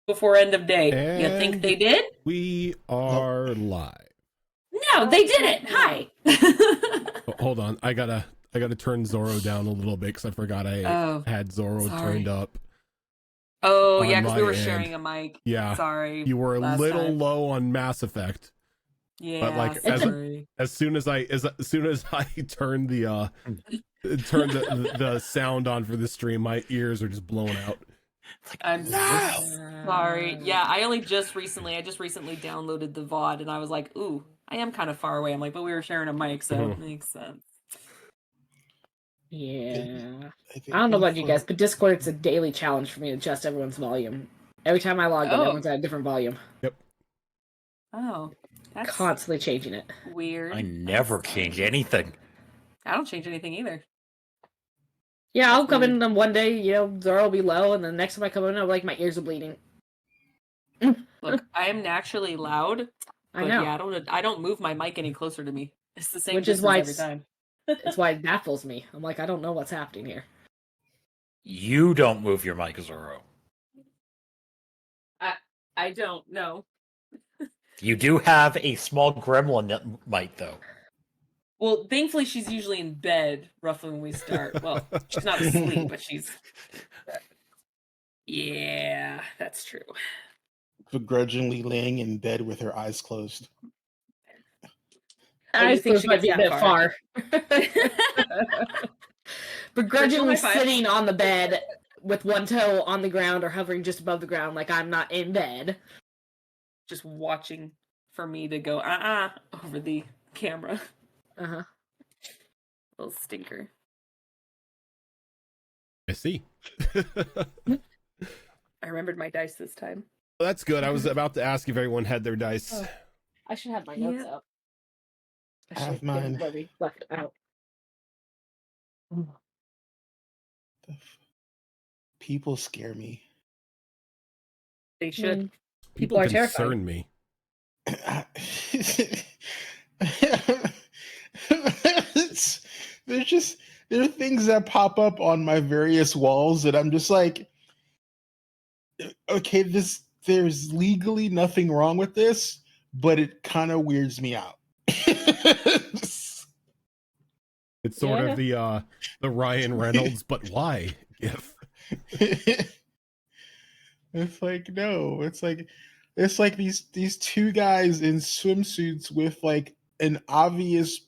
before end of day. And you think they did? We are live. No, they didn't. Hi. Oh, hold on, I gotta turn Zorro down a little bit because I forgot I had Zorro turned up. Oh yeah, because we were sharing a mic. Yeah, sorry. You were a little low on Mass Effect. Yeah, but like as soon as I turned the sound on for the stream, my ears are just blown out. I'm sorry. Yeah, I just recently downloaded the VOD and I was like, ooh, I am kind of far away. I'm like, but we were sharing a mic, so it makes sense. Yeah. I don't know about you guys, but Discord, it's a daily challenge for me to adjust everyone's volume. Every time I log in, everyone's at a different volume. Yep. Oh. That's constantly changing it. Weird. I never change anything. I don't change anything either. Yeah, I'll come in one day, Zoro will be low, and the next time I come in, I'm like, my ears are bleeding. Look, I am naturally loud. I know. Yeah, I don't move my mic any closer to me. It's the same Which is why every time. It's why it baffles me. I'm like, I don't know what's happening here. You don't move your mic, Zoro. I don't know. You do have a small gremlin mic, though. Well, thankfully, she's usually in bed roughly when we start. Well, she's not asleep, but she's... Yeah, that's true. Begrudgingly laying in bed with her eyes closed. I think she might be a bit far. Begrudgingly sitting on the bed with one toe on the ground or hovering just above the ground like I'm not in bed. Just watching for me to go, over the camera. Uh-huh. Little stinker. I see. I remembered my dice this time. Well, that's good. I was about to ask if everyone had their dice. Oh, I should have my notes up. I have mine. Left out. People scare me. They should. People are concern me. There are things that pop up on my various walls that I'm just like, okay, there's legally nothing wrong with this, but it kind of weirds me out. It's sort of the Ryan Reynolds, but why? If it's like no, it's like these two guys in swimsuits with like an obvious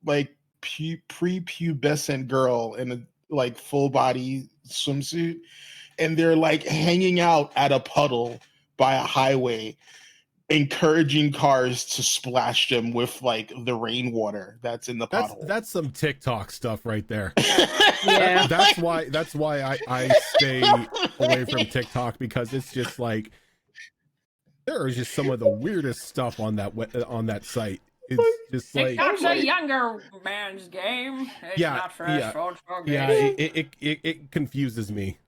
like prepubescent girl in a like full body swimsuit, and they're like hanging out at a puddle by a highway, encouraging cars to splash them with like the rainwater that's in the puddle. That's some TikTok stuff right there. Yeah, that's why I stay away from TikTok, because it's just like there is just some of the weirdest stuff on that site. It's just like TikTok's a younger man's game. It's not for us old folk. Yeah, it confuses me.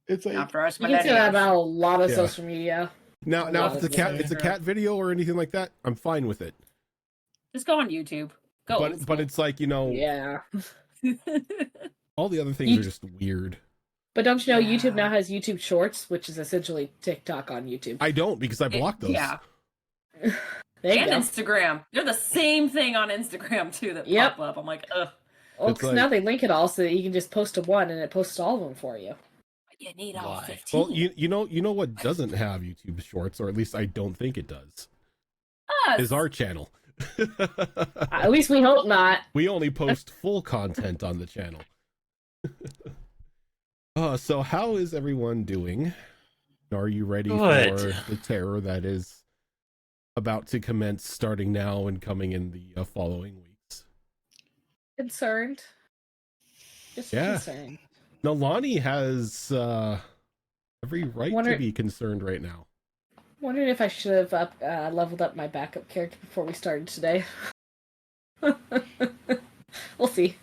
It's like not for us. You can say that about a lot of social media. Now if it's a cat video or anything like that, I'm fine with it. Just go on YouTube. But it's like, yeah. all the other things are just weird. But don't you know YouTube now has YouTube Shorts, which is essentially TikTok on YouTube? I don't, because I blocked those. Yeah. And Instagram. They're the same thing on Instagram too that pop up. I'm like, ugh. Well, because now they link it all so that you can just post to one and it posts all of them for you. You need all 15. Well, you know what doesn't have YouTube Shorts, or at least I don't think it does. Is our channel. At least we hope not. We only post full content on the channel. So how is everyone doing? Are you ready for the terror that is about to commence, starting now and coming in the following weeks? Concerned. Just concerned. Now, Lonnie has every right to be concerned right now. Wondering if I should have leveled up my backup character before we started today. We'll see.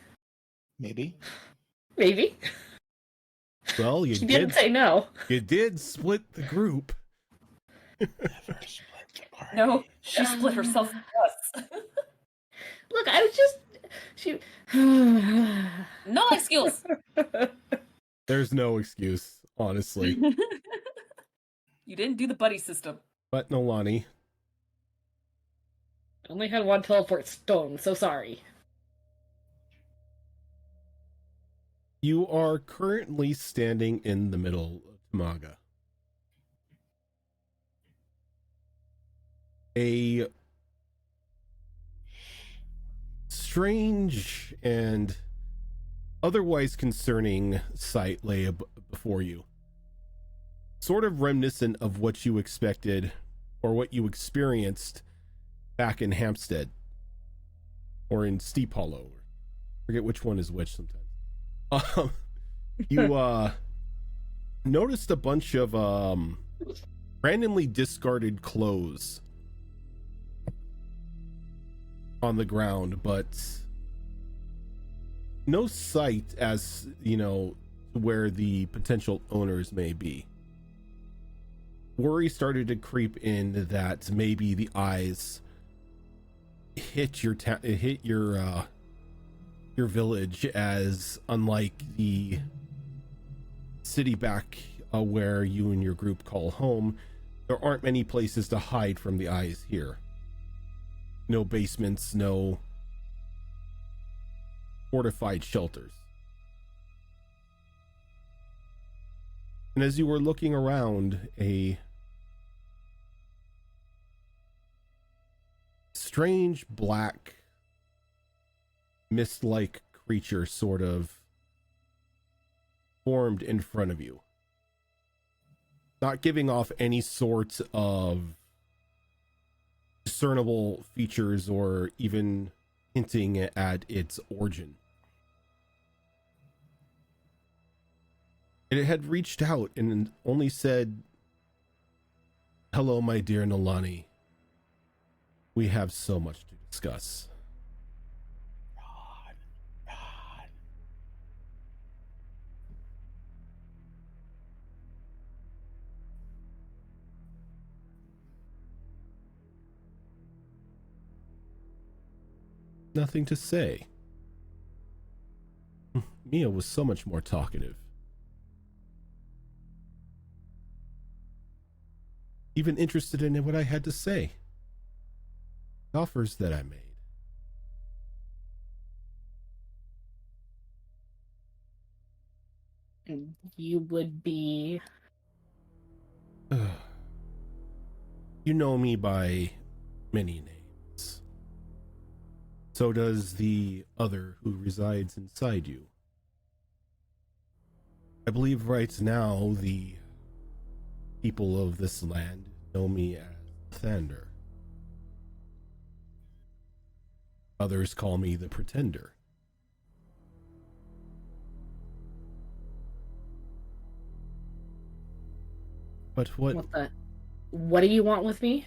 Maybe. Well, you didn't say no. You did split the group. Never split the party. No, she split herself with us. Look, I was just... No excuse. There's no excuse, honestly. You didn't do the buddy system. But Nolani, I only had one teleport stone, so sorry. you are currently standing in the middle of Tamaga. A strange and otherwise concerning sight lay before you. Sort of reminiscent of what you expected or what you experienced back in Hampstead or in Steep Hollow. I forget which one is which sometimes. You noticed a bunch of randomly discarded clothes on the ground, but no sight as, you know, where the potential owners may be. Worry started to creep in that maybe the eyes hit your village, as unlike the city back where you and your group call home, there aren't many places to hide from the eyes here. No basements, no fortified shelters. And as you were looking around, a strange black mist-like creature sort of formed in front of you, not giving off any sort of discernible features or even hinting at its origin. It had reached out and only said, "Hello, my dear Nolani. We have so much to discuss." God. Nothing to say. Mia was so much more talkative. Even interested in what I had to say. The offers that I made. You would be... You know me by many names. So does the other who resides inside you. I believe right now the people of this land know me as Lathander. Others call me the Pretender. But What do you want with me?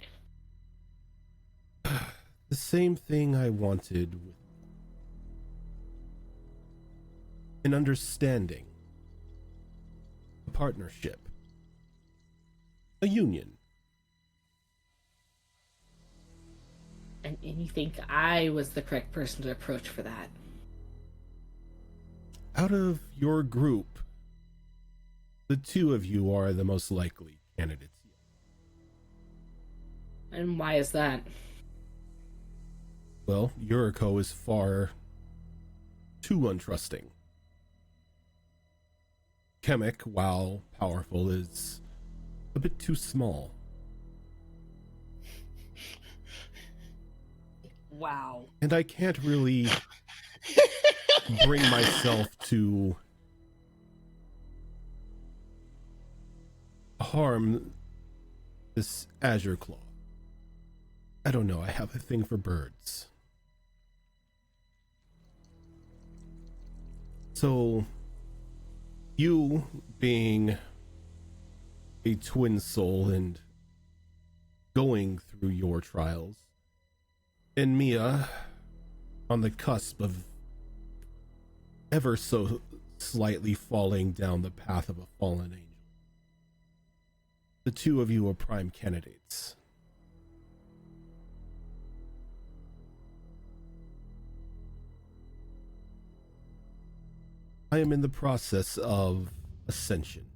the same thing I wanted with an understanding, a partnership, a union. And you think I was the correct person to approach for that? Out of your group, the two of you are the most likely candidates. And why is that? Well, Yuriko is far too untrusting. Kemek, while powerful, is a bit too small. Wow. And I can't really bring myself to harm this Azure Claw. I don't know, I have a thing for birds. So, you being a twin soul and going through your trials, and Mia on the cusp of ever so slightly falling down the path of a fallen angel. The two of you are prime candidates. I am in the process of ascension,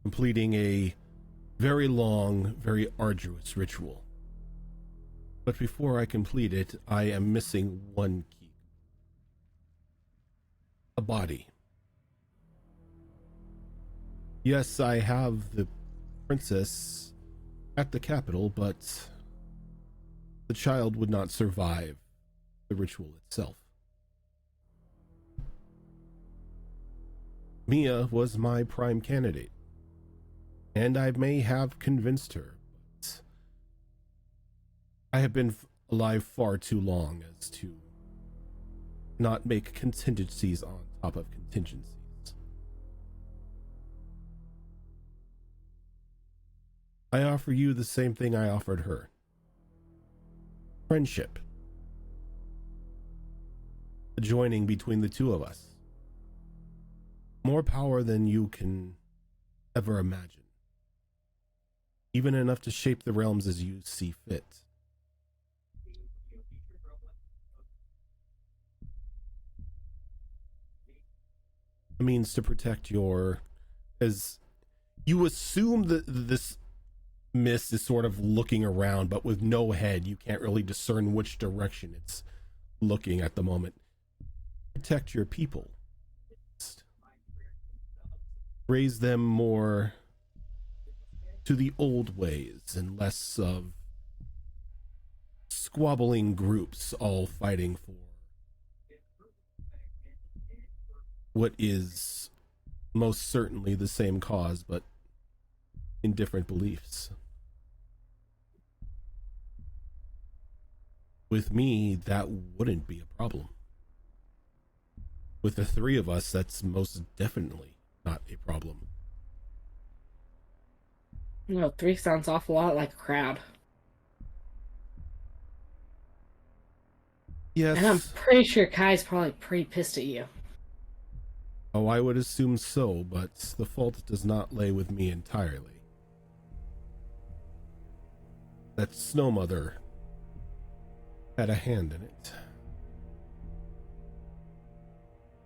completing a very long, very arduous ritual. But before I complete it, I am missing one key. A body. Yes, I have the princess at the capital, but the child would not survive the ritual itself. Mia was my prime candidate, and I may have convinced her, but I have been alive far too long as to not make contingencies on top of contingencies. I offer you the same thing I offered her. Friendship. A joining between the two of us. More power than you can ever imagine. Even enough to shape the realms as you see fit. A means to protect your... As you assume that this mist is sort of looking around, but with no head, you can't really discern which direction it's looking at the moment. Protect your people. Raise them more to the old ways and less of squabbling groups all fighting for what is most certainly the same cause, but in different beliefs. With me, that wouldn't be a problem. With the three of us, that's most definitely not a problem. You know, 3 sounds awful lot like a crowd. Yes. And I'm pretty sure Kai's probably pretty pissed at you. Oh, I would assume so, but the fault does not lay with me entirely. That Snow Mother had a hand in it.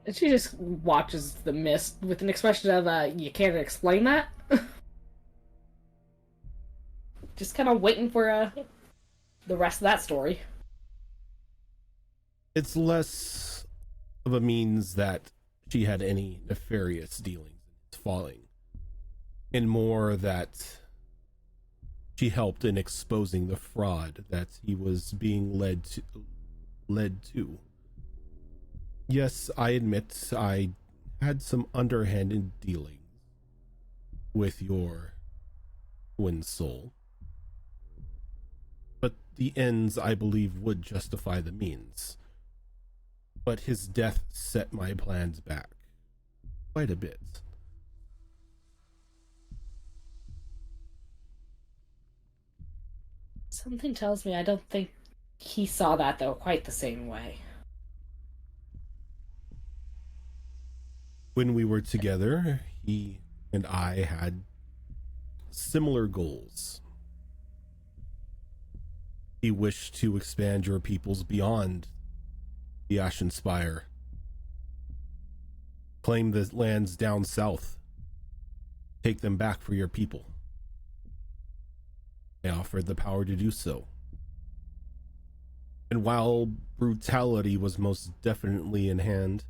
And she just watches the mist with an expression of, you can't explain that? Just kind of waiting for the rest of that story. It's less of a means that she had any nefarious dealings in falling, and more that she helped in exposing the fraud that he was being led to. Yes, I admit I had some underhanded dealings with your twin soul, but the ends, I believe, would justify the means. But his death set my plans back quite a bit. Something tells me I don't think he saw that, though, quite the same way. When we were together, he and I had similar goals. He wished to expand your peoples beyond the Ashen Spire. Claim the lands down south. Take them back for your people. I offered the power to do so. And while brutality was most definitely in hand,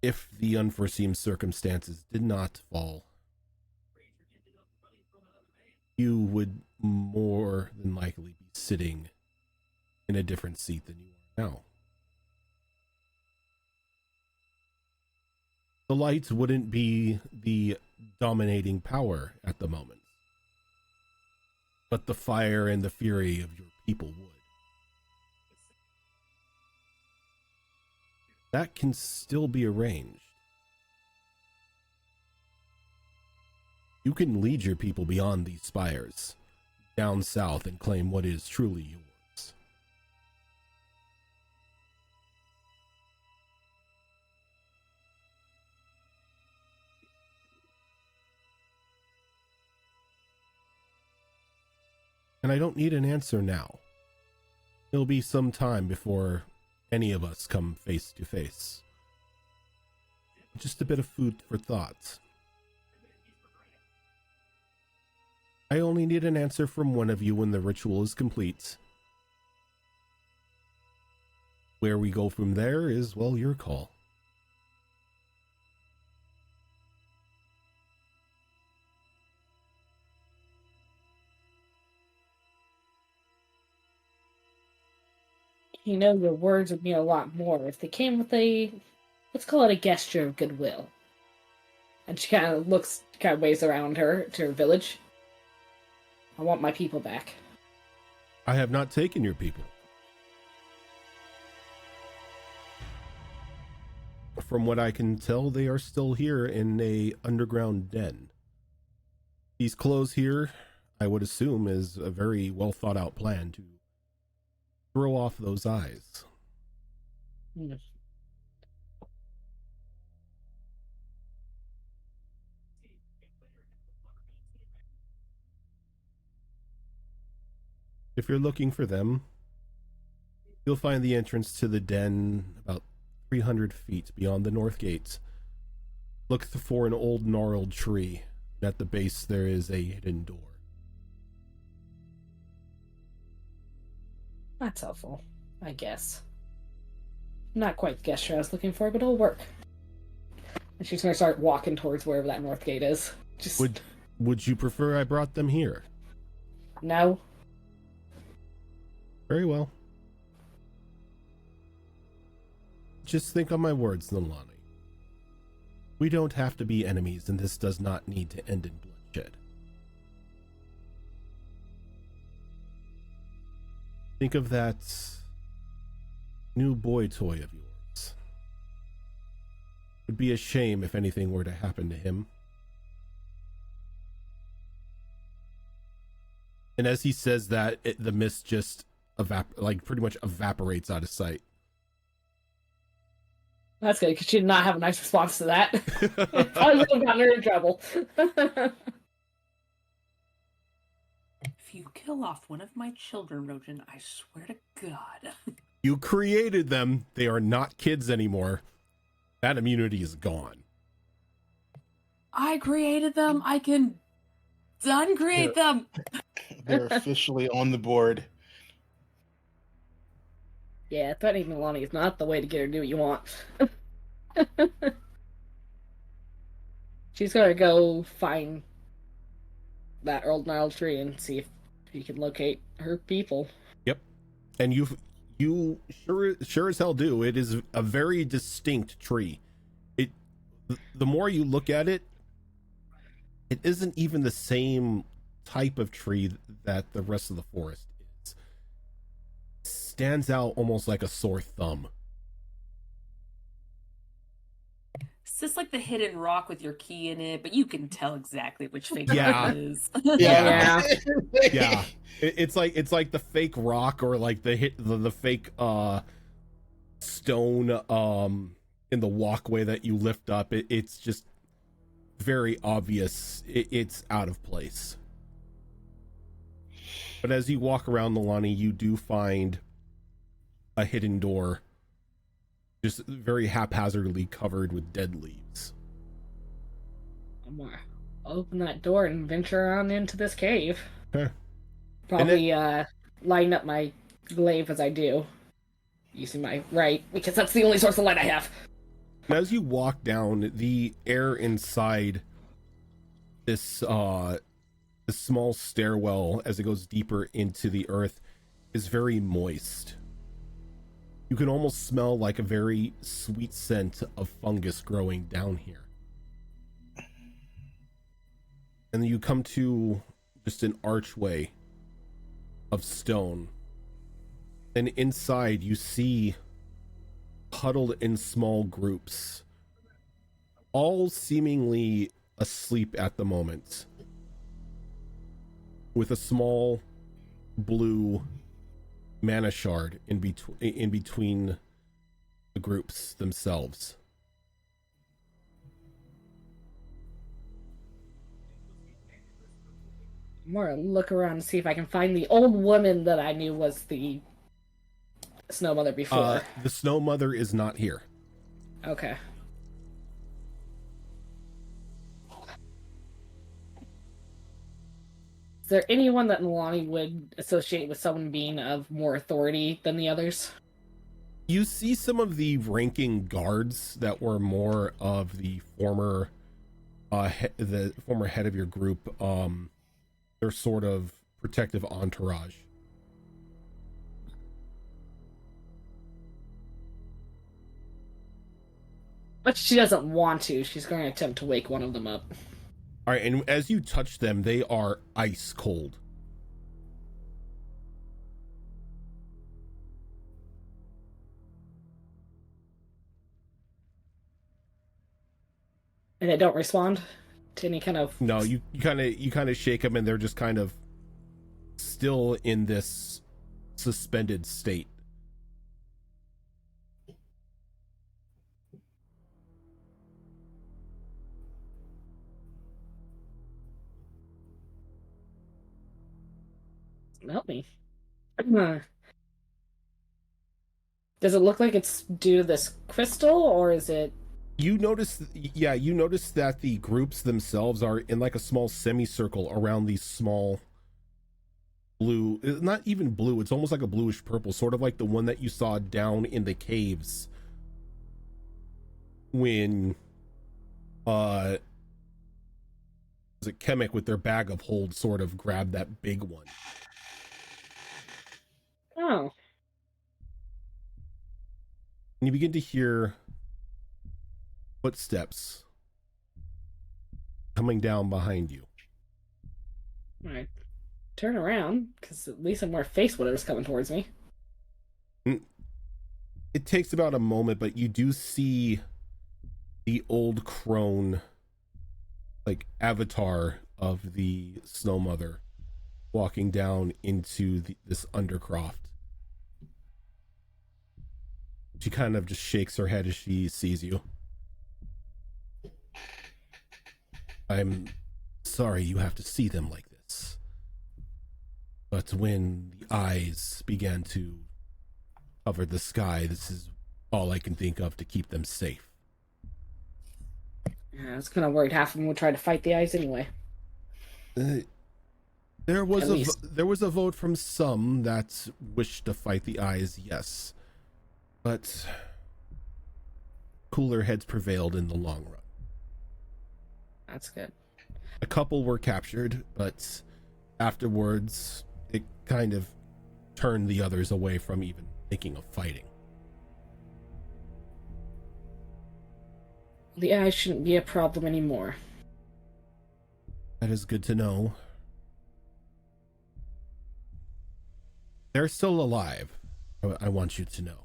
if the unforeseen circumstances did not fall, you would more than likely be sitting in a different seat than you are now. The light wouldn't be the dominating power at the moment, but the fire and the fury of your people would. That can still be arranged. You can lead your people beyond these spires, down south, and claim what is truly yours. And I don't need an answer now. It'll be some time before any of us come face to face. Just a bit of food for thought. I only need an answer from one of you when the ritual is complete. Where we go from there is, well, your call. You know, your words would mean a lot more if they came with a, let's call it a gesture of goodwill. And she kind of waves around her to her village. I want my people back. I have not taken your people. From what I can tell, they are still here in a underground den. These clothes here, I would assume, is a very well thought out plan to throw off those eyes. Hmm. If you're looking for them, you'll find the entrance to the den about 300 feet beyond the north gate. Look for an old gnarled tree. At the base there is a hidden door. That's helpful, I guess. Not quite the gesture I was looking for, but it'll work. And she's gonna start walking towards wherever that north gate is. Just Would you prefer I brought them here? No. Very well. Just think on my words, Nalani. We don't have to be enemies, and this does not need to end in bloodshed. Think of that new boy toy of yours. It would be a shame if anything were to happen to him. And as he says that, the mist just pretty much evaporates out of sight. That's good, because she did not have a nice response to that. Probably would have gotten her in trouble. If you kill off one of my children, Rojan, I swear to God. You created them. They are not kids anymore. That immunity is gone. I created them. I can uncreate them. They're officially on the board. Yeah, threatening Milani is not the way to get her to do what you want. She's gonna go find that old gnarled tree and see if she can locate her people. Yep. And you sure as hell do. It is a very distinct tree. The more you look at it, it isn't even the same type of tree that the rest of the forest is. It stands out almost like a sore thumb. It's just like the hidden rock with your key in it, but you can tell exactly which fake Yeah. rock it is. Yeah. Yeah. It's like the fake rock, or like the fake stone in the walkway that you lift up. It's just very obvious it's out of place. But as you walk around Nalani, you do find a hidden door, just very haphazardly covered with dead leaves. I'm gonna open that door and venture on into this cave. Okay. Probably line up my glaive as I do, using my right, because that's the only source of light I have. And as you walk down, the air inside this small stairwell, as it goes deeper into the earth, is very moist. You can almost smell like a very sweet scent of fungus growing down here. And then you come to just an archway of stone. And inside you see, huddled in small groups, all seemingly asleep at the moment, with a small blue mana shard in between the groups themselves. I'm gonna look around and see if I can find the old woman that I knew was the Snow Mother before. The Snow Mother is not here. Okay. there anyone that Milani would associate with someone being of more authority than the others? You see some of the ranking guards that were more of the former head of your group, their sort of protective entourage. But she doesn't want to. She's going to attempt to wake one of them up. All right, and as you touch them, they are ice cold. And they don't respond to any kind of... No, you kind of shake them, and they're just kind of still in this suspended state. Help me. Does it look like it's due to this crystal, or is it... You notice that the groups themselves are in like a small semicircle around these small blue, not even blue, it's almost like a bluish purple, sort of like the one that you saw down in the caves when was it Kemek with their bag of hold sort of grabbed that big one. Oh. And you begin to hear footsteps coming down behind you. Alright. Turn around, because at least I'm more face whatever's coming towards me. It takes about a moment, but you do see the old crone, like avatar of the Snow Mother, walking down into this undercroft. She kind of just shakes her head as she sees you. I'm sorry you have to see them like this. But when the eyes began to cover the sky, this is all I can think of to keep them safe. Yeah, I was kind of worried half of them would try to fight the eyes anyway. There was a vote from some that wished to fight the eyes, yes. But cooler heads prevailed in the long run. That's good. A couple were captured, but afterwards it kind of turned the others away from even thinking of fighting. The eyes shouldn't be a problem anymore. That is good to know. They're still alive, I want you to know.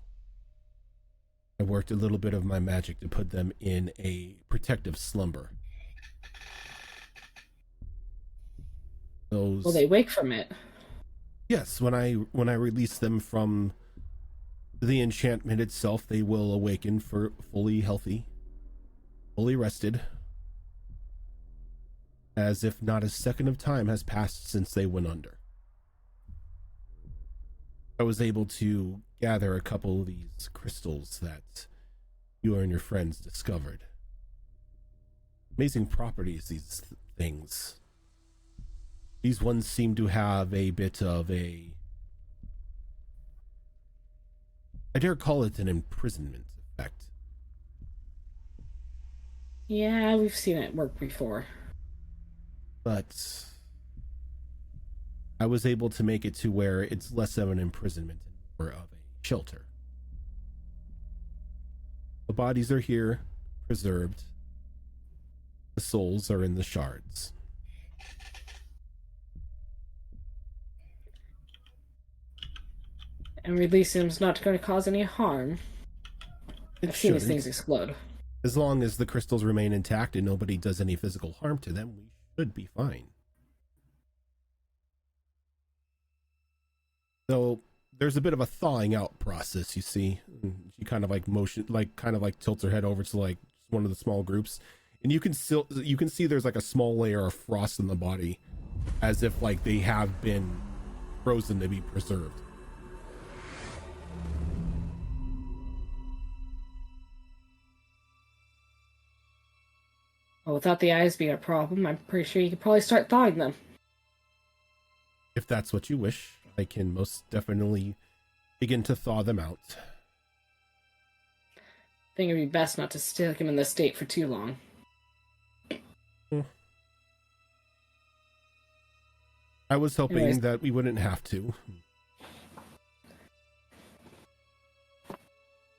I worked a little bit of my magic to put them in a protective slumber. Will they wake from it? Yes, when I release them from the enchantment itself, they will awaken for fully healthy, fully rested, as if not a second of time has passed since they went under. I was able to gather a couple of these crystals that you and your friends discovered. Amazing properties, these things. These ones seem to have a bit of a... I dare call it an imprisonment effect. Yeah, we've seen it work before. But I was able to make it to where it's less of an imprisonment and more of a shelter. The bodies are here, preserved. The souls are in the shards. And releasing them's not going to cause any harm. I've seen these things explode. As long as the crystals remain intact and nobody does any physical harm to them, we should be fine. So there's a bit of a thawing out process, you see. She kind of like tilts her head over to like one of the small groups, and you can see there's like a small layer of frost in the body, as if like they have been frozen to be preserved. Well, without the eyes being a problem, I'm pretty sure you could probably start thawing them. If that's what you wish, I can most definitely begin to thaw them out. I think it'd be best not to stick him in this state for too long. I was hoping Anyways. that we wouldn't have to.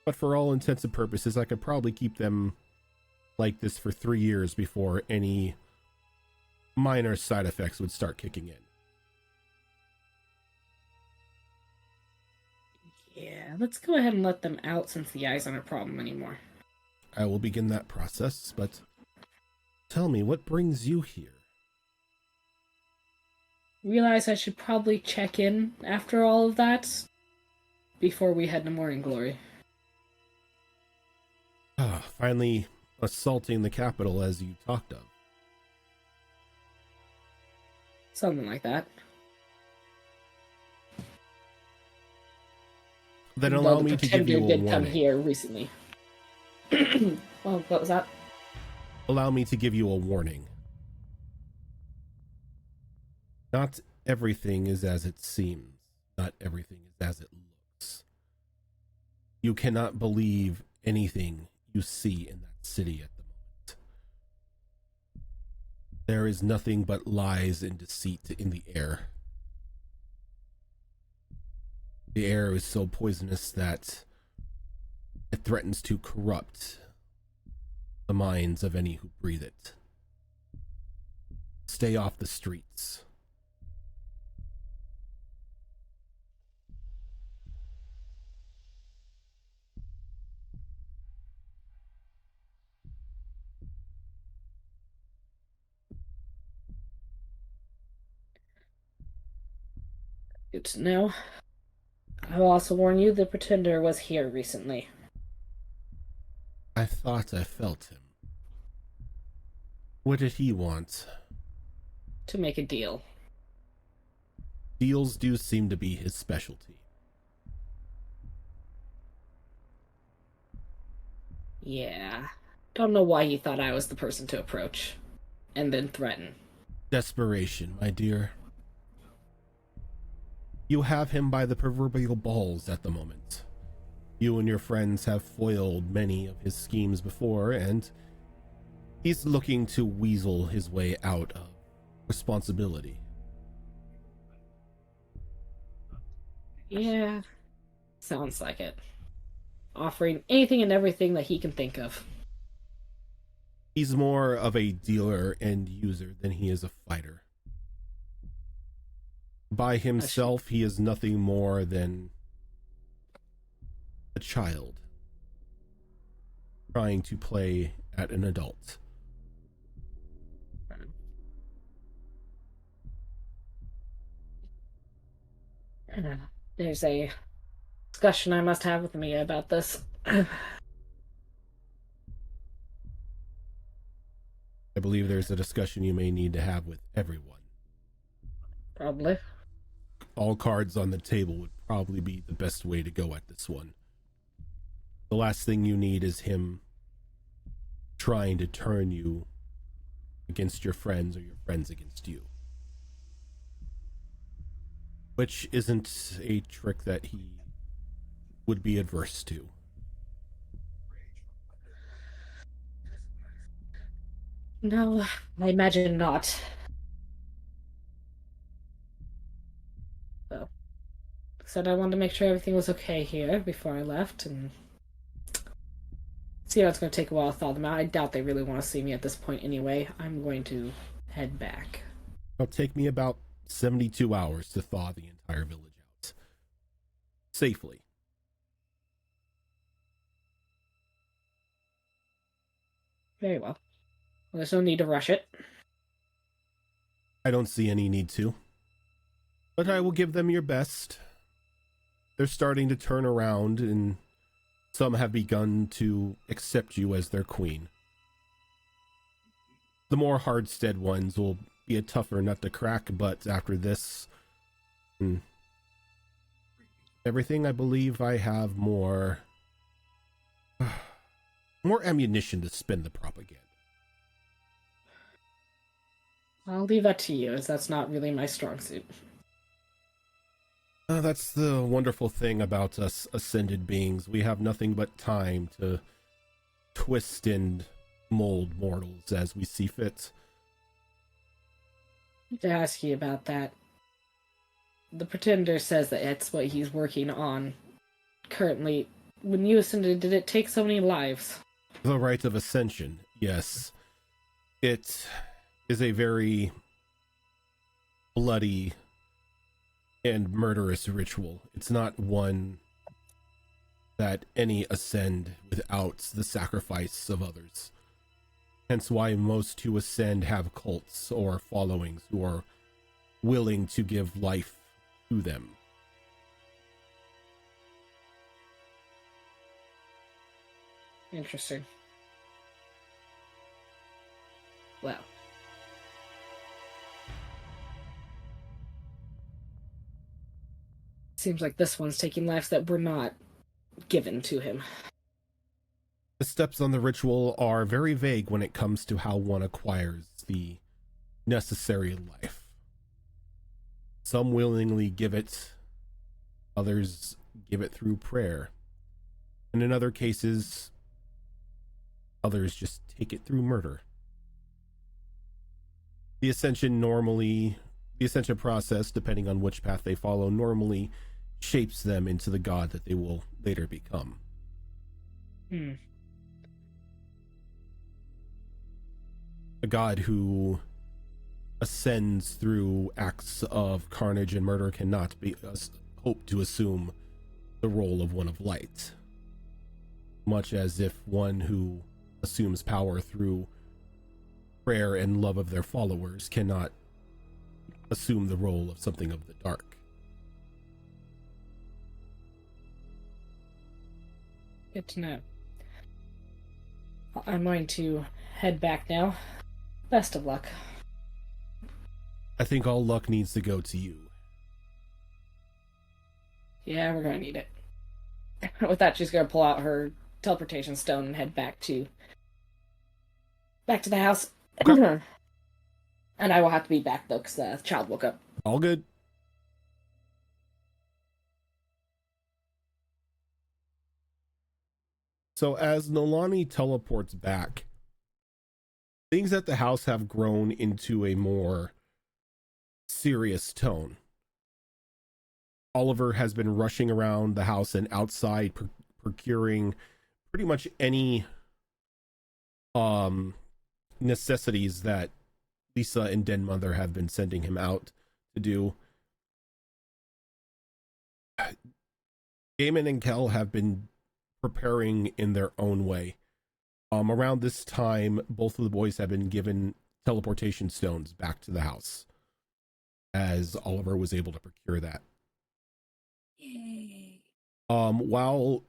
But for all intents and purposes, I could probably keep them like this for 3 years before any minor side effects would start kicking in. Yeah, let's go ahead and let them out since the eyes aren't a problem anymore. I will begin that process, but tell me, what brings you here? Realize I should probably check in after all of that before we head to Morning Glory. Finally assaulting the capital as you talked of. Something like that. Then Though allow the me to give you Pretender a did come warning. here recently. Well, what was that? Allow me to give you a warning. Not everything is as it seems. Not everything is as it looks. You cannot believe anything you see in that city at the moment. There is nothing but lies and deceit in the air. The air is so poisonous that it threatens to corrupt the minds of any who breathe it. Stay off the streets. Good to know. I will also warn you, the Pretender was here recently. I thought I felt him. What did he want? To make a deal. Deals do seem to be his specialty. Yeah. Don't know why he thought I was the person to approach. And then threaten. Desperation, my dear. You have him by the proverbial balls at the moment. You and your friends have foiled many of his schemes before, and he's looking to weasel his way out of responsibility. Yeah. Sounds like it. Offering anything and everything that he can think of. He's more of a dealer and user than he is a fighter. By himself, he is nothing more than a child trying to play at an adult. There's a discussion I must have with Mia about this. I believe there's a discussion you may need to have with everyone. Probably. All cards on the table would probably be the best way to go at this one. The last thing you need is him trying to turn you against your friends or your friends against you. Which isn't a trick that he would be adverse to. No, I imagine not. So, said I wanted to make sure everything was okay here before I left, and see how it's going to take a while to thaw them out. I doubt they really want to see me at this point anyway. I'm going to head back. It'll take me about 72 hours to thaw the entire village out. Safely. Very well. Well, there's no need to rush it. I don't see any need to. But I will give them your best. They're starting to turn around, and some have begun to accept you as their queen. The more hardstead ones will be a tougher nut to crack, but after this, everything, I believe I have more ammunition to spin the propaganda. I'll leave that to you, as that's not really my strong suit. That's the wonderful thing about us ascended beings. We have nothing but time to twist and mold mortals as we see fit. To ask you about that. The Pretender says that it's what he's working on currently. When you ascended, did it take so many lives? The rite of ascension, yes. It is a very bloody and murderous ritual. It's not one that any ascend without the sacrifice of others. Hence why most who ascend have cults or followings who are willing to give life to them. Interesting. Well. Seems like this one's taking lives that were not given to him. The steps on the ritual are very vague when it comes to how one acquires the necessary life. Some willingly give it, others give it through prayer. And in other cases, others just take it through murder. The ascension process, depending on which path they follow, normally shapes them into the god that they will later become. A god who ascends through acts of carnage and murder cannot be hope to assume the role of one of light, much as if one who assumes power through prayer and love of their followers cannot assume the role of something of the dark. Good to know. I'm going to head back now. Best of luck. I think all luck needs to go to you. Yeah, we're gonna need it. With that, she's gonna pull out her teleportation stone and head back to the house. Okay. And I will have to be back though, because the child woke up. All good. So as Nolani teleports back, things at the house have grown into a more serious tone. Oliver has been rushing around the house and outside procuring pretty much any necessities that Lisa and Den Mother have been sending him out to do. Damon and Kel have been preparing in their own way. Around this time, both of the boys have been given teleportation stones back to the house, as Oliver was able to procure that. Yay. While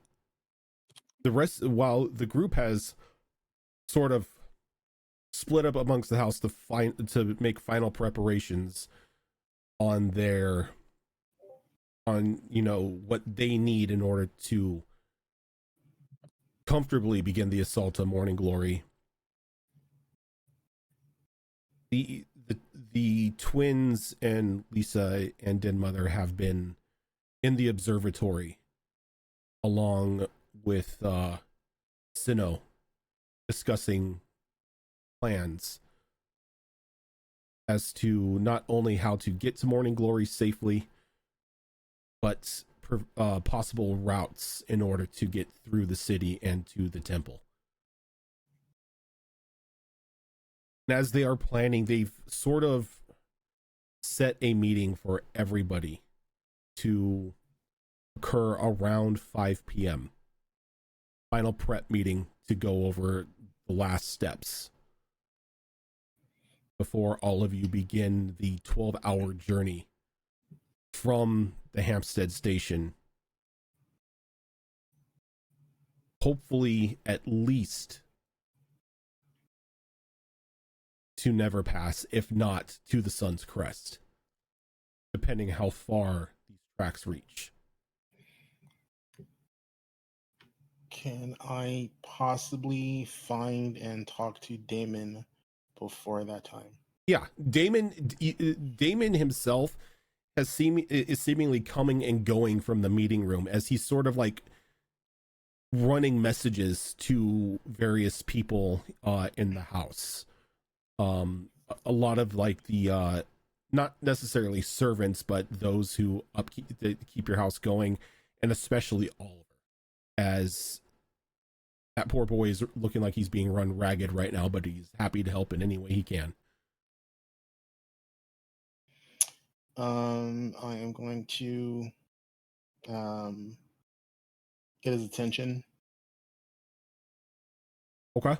the group has sort of split up amongst the house to make final preparations on what they need in order to comfortably begin the assault on Morning Glory. The twins and Lisa and Den Mother have been in the observatory along with Sinnoh, discussing plans as to not only how to get to Morning Glory safely, but possible routes in order to get through the city and to the temple. And as they are planning, they've sort of set a meeting for everybody to occur around 5 p.m. Final prep meeting to go over the last steps before all of you begin the 12-hour journey from the Hampstead station. Hopefully at least to Never Pass, if not to the Sun's Crest, depending how far these tracks reach. Can I possibly find and talk to Damon before that time? Yeah, Damon himself is seemingly coming and going from the meeting room as he's sort of like running messages to various people in the house. A lot of like the not necessarily servants, but those who keep your house going, and especially Oliver, as that poor boy is looking like he's being run ragged right now, but he's happy to help in any way he can. I am going to get his attention. Okay.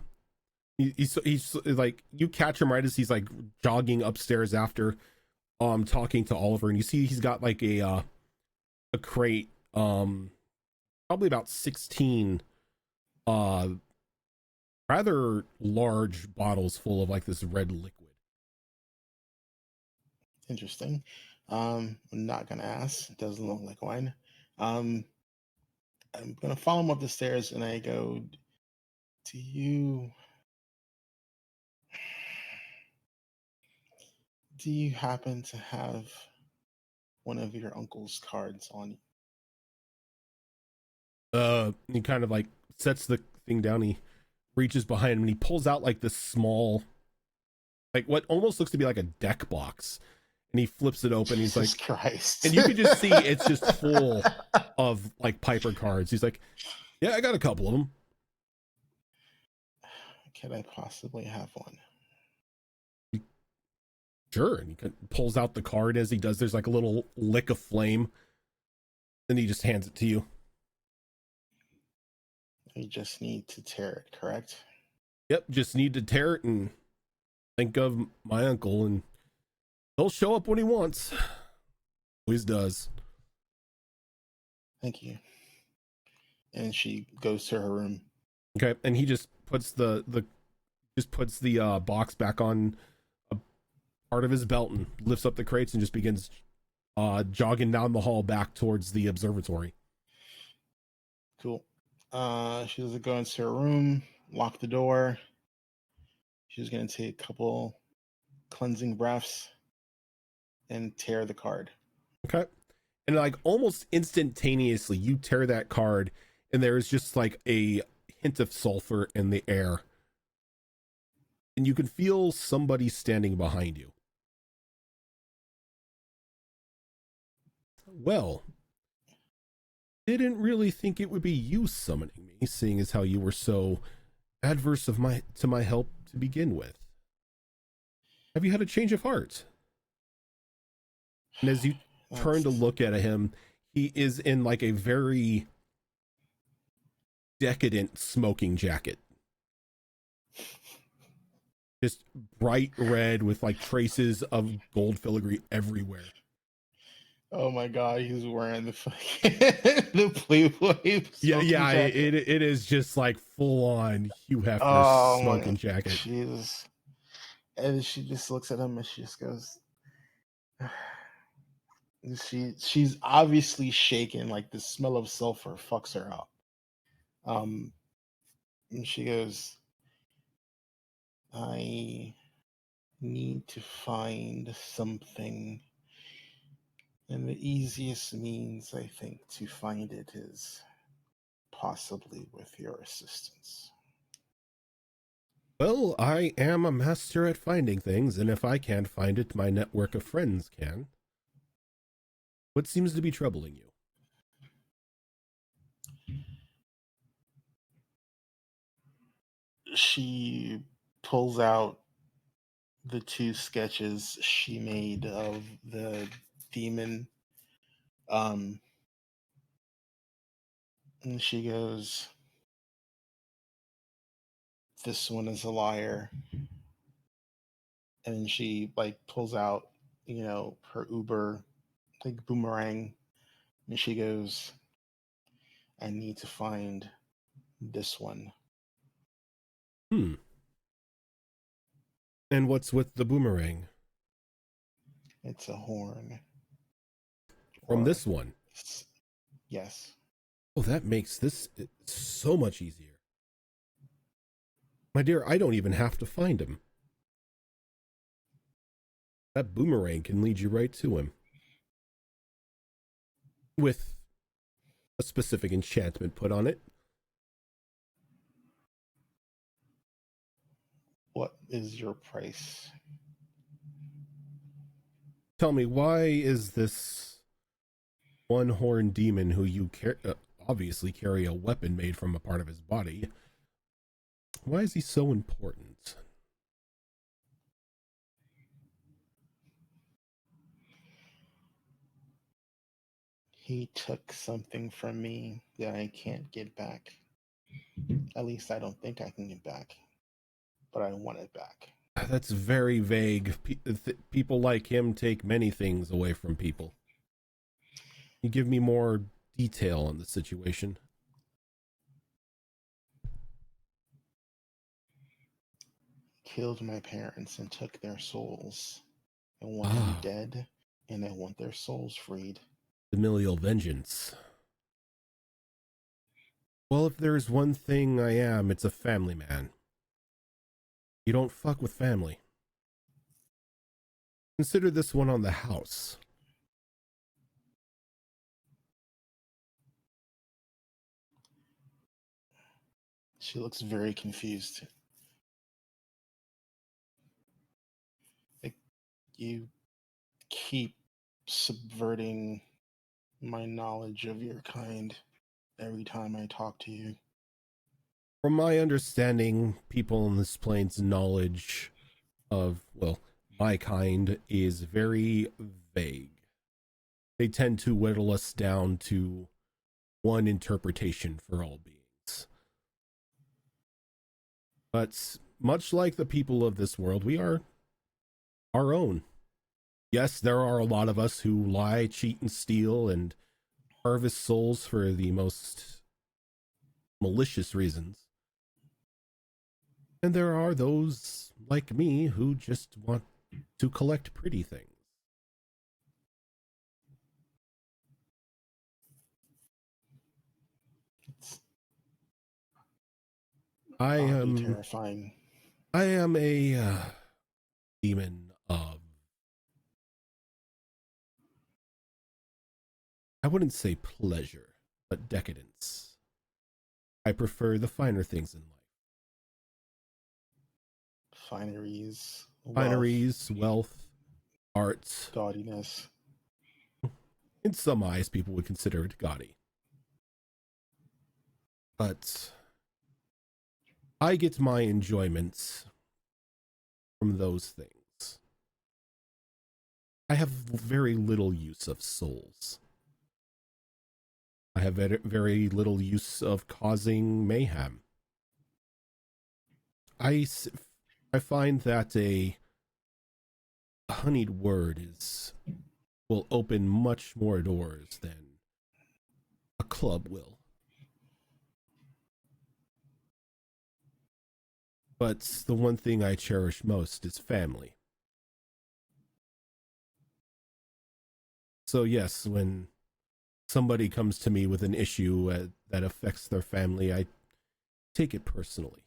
He's like, you catch him right as he's like jogging upstairs after talking to Oliver, and you see he's got like a crate, probably about 16 rather large bottles full of like this red liquid. Interesting. I'm not gonna ask. It doesn't look like wine. I'm gonna follow him up the stairs, and I go, "Do you happen to have one of your uncle's cards on you?" He kind of like sets the thing down. He reaches behind him and he pulls out like this small, like what almost looks to be like a deck box, and he flips it open. He's Jesus like, Christ. and you can just see it's just full of like Piper cards. He's like, yeah, I got a couple of them. Can I possibly have one? Sure. And he pulls out the card. As he does, there's like a little lick of flame. Then he just hands it to you. We just need to tear it, correct? Yep, just need to tear it and think of my uncle, and he'll show up when he wants. Always does. Thank you. And she goes to her room. Okay, and he just puts the box back on a part of his belt and lifts up the crates and just begins jogging down the hall back towards the observatory. Cool. She doesn't go into her room, lock the door. She's going to take a couple cleansing breaths and tear the card. Okay. And like almost instantaneously, you tear that card, and there is just like a hint of sulfur in the air. And you can feel somebody standing behind you. Well, didn't really think it would be you summoning me, seeing as how you were so adverse to my help to begin with. Have you had a change of heart? And as you turn to look at him, he is in like a very decadent smoking jacket. Just bright red with like traces of gold filigree everywhere. Oh my god, he's wearing the fucking the Playboy. Yeah, jacket. it is just like full on Hugh Hefner smoking jacket. Jesus. And she just looks at him and she just goes. She's obviously shaken, like the smell of sulfur fucks her up. And she goes, I need to find something. And the easiest means, I think, to find it is possibly with your assistance. Well, I am a master at finding things, and if I can't find it, my network of friends can. What seems to be troubling you? She pulls out the two sketches she made of the demon. And she goes, this one is a liar. And she like pulls out, her Uber like boomerang, and she goes, I need to find this one. And what's with the boomerang? It's a horn. From this one? Yes. Oh, that makes this so much easier. My dear, I don't even have to find him. That boomerang can lead you right to him. with a specific enchantment put on it. What is your price? Tell me, why is this one-horned demon who you obviously carry a weapon made from a part of his body, why is he so important? He took something from me that I can't get back. At least I don't think I can get back. But I want it back. That's very vague. People like him take many things away from people. You give me more detail on the situation. Killed my parents and took their souls. I want them dead, and I want their souls freed. Familial vengeance. Well, if there's one thing I am, it's a family man. You don't fuck with family. Consider this one on the house. She looks very confused. Like, you keep subverting my knowledge of your kind every time I talk to you. From my understanding, people on this plane's knowledge of, well, my kind is very vague. They tend to whittle us down to one interpretation for all beings. But much like the people of this world, we are our own. Yes, there are a lot of us who lie, cheat, and steal, and harvest souls for the most malicious reasons. And there are those like me who just want to collect pretty things. I am terrifying. I am a demon of, I wouldn't say pleasure, but decadence. I prefer the finer things in life. Fineries, wealth, arts. Gaudiness. In some eyes, people would consider it gaudy. But I get my enjoyments from those things. I have very little use of souls. I have very little use of causing mayhem. I find that a honeyed word will open much more doors than a club will. But the one thing I cherish most is family. So yes, when somebody comes to me with an issue that affects their family, I take it personally.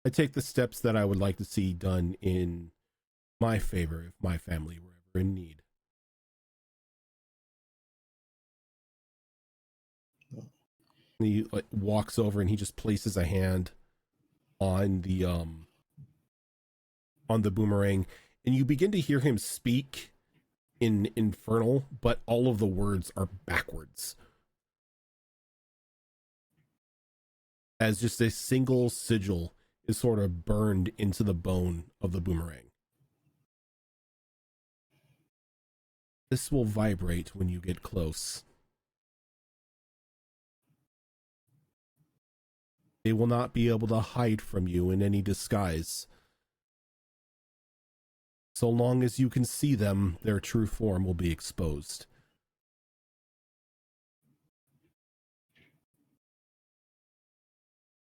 I take the steps that I would like to see done in my favor if my family were ever in need. And he walks over and he just places a hand on the boomerang, and you begin to hear him speak in Infernal, but all of the words are backwards, as just a single sigil is sort of burned into the bone of the boomerang. This will vibrate when you get close. They will not be able to hide from you in any disguise. So long as you can see them, their true form will be exposed.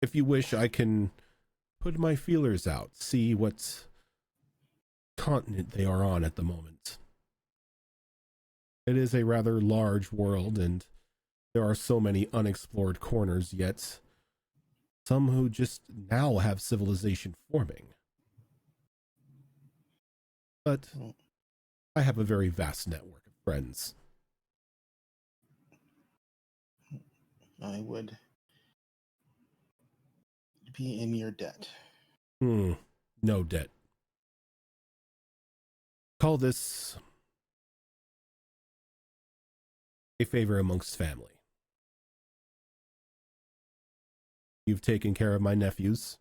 If you wish, I can put my feelers out, see what continent they are on at the moment. It is a rather large world, and there are so many unexplored corners, yet some who just now have civilization forming. But I have a very vast network of friends. I would be in your debt. No debt. Call this a favor amongst family. You've taken care of my nephews.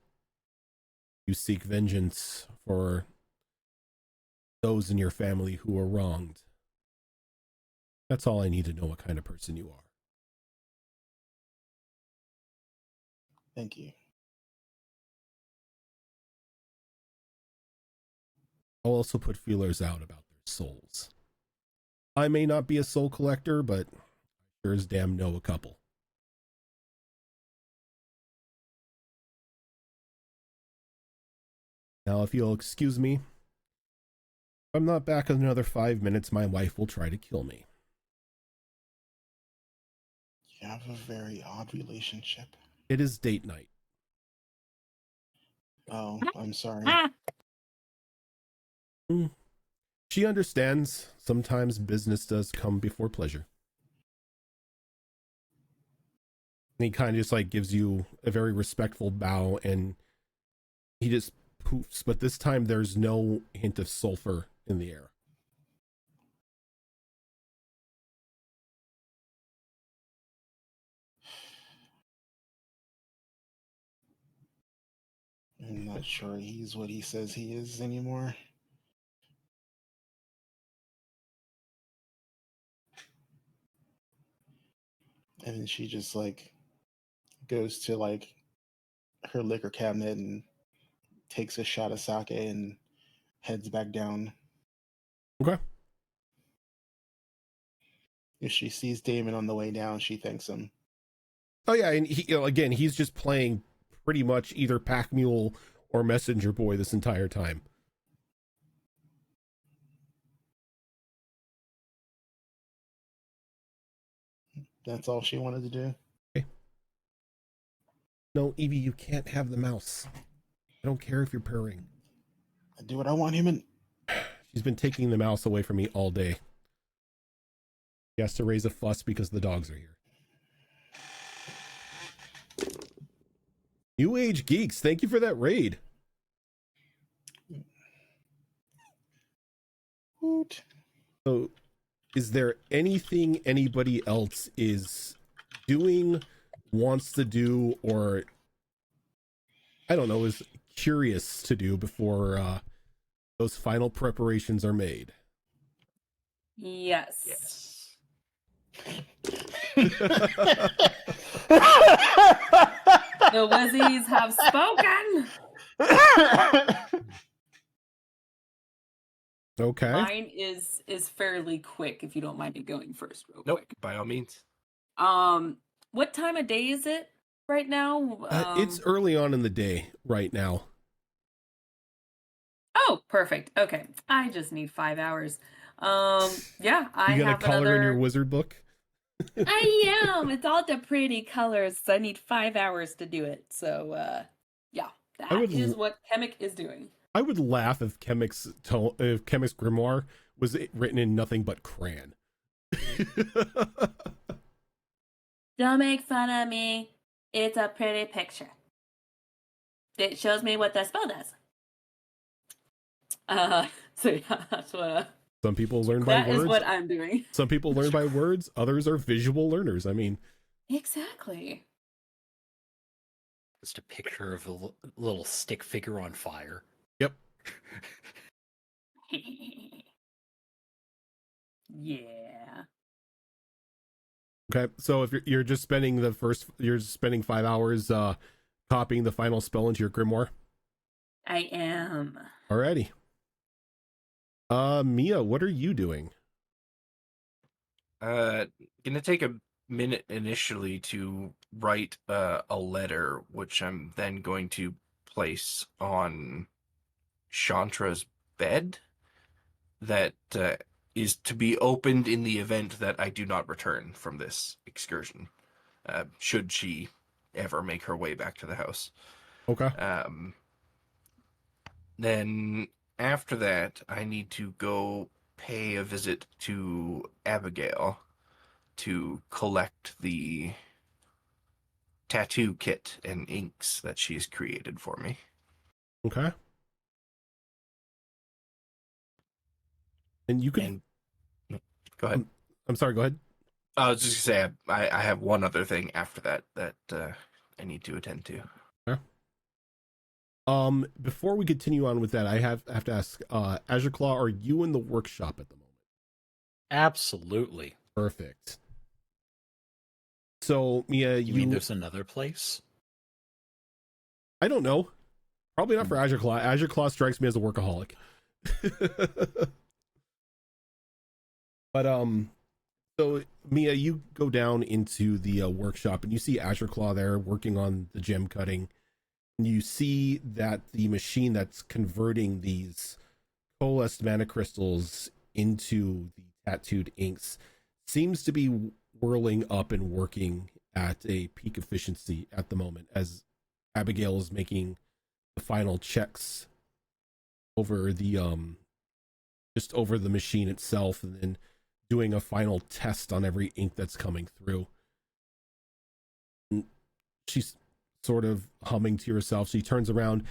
You seek vengeance for those in your family who were wronged. That's all I need to know what kind of person you are. Thank you. I'll also put feelers out about their souls. I may not be a soul collector, but sure as damn know a couple. Now, if you'll excuse me, if I'm not back in another 5 minutes, my wife will try to kill me. You have a very odd relationship. It is date night. Oh, I'm sorry. She understands sometimes business does come before pleasure. And he kind of just like gives you a very respectful bow, and he just poofs, but this time there's no hint of sulfur in the air. I'm not sure he's what he says he is anymore. And then she just like goes to like her liquor cabinet and takes a shot of sake and heads back down. Okay. If she sees Damon on the way down, she thanks him. Oh yeah, and he, again, he's just playing pretty much either pack mule or messenger boy this entire time. That's all she wanted to do. Okay. No, Evie, you can't have the mouse. I don't care if you're purring. I do what I want, human. She's been taking the mouse away from me all day. He has to raise a fuss because the dogs are here. New Age Geeks, thank you for that raid. Woot. So, is there anything anybody else is doing, wants to do, or I don't know, is curious to do before those final preparations are made? Yes. Yes. The Wizzies have spoken. Okay. Mine is fairly quick, if you don't mind me going first, real Nope, quick. by all means. What time of day is it right now? It's early on in the day right now. Oh, perfect. Okay, I just need 5 hours. Yeah, I You got a have color another. in your wizard book? I am. It's all the pretty colors. So I need 5 hours to do it. So, yeah, that is what Chemic is doing. I would laugh if Chemic's grimoire was written in nothing but crayon. Don't make fun of me. It's a pretty picture. It shows me what the spell does. So yeah, that's what. Some people learn by That words. is what I'm doing. Some people learn by words. Others are visual learners. I mean, Exactly. Just a picture of a little stick figure on fire. yep. Yeah. Okay, so if you're just spending you're spending 5 hours copying the final spell into your grimoire. I am. Alrighty. Mia, what are you doing? Gonna take a minute initially to write a letter, which I'm then going to place on Chantra's bed that is to be opened in the event that I do not return from this excursion, should she ever make her way back to the house. Okay. Then after that, I need to go pay a visit to Abigail to collect the tattoo kit and inks that she has created for me. Okay. And you can. Go ahead. I'm sorry. Go ahead. I was just gonna say I have one other thing after that I need to attend to. Okay. Before we continue on with that, I have to ask, Azure Claw, are you in the workshop at the moment? Absolutely. Perfect. So, Mia, You mean there's another place? I don't know. Probably not for Azure Claw. Azure Claw strikes me as a workaholic. But so Mia, you go down into the workshop and you see Azure Claw there working on the gem cutting. And you see that the machine that's converting these coalesced mana crystals into the tattooed inks seems to be whirling up and working at a peak efficiency at the moment, as Abigail is making the final checks over the just over the machine itself, and then doing a final test on every ink that's coming through. And she's sort of humming to herself. She turns around,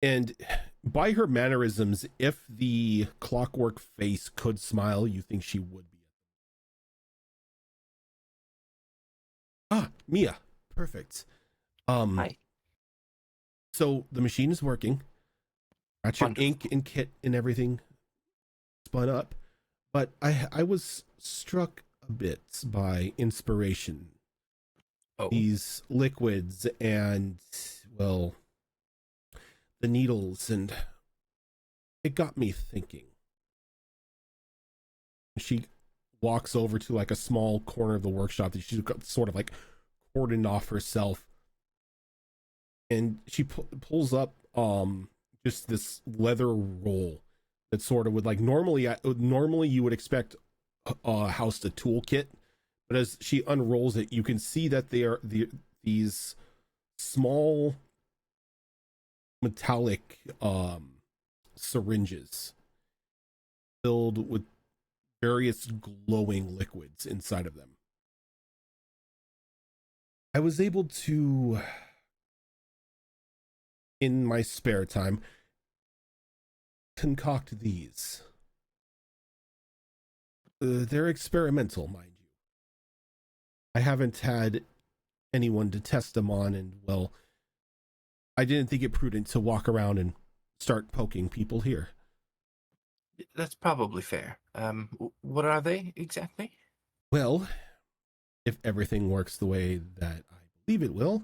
and by her mannerisms, if the clockwork face could smile, you think she would be. Ah, Mia. Perfect. Hi. So the machine is working. Got your Wonderful. ink and kit and everything spun up. But I was struck a bit by inspiration. Oh. These liquids and, well, the needles, and it got me thinking. She walks over to like a small corner of the workshop that she's got sort of like cordoned off herself, and she pulls up just this leather roll that sort of would, like, normally you would expect housed a toolkit, but as she unrolls it, you can see that they are these small metallic syringes filled with various glowing liquids inside of them. I was able to, in my spare time, concoct these. They're experimental, mind you. I haven't had anyone to test them on, and, well, I didn't think it prudent to walk around and start poking people here. That's probably fair. What are they exactly? Well, if everything works the way that I believe it will,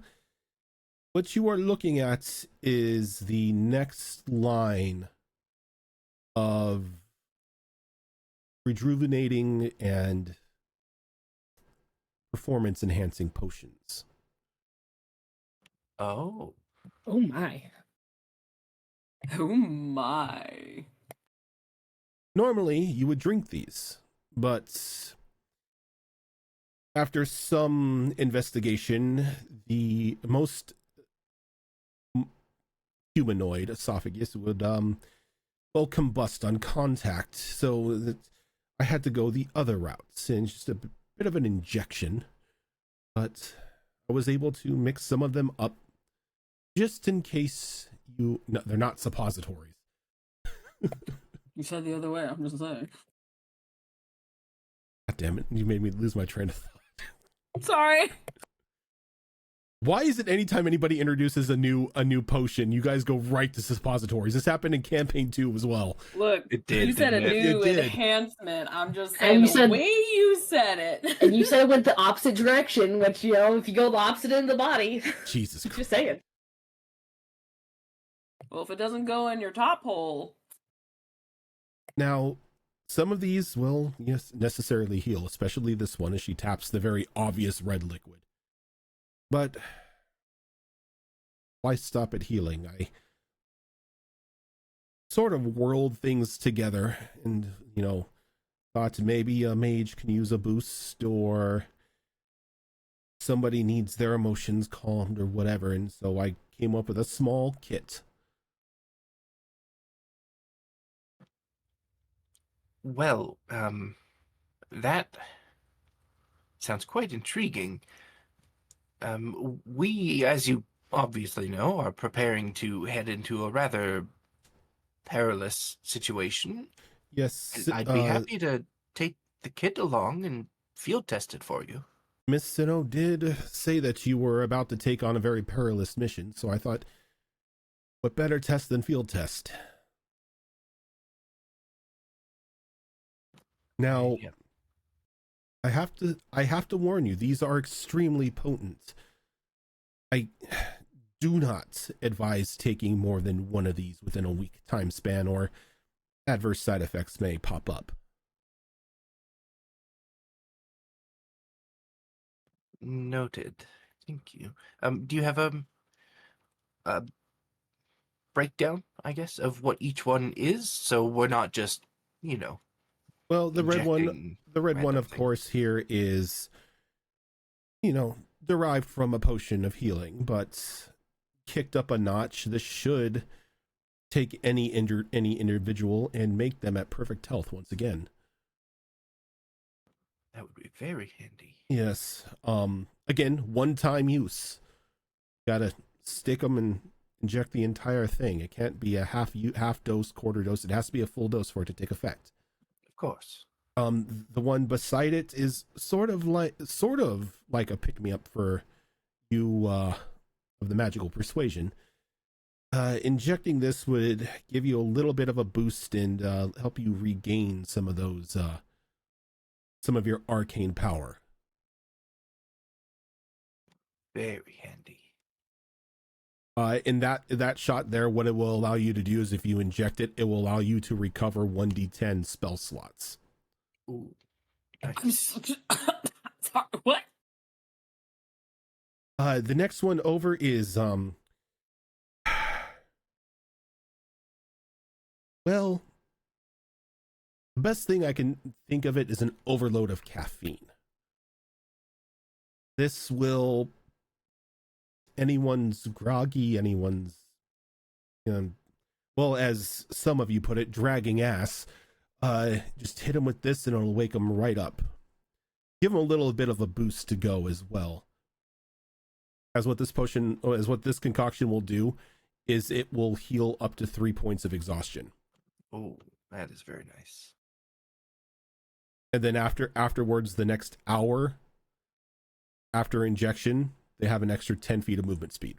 what you are looking at is the next line of rejuvenating and performance enhancing potions. Oh. Oh my. Oh my. Normally, you would drink these, but after some investigation, the most humanoid esophagus would, well, combust on contact, so that I had to go the other routes, and just a bit of an injection, but I was able to mix some of them up just in case no, they're not suppositories. You said the other way, I'm just saying. God damn it, you made me lose my train of thought. Sorry. Why is it anytime anybody introduces a new potion, you guys go right to suppositories? This happened in campaign 2 as well. Look, It did, you said a didn't it? new It did. enhancement. I'm just And saying you the said- way you said it. And you said it went the opposite direction, which, you know, if you go the opposite end of the body, Jesus Christ. just saying. Well, if it doesn't go in your top hole. Now, some of these will, yes, necessarily heal, especially this one as she taps the very obvious red liquid. But why stop at healing? I sort of whirled things together and, you know, thought maybe a mage can use a boost, or somebody needs their emotions calmed or whatever, and so I came up with a small kit. Well, that sounds quite intriguing. We, as you obviously know, are preparing to head into a rather perilous situation. Yes, I'd be happy to take the kit along and field test it for you. Miss Sinnoh did say that you were about to take on a very perilous mission, so I thought, what better test than field test? Now, Yep. I have to warn you, these are extremely potent. I do not advise taking more than one of these within a week time span, or adverse side effects may pop up. Noted. Thank you. Do you have a breakdown, I guess, of what each one is, so we're not just, Well, the red one, injecting of random course, here is, derived from a potion of healing, but kicked up a notch. This should take any individual and make them at perfect health once again. That would be very handy. Yes. Again, one-time use. Gotta stick them and inject the entire thing. It can't be a half dose, quarter dose. It has to be a full dose for it to take effect. Of course. The one beside it is sort of like a pick-me-up for you of the magical persuasion. Injecting this would give you a little bit of a boost and help you regain some of those some of your arcane power. Very handy. In that shot there, what it will allow you to do is, if you inject it, it will allow you to recover 1d10 spell slots. Ooh. I'm Nice. sorry, what? The next one over is well, the best thing I can think of it is an overload of caffeine. This will anyone's groggy, anyone's, well, as some of you put it, dragging ass. Just hit them with this and it'll wake them right up. Give them a little bit of a boost to go as well. As what this concoction will do is it will heal up to 3 points of exhaustion. Oh, that is very nice. And then afterwards, the next hour after injection, they have an extra 10 feet of movement speed.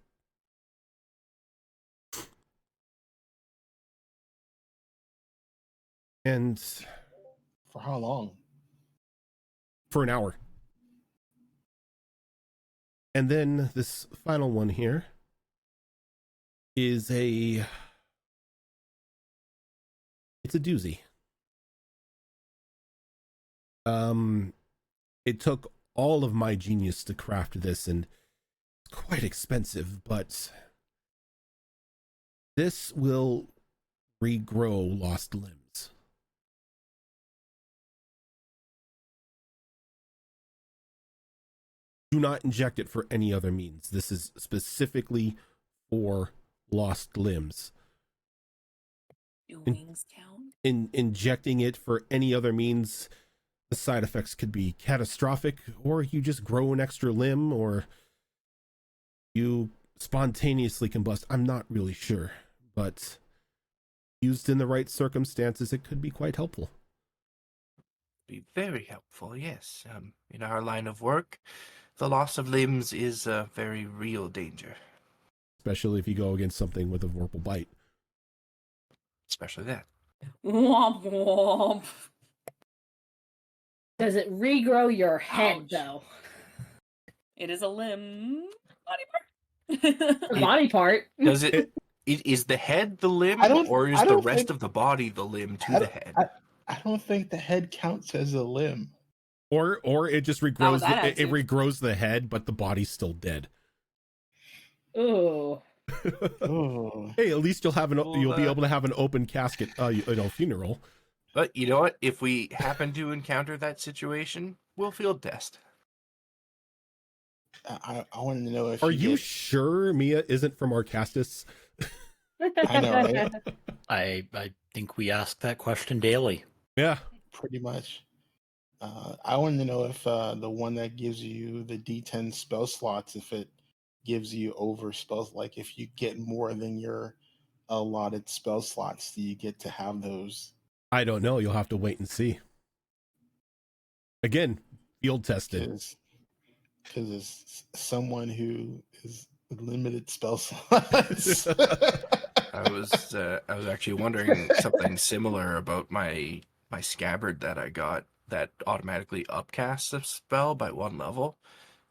And For how long? for an hour. And then this final one here is it's a doozy. It took all of my genius to craft this, and it's quite expensive, but this will regrow lost limbs. Do not inject it for any other means. This is specifically for lost limbs. Do wings count? Injecting it for any other means, the side effects could be catastrophic, or you just grow an extra limb, or you spontaneously combust. I'm not really sure, but used in the right circumstances, it could be quite helpful. Be very helpful, yes. In our line of work, the loss of limbs is a very real danger. Especially if you go against something with a vorpal bite. Especially that. Womp womp. Does it regrow your head, Ouch. though? It is a limb body part. A body part? Does it? Is the head the limb, or is I the don't rest think- of the body the limb to I the don't- head? I don't think the head counts as a limb. Or it just Not regrows with that it attitude. regrows the head, but the body's still dead. Ooh. Oh, Hey, at least you'll be Well, able to have an open casket, funeral. But you know what? If we happen to encounter that situation, we'll field test. I wanted to know if Are you you get- sure Mia isn't from Arcastus? I know, right? I think we ask that question daily. Yeah. Pretty much. I want to know if the one that gives you the D10 spell slots, if it gives you over spells, like if you get more than your allotted spell slots, do you get to have those? I don't know. You'll have to wait and see. Again, field tested. Because as someone who is limited spell slots. I was actually wondering something similar about my scabbard that I got that automatically upcasts a spell by 1 level.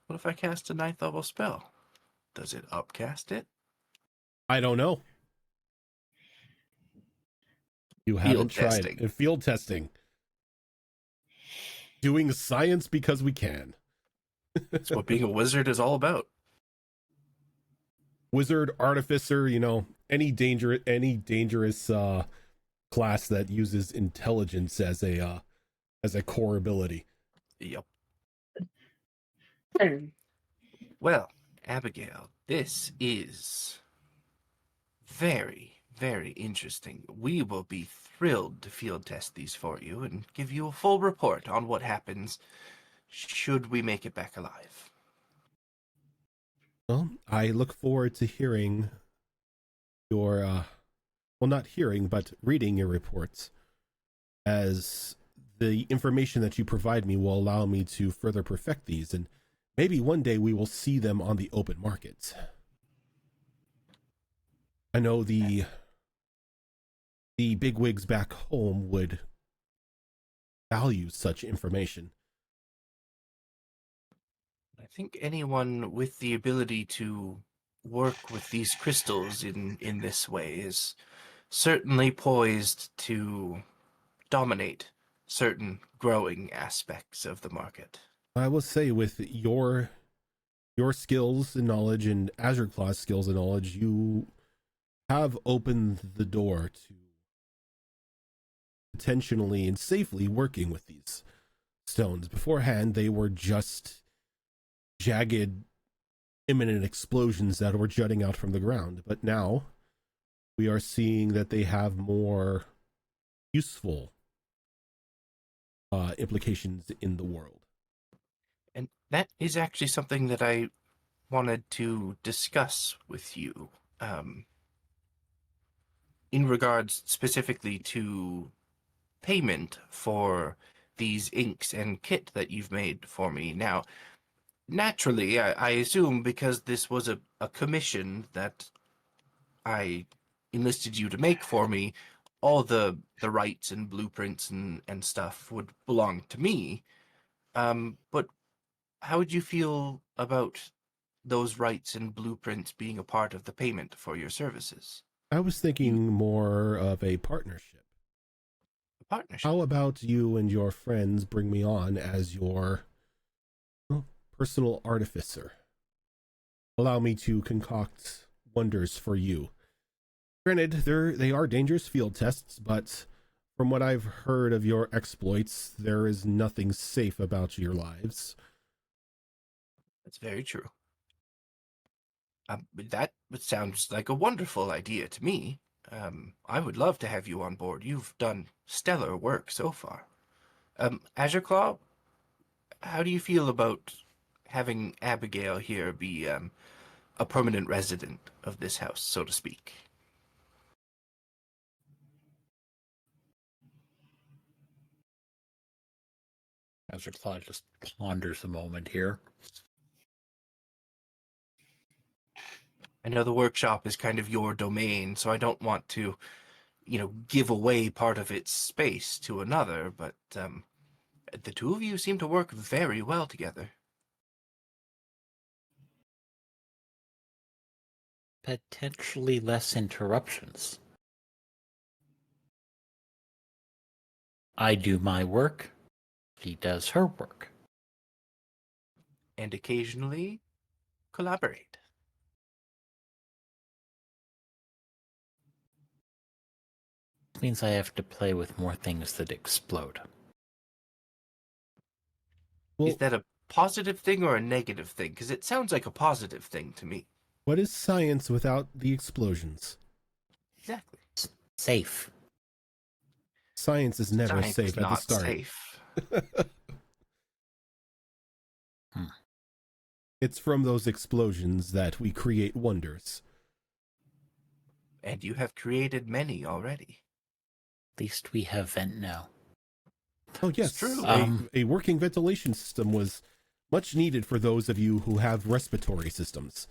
What if I cast a 9th level spell? Does it upcast it? I don't know. You haven't tried it. Field testing. Doing science because we can. That's what being a wizard is all about. Wizard, artificer, any dangerous class that uses intelligence as a core ability. Yep. Well, Abigail, this is very, very interesting. We will be thrilled to field test these for you and give you a full report on what happens should we make it back alive. Well, I look forward to hearing your, well, not hearing, but reading your reports, as the information that you provide me will allow me to further perfect these, and maybe one day we will see them on the open market. I know the bigwigs back home would value such information. I think anyone with the ability to work with these crystals in this way is certainly poised to dominate certain growing aspects of the market. I will say, with your skills and knowledge and Azure Claw's skills and knowledge, you have opened the door to intentionally and safely working with these stones. Beforehand, they were just jagged, imminent explosions that were jutting out from the ground. But now we are seeing that they have more useful implications in the world. And that is actually something that I wanted to discuss with you, in regards specifically to payment for these inks and kit that you've made for me. Now, naturally, I assume because this was a commission that I enlisted you to make for me, all the rights and blueprints and stuff would belong to me. But how would you feel about those rights and blueprints being a part of the payment for your services? I was thinking more of a partnership. A partnership? How about you and your friends bring me on as your personal artificer? Allow me to concoct wonders for you. Granted, they are dangerous field tests, but from what I've heard of your exploits, there is nothing safe about your lives. That's very true. That sounds like a wonderful idea to me. I would love to have you on board. You've done stellar work so far. Azure Claw, how do you feel about having Abigail here be a permanent resident of this house, so to speak? Azure Claw just ponders a moment here. I know the workshop is kind of your domain, so I don't want to, give away part of its space to another, but the two of you seem to work very well together. Potentially less interruptions. I do my work, she does her work. And occasionally collaborate. This means I have to play with more things that explode. Well, Is that a positive thing or a negative thing? Because it sounds like a positive thing to me. what is science without the explosions? Exactly. Safe. Science is never Science safe is at the not start. safe. It's from those explosions that we create wonders. And you have created many already. At least we have vent now. Oh yes, true. a working ventilation system was much needed for those of you who have respiratory systems.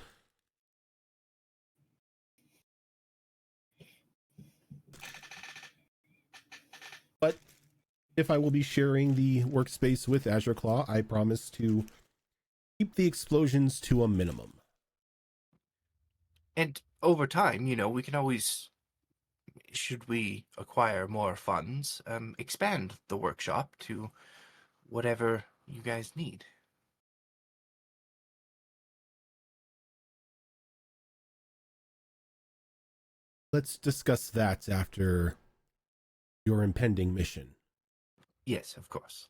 But if I will be sharing the workspace with Azure Claw, I promise to keep the explosions to a minimum. And over time, we can always, should we acquire more funds, expand the workshop to whatever you guys need. Let's discuss that after your impending mission. Yes, of course.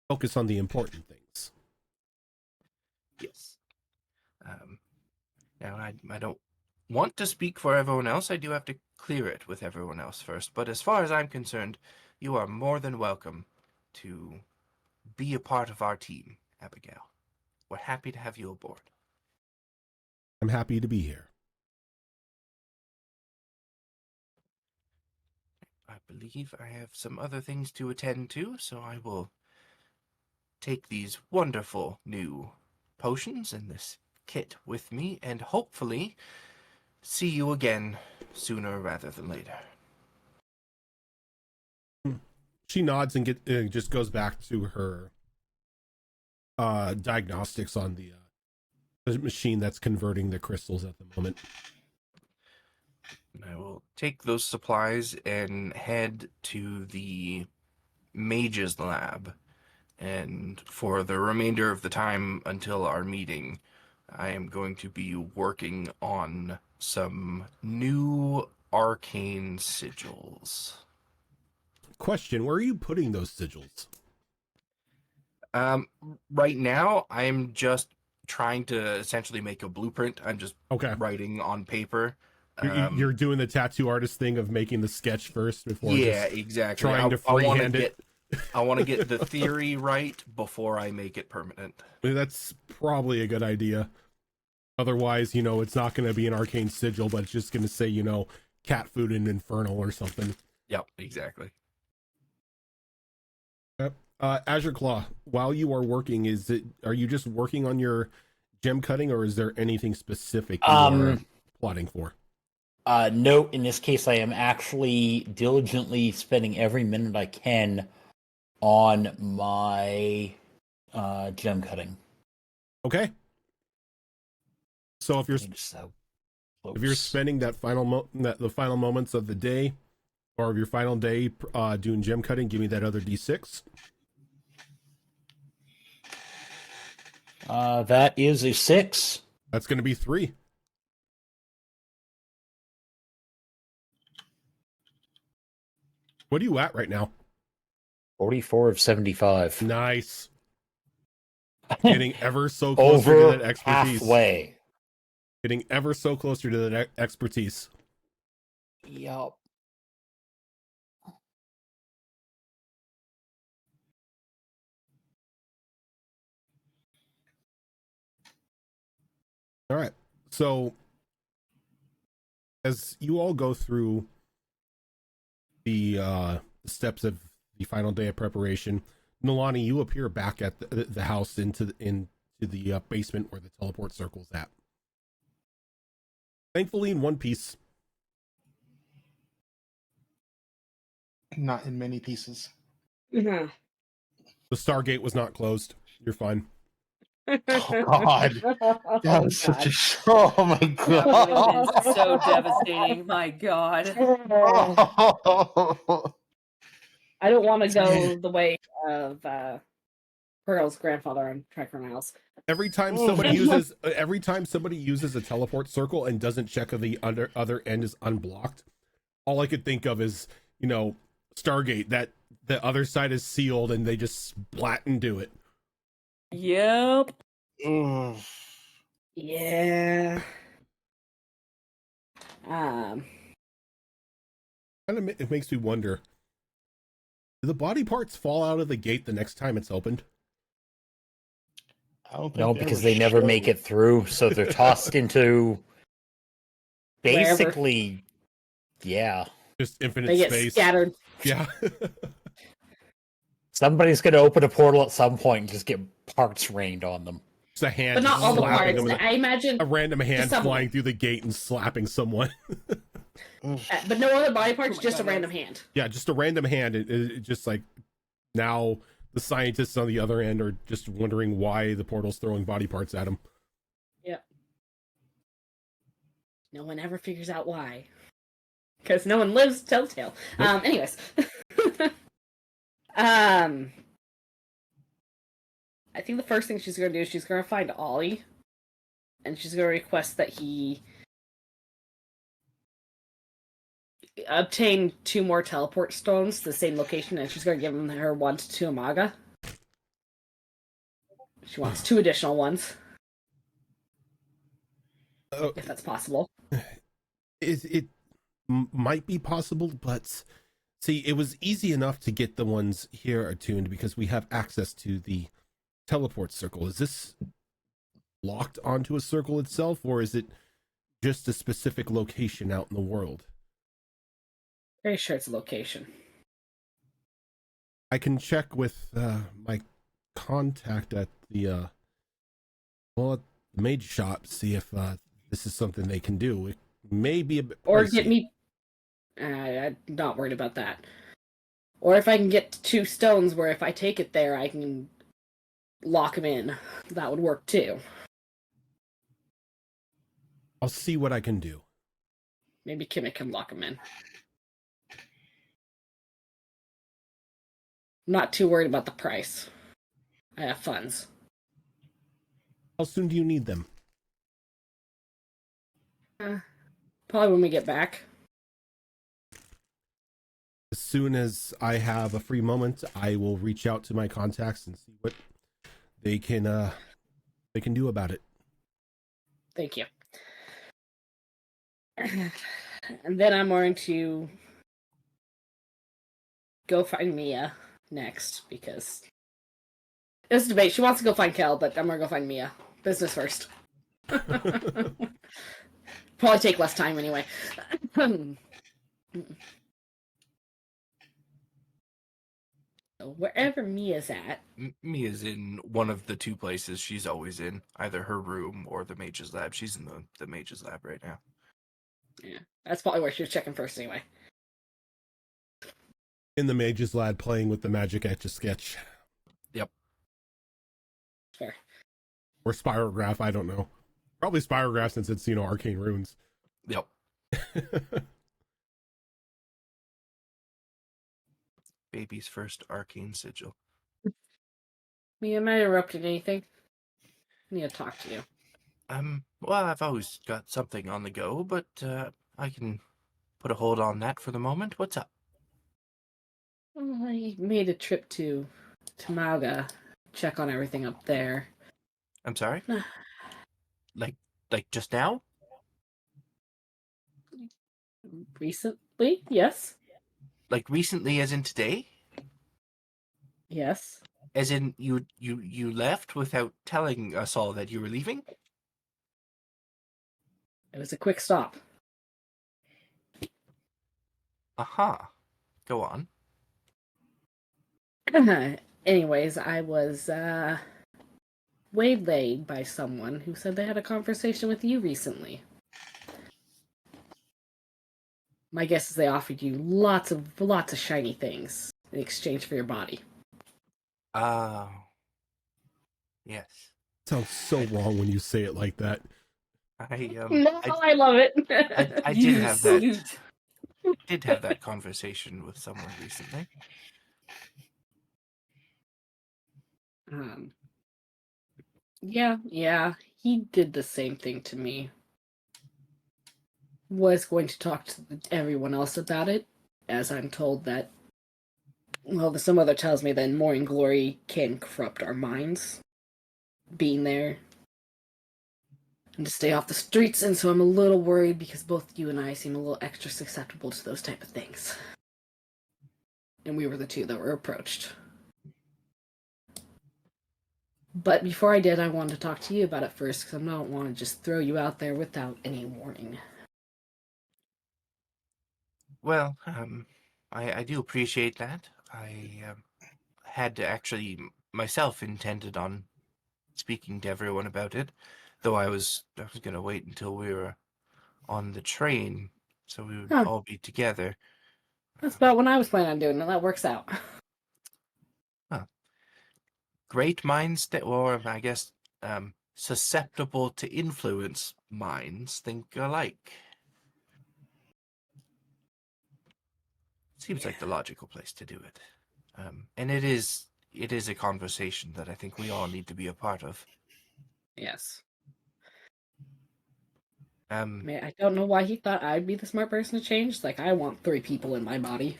Focus on the important things. Yes. Now, I don't want to speak for everyone else. I do have to clear it with everyone else first. But as far as I'm concerned, you are more than welcome to be a part of our team, Abigail. We're happy to have you aboard. I'm happy to be here. I believe I have some other things to attend to, so I will take these wonderful new potions and this kit with me, and hopefully see you again sooner rather than later. She nods and just goes back to her diagnostics on the machine that's converting the crystals at the moment. I will take those supplies and head to the mage's lab. And for the remainder of the time until our meeting, I am going to be working on some new arcane sigils. Question, where are you putting those sigils? Right now, I'm just trying to essentially make a blueprint. I'm just writing on paper. You're doing the tattoo artist thing of making the sketch first before exactly. Trying to freehand it. I want to get the theory right before I make it permanent. That's probably a good idea. Otherwise, it's not going to be an arcane sigil, but it's just going to say, cat food and infernal or something. Yep, exactly. Yep. Azure Claw, while you are working, are you just working on your gem cutting, or is there anything specific you are plotting for? No, in this case, I am actually diligently spending every minute I can on my gem cutting. Okay. So if you're spending that the final moments of the day, or of your final day doing gem cutting, give me that other D6. That is a 6. That's going to be 3. What are you at right now? 44 of 75. Nice. Getting ever so closer Over to that expertise. halfway. Getting ever so closer to that expertise. Yup. All right. So, as you all go through the steps of the final day of preparation, Nalani, you appear back at the house into the basement where the teleport circle's at. Thankfully, in one piece. Not in many pieces. Mhm. The Stargate was not closed. You're fine. Oh God, that was such a oh my That would have God, been so devastating. My God. I don't want to go the way of Pearl's grandfather on Tracker Miles. Every time somebody uses a teleport circle and doesn't check if the other end is unblocked, all I could think of is, Stargate, that the other side is sealed and they just splat and do it. Yep. Yeah. It makes me wonder, do the body parts fall out of the gate the next time it's opened? I don't think No, they because ever they never make show. it through, so they're tossed into Wherever. basically, yeah. Just infinite They get space. scattered. Yeah. Somebody's going to open a portal at some point and just get parts rained on them. Just a hand But not just all the slapping parts. them. I imagine. A random hand someone. flying through the gate and slapping someone. Ugh. But no other body parts, Oh my just a God, random hand. Yeah, just a random hand. It just like now the scientists on the other end are just wondering why the portal's throwing body parts at them. Yep. No one ever figures out why. Because no one lives telltale. Nope. Anyways. I think the first thing she's going to do is she's going to find Ollie. And she's going to request that he obtain 2 more teleport stones to the same location, and she's going to give her one to Umaga. She wants 2 additional ones. If that's possible. It might be possible, but see, it was easy enough to get the ones here attuned because we have access to the teleport circle. Is this locked onto a circle itself, or is it just a specific location out in the world? Very sure it's a location. I can check with my contact at the at the mage shop, see if this is something they can do. It may be a bit Or pricey. get me... I'm not worried about that. Or if I can get 2 stones where if I take it there, I can lock them in. That would work too. I'll see what I can do. Maybe Kimmy can lock them in. I'm not too worried about the price. I have funds. How soon do you need them? Probably when we get back. As soon as I have a free moment, I will reach out to my contacts and see what they can do about it. Thank you. And then I'm going to go find Mia next, because it's a debate. She wants to go find Kel, but I'm going to go find Mia. Business first. Probably take less time anyway. So wherever Mia's at. Mia's in one of the 2 places she's always in, either her room or the mage's lab. She's in the mage's lab right now. Yeah, that's probably where she was checking first anyway. In the mage's lab, playing with the magic etch-a-sketch. Yep. Fair. Or spirograph, I don't know. Probably spirograph since it's, arcane runes. Yep. Baby's first arcane sigil. Mia, am I interrupting anything? I need to talk to you. Well, I've always got something on the go, but I can put a hold on that for the moment. What's up? I made a trip to Tamaga, check on everything up there. I'm sorry? like just now? Recently? Yes. Like recently as in today? Yes. As in you left without telling us all that you were leaving? It was a quick stop. Aha. Go on. Anyways, I was waylaid by someone who said they had a conversation with you recently. My guess is they offered you lots of shiny things in exchange for your body. Oh. Yes. Sounds so wrong when you say it like that. I love it. I did have that. Did have that conversation with someone recently. Yeah, he did the same thing to me. Was going to talk to everyone else about it, as I'm told that, well, some other tells me that Morning Glory can corrupt our minds, being there, and to stay off the streets, and so I'm a little worried because both you and I seem a little extra susceptible to those type of things. And we were the 2 that were approached. But before I did, I wanted to talk to you about it first, because I don't want to just throw you out there without any warning. Well, I do appreciate that. I had actually myself intended on speaking to everyone about it, though I was going to wait until we were on the train so we would Huh. all be together. That's about when I was planning on doing it. That works out. Great minds, or I guess susceptible to influence minds think alike. Seems like the logical place to do it. And it is a conversation that I think we all need to be a part of. Yes. I Um, mean, I don't know why he thought I'd be the smart person to change. Like, I want 3 people in my body.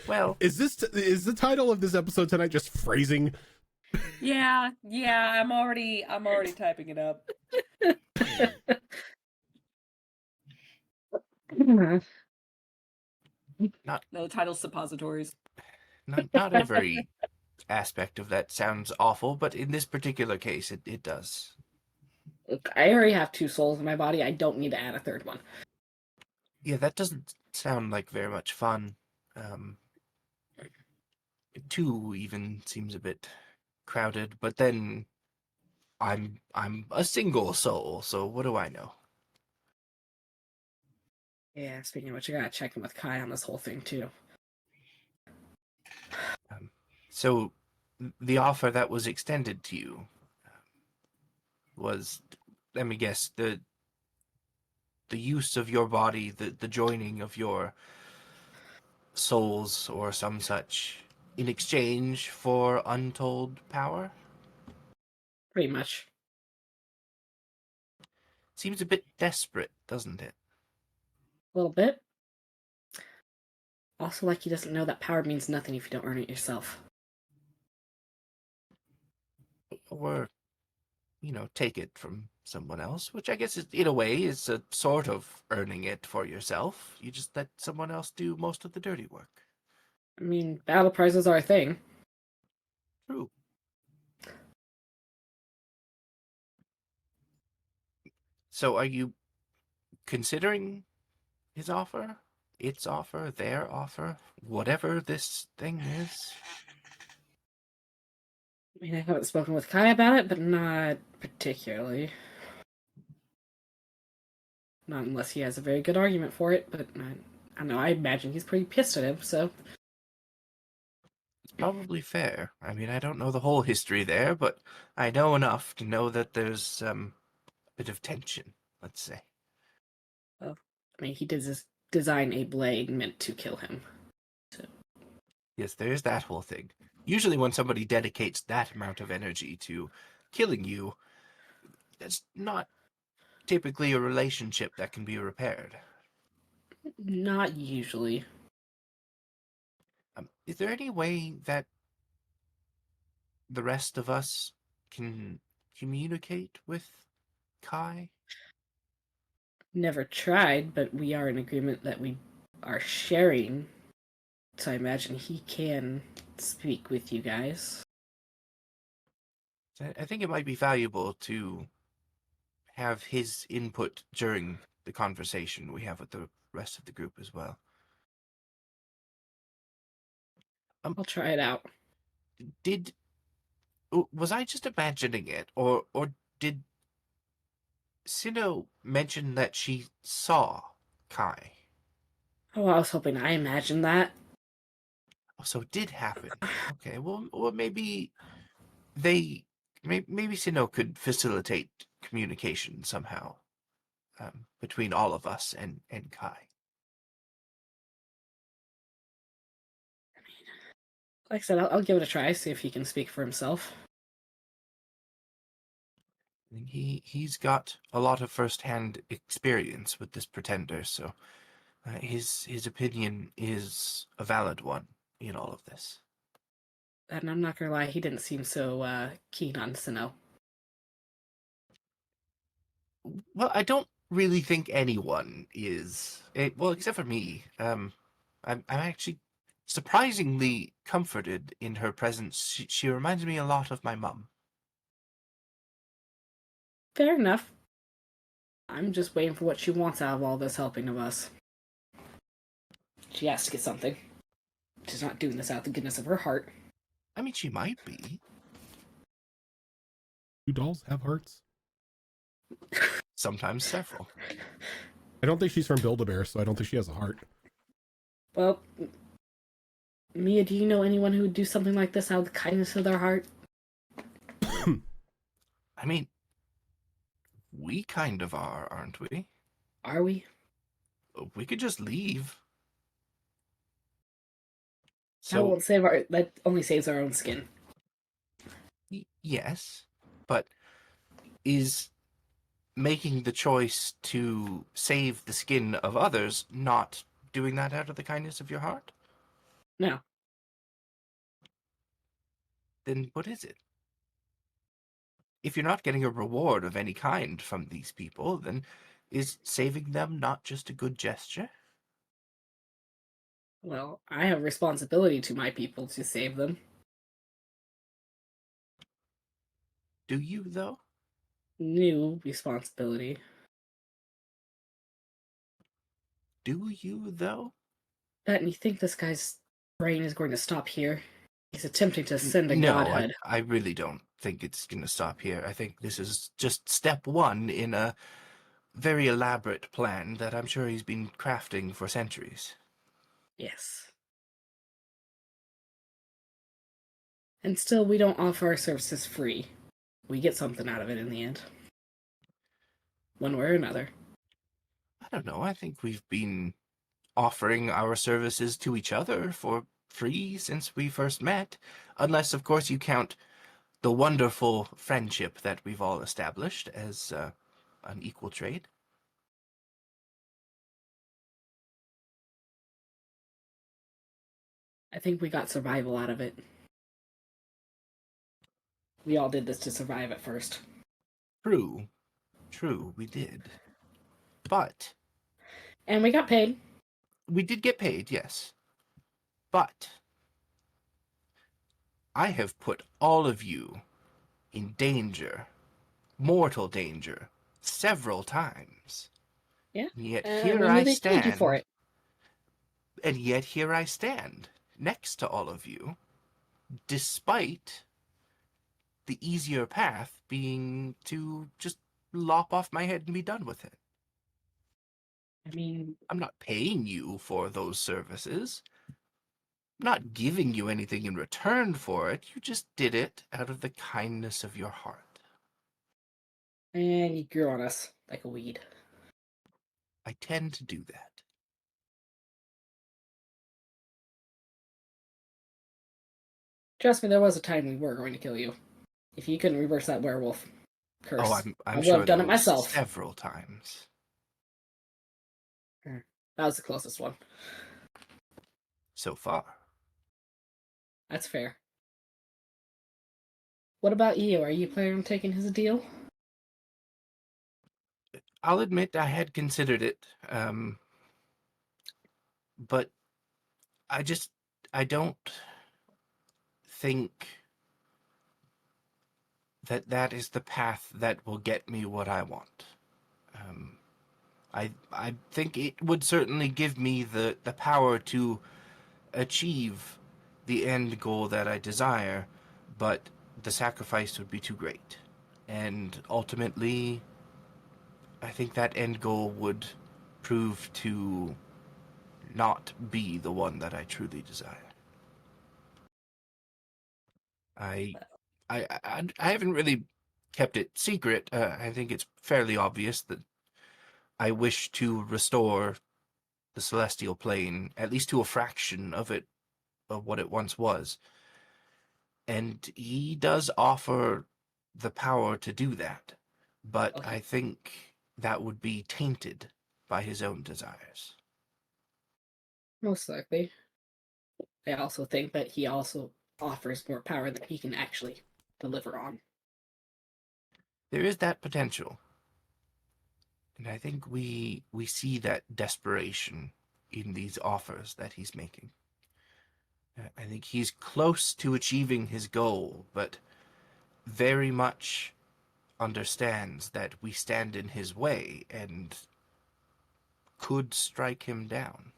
well, Is the title of this episode tonight just phrasing? Yeah, I'm already typing it up. not No, title's suppositories. not every aspect of that sounds awful, but in this particular case, it does. Look, I already have 2 souls in my body. I don't need to add a 3rd one. Yeah, that doesn't sound like very much fun. Two even seems a bit crowded, but then I'm a single soul, so what do I know? Yeah, speaking of which, I gotta check in with Kai on this whole thing, too. So the offer that was extended to you was, let me guess, the use of your body, the joining of your souls or some such in exchange for untold power? Pretty much. Seems a bit desperate, doesn't it? A little bit. Also, like he doesn't know that power means nothing if you don't earn it yourself. Or, take it from someone else, which I guess is, in a way, is a sort of earning it for yourself. You just let someone else do most of the dirty work. I mean, battle prizes are a thing. True. So are you considering his offer? Its offer? Their offer? Whatever this thing is? I mean, I haven't spoken with Kai about it, but not particularly. Not unless he has a very good argument for it, but I don't know, I imagine he's pretty pissed at him, so. It's probably fair. I mean, I don't know the whole history there, but I know enough to know that there's a bit of tension, let's say. Well, I mean, he did design a blade meant to kill him. So. Yes, there's that whole thing. Usually when somebody dedicates that amount of energy to killing you, that's not typically a relationship that can be repaired. Not usually. Is there any way that the rest of us can communicate with Kai? Never tried, but we are in agreement that we are sharing. So I imagine he can speak with you guys. I think it might be valuable to have his input during the conversation we have with the rest of the group as well. I'll try it out. Was I just imagining it, or did Sino mention that she saw Kai? Oh, I was hoping I imagined that. Oh, so it did happen. Okay, well maybe maybe Sino could facilitate communication somehow between all of us and Kai. Like I said, I'll give it a try, see if he can speak for himself. He's got a lot of first-hand experience with this pretender, so his opinion is a valid one in all of this. And I'm not gonna lie, he didn't seem so keen on Sinnoh. Well, I don't really think anyone is. Well, except for me. I'm actually surprisingly comforted in her presence. She reminds me a lot of my mum. Fair enough. I'm just waiting for what she wants out of all this helping of us. She has to get something. She's not doing this out of the goodness of her heart. I mean, she might be. Do dolls have hearts? Sometimes several. I don't think she's from Build-A-Bear, so I don't think she has a heart. Well, Mia, do you know anyone who would do something like this out of the kindness of their heart? I mean, we kind of are, aren't we? Are we? We could just leave. That won't save our. That only saves our own skin. Yes, but is making the choice to save the skin of others not doing that out of the kindness of your heart? No. Then what is it? If you're not getting a reward of any kind from these people, then is saving them not just a good gesture? Well, I have responsibility to my people to save them. Do you, though? New responsibility. Do you, though? Bet you think this guy's brain is going to stop here? He's attempting to ascend to godhead. I really don't think it's going to stop here. I think this is just step one in a very elaborate plan that I'm sure he's been crafting for centuries. Yes. And still, we don't offer our services free. We get something out of it in the end. One way or another. I don't know. I think we've been offering our services to each other for free since we first met. Unless, of course, you count the wonderful friendship that we've all established as an equal trade. I think we got survival out of it. We all did this to survive at first. True, we did. But And we got paid. we did get paid, yes. But I have put all of you in danger, mortal danger, several times. Yeah. And yet And here we I really stand. paid you for it. And yet here I stand, next to all of you, despite the easier path being to just lop off my head and be done with it. I mean, I'm not paying you for those services. I'm not giving you anything in return for it. You just did it out of the kindness of your heart. and you grew on us like a weed. I tend to do that. Trust me, there was a time we were going to kill you. If you couldn't reverse that werewolf curse, Oh, I I'm would sure have done there it was myself. several times. That was the closest one. So far. That's fair. What about you? Are you planning on taking his deal? I'll admit I had considered it, but I don't think that is the path that will get me what I want. I think it would certainly give me the power to achieve the end goal that I desire, but the sacrifice would be too great. And ultimately, I think that end goal would prove to not be the one that I truly desire. I haven't really kept it secret. I think it's fairly obvious that I wish to restore the celestial plane, at least to a fraction of it, of what it once was. And he does offer the power to do that, but Okay. I think that would be tainted by his own desires. Most likely. I also think that he also offers more power that he can actually deliver on. There is that potential. And I think we see that desperation in these offers that he's making. I think he's close to achieving his goal, but very much understands that we stand in his way and could strike him down.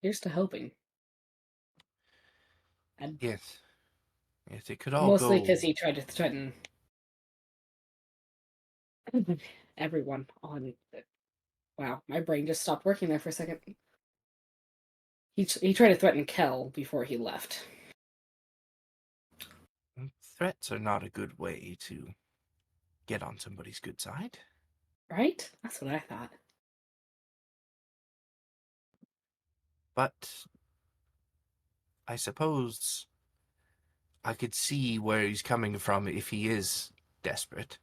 Here's to hoping. And Yes. Yes, it could all mostly go. because he tried to threaten everyone on. Wow, my brain just stopped working there for a second. He tried to threaten Kel before he left. Threats are not a good way to get on somebody's good side. Right? That's what I thought. But I suppose I could see where he's coming from if he is desperate,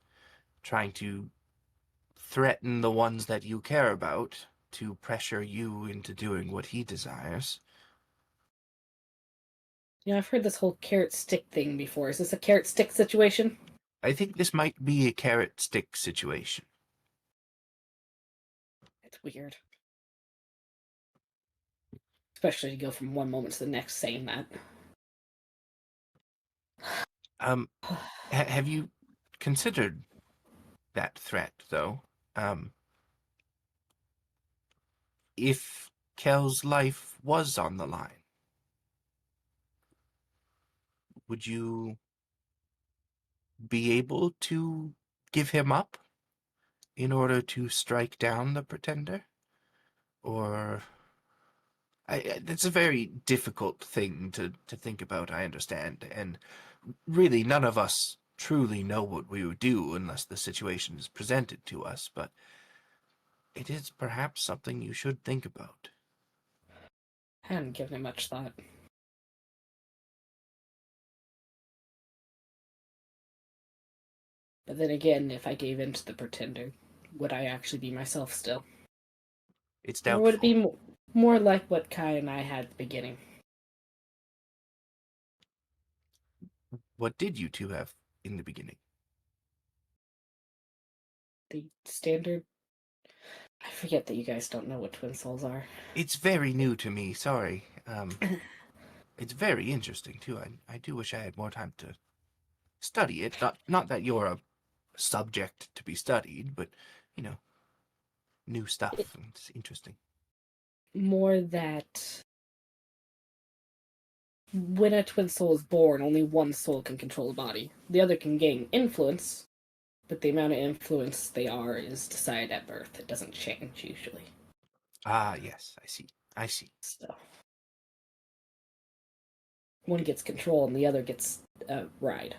trying to threaten the ones that you care about to pressure you into doing what he desires. You know, I've heard this whole carrot stick thing before. Is this a carrot stick situation? I think this might be a carrot stick situation. It's weird. Especially to go from one moment to the next saying that. Have you considered that threat, though? If Kel's life was on the line, would you be able to give him up in order to strike down the pretender? Or it's a very difficult thing to think about, I understand, and really none of us truly know what we would do unless the situation is presented to us, but it is perhaps something you should think about. I hadn't given it much thought. But then again, if I gave in to the pretender, would I actually be myself still? It's Or would it be doubtful. more like what Kai and I had at the beginning? What did you two have in the beginning? The standard. I forget that you guys don't know what twin souls are. It's very new to me, sorry. It's very interesting, too. I do wish I had more time to study it. Not that you're a subject to be studied, but, you know, new stuff. And it's interesting. More that when a twin soul is born, only one soul can control a body. The other can gain influence, but the amount of influence they are is decided at birth. It doesn't change usually. Ah, yes, I see. I see. So one gets control and the other gets ride.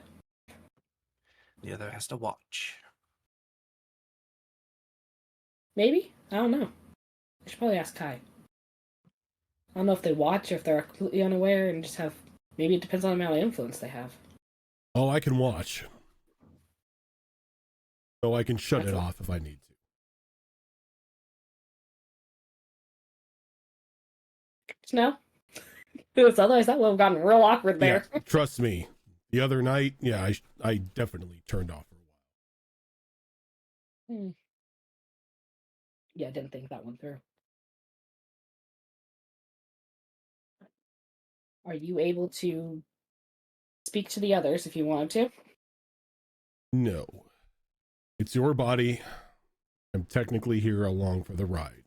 The other has to watch. Maybe? I don't know. I should probably ask Kai. I don't know if they watch or if they're completely unaware and just have. Maybe it depends on the amount of influence they have. Oh, I can watch. So I can shut That's it what- off if I need to. No? Otherwise, that would have gotten real awkward there. Yeah, trust me. The other night, yeah, I definitely turned off for a while. Yeah, I didn't think that one through. Are you able to speak to the others if you wanted to? No. It's your body. I'm technically here along for the ride.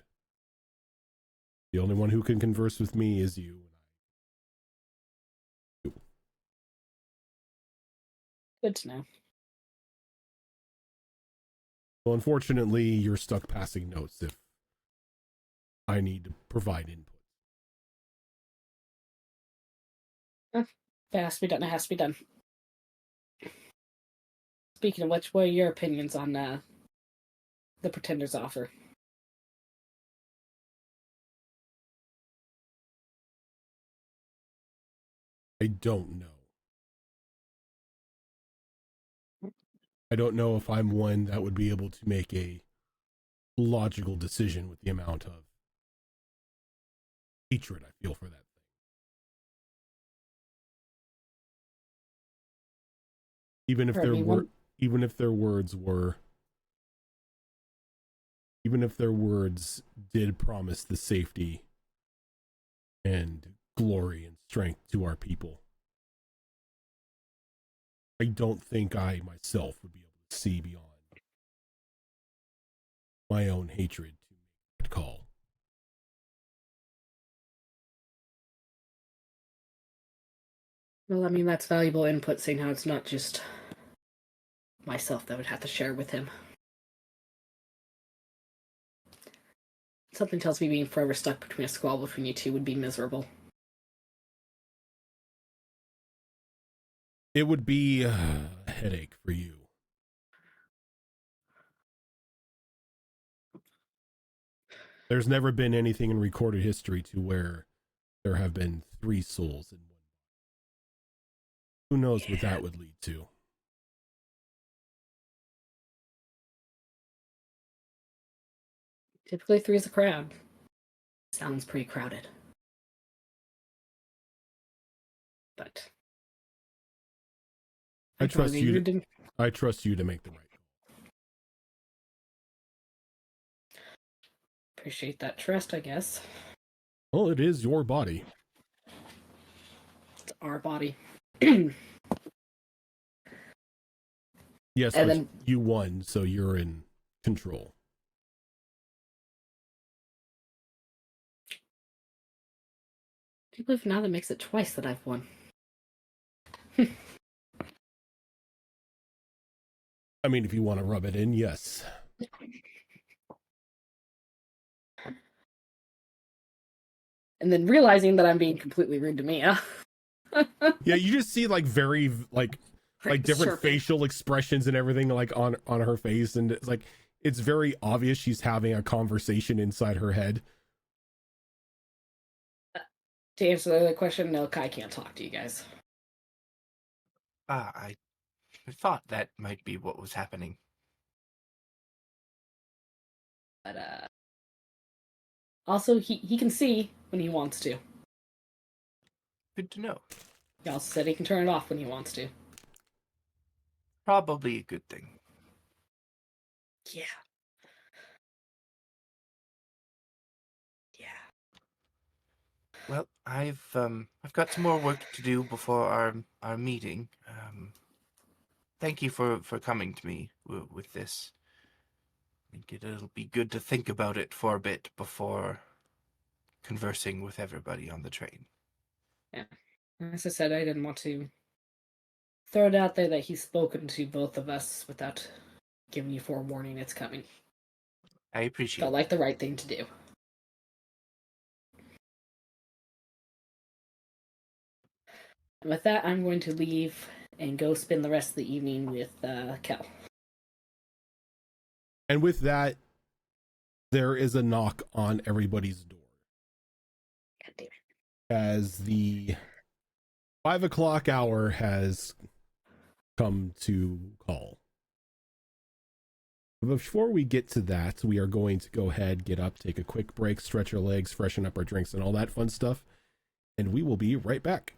The only one who can converse with me is you. Good to know. Well, unfortunately, you're stuck passing notes if I need to provide input. If it has to be done, it has to be done. Speaking of which, what are your opinions on the Pretender's offer? I don't know. I don't know if I'm one that would be able to make a logical decision with the amount of hatred I feel for that thing. Even if Pardon their me, word, even if their words were, even if their words did promise the safety and glory and strength to our people, I don't think I myself would be able to see beyond my own hatred to make that call. Well, I mean, that's valuable input, seeing how it's not just myself that would have to share with him. Something tells me being forever stuck between a squabble between you two would be miserable. It would be a headache for you. There's never been anything in recorded history to where there have been 3 souls in one. Who knows what that would lead to? Typically 3 is a crowd. Sounds pretty crowded. But I trust you to... I trust you to make the right call. Appreciate that trust, I guess. Well, it is your body. It's our body. Yes, And but then- you won, so you're in control. Do you believe now that makes it twice that I've won? I mean, if you want to rub it in, yes. And then realizing that I'm being completely rude to Mia. Yeah, you just see like very like different Chirping. facial expressions and everything like on her face, and it's like it's very obvious she's having a conversation inside her head. To answer the other question, no, Kai can't talk to you guys. I thought that might be what was happening. But also he can see when he wants to. Good to know. He also said he can turn it off when he wants to. Probably a good thing. Yeah. Yeah. Well, I've got some more work to do before our meeting. Thank you for coming to me with this. I think it'll be good to think about it for a bit before conversing with everybody on the train. Yeah. As I said, I didn't want to throw it out there that he's spoken to both of us without giving you forewarning it's coming. I appreciate Felt it. like the right thing to do. And with that, I'm going to leave and go spend the rest of the evening with Kel. And with that, there is a knock on everybody's door God damn it. as the 5 o'clock hour has come to call. Before we get to that, we are going to go ahead, get up, take a quick break, stretch our legs, freshen up our drinks, and all that fun stuff. And we will be right back.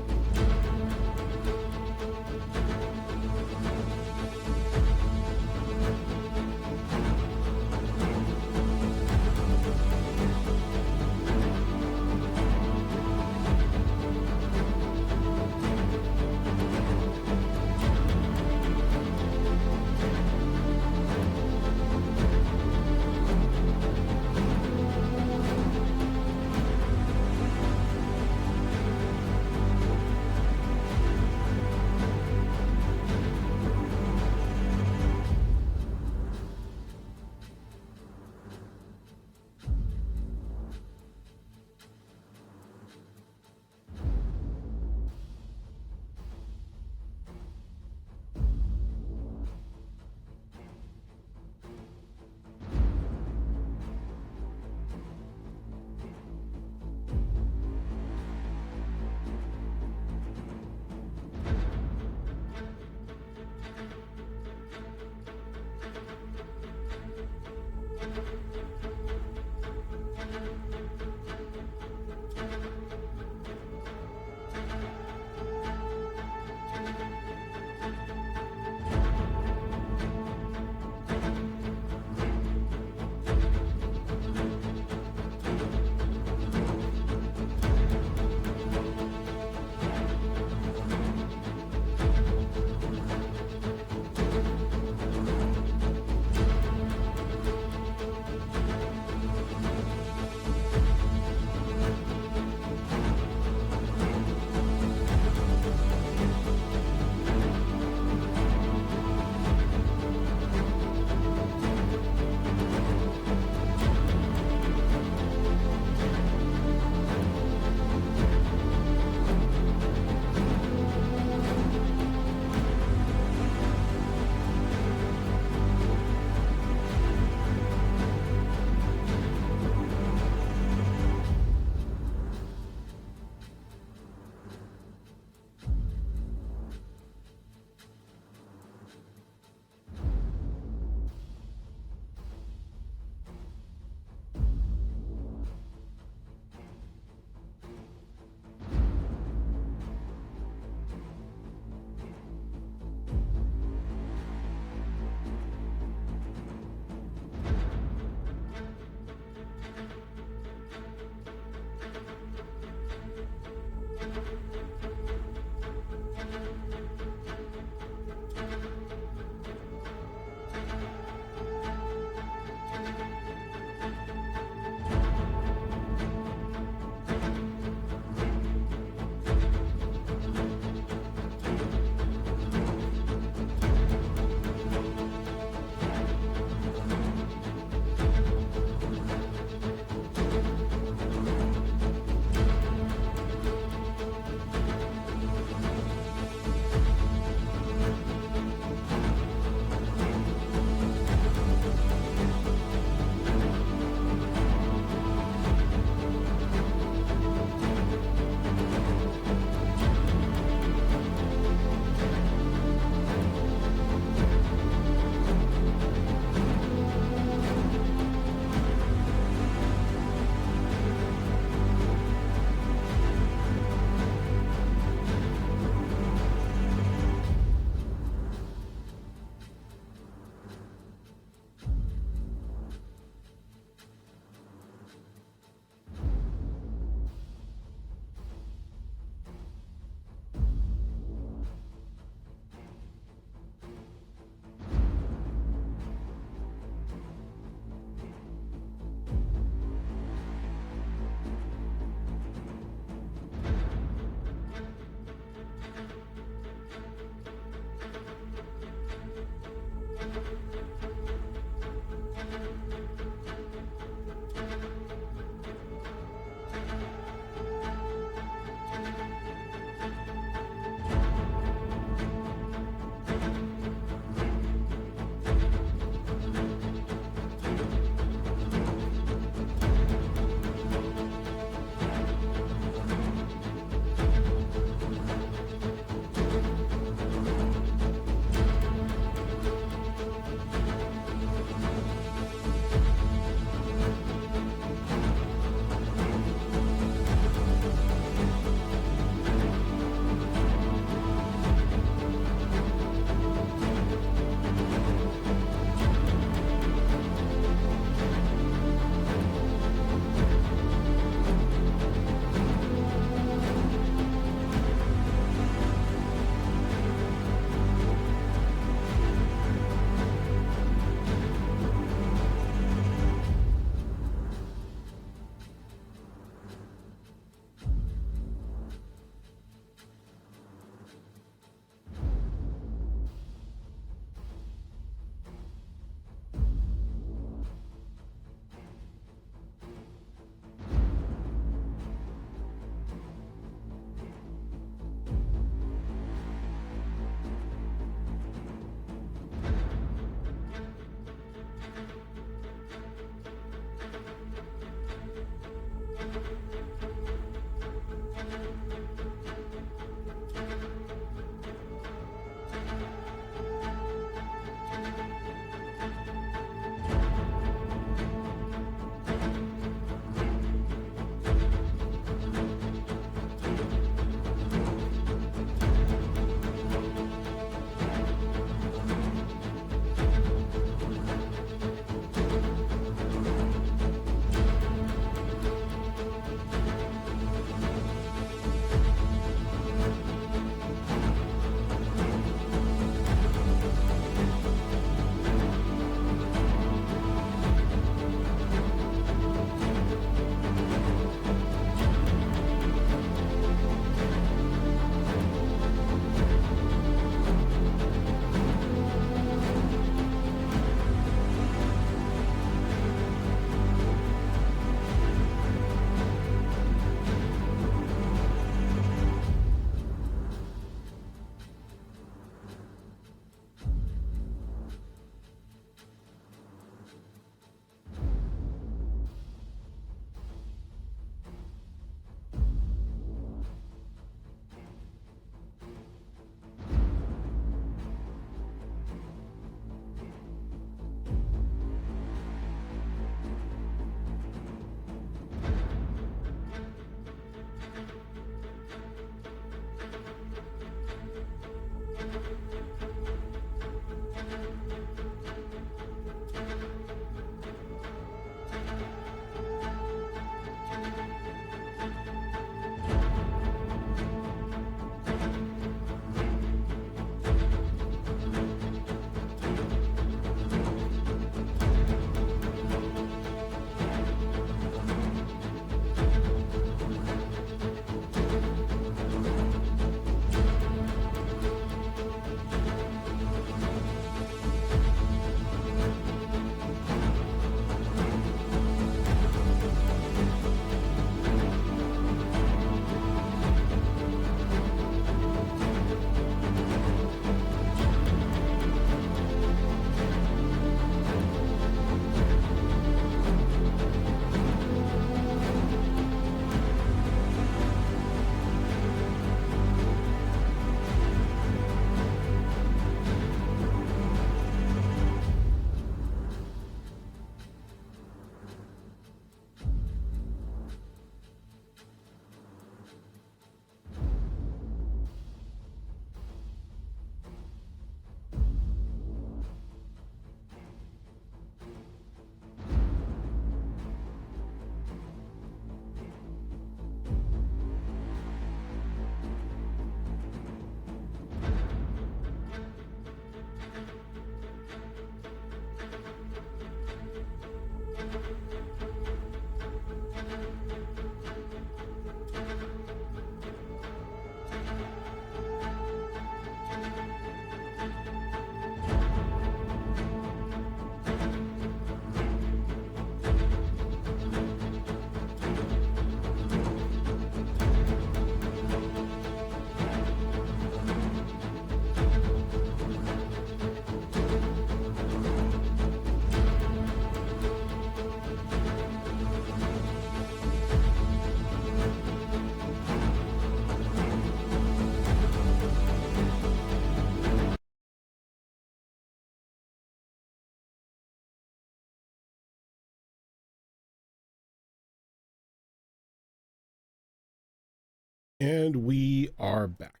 And we are back.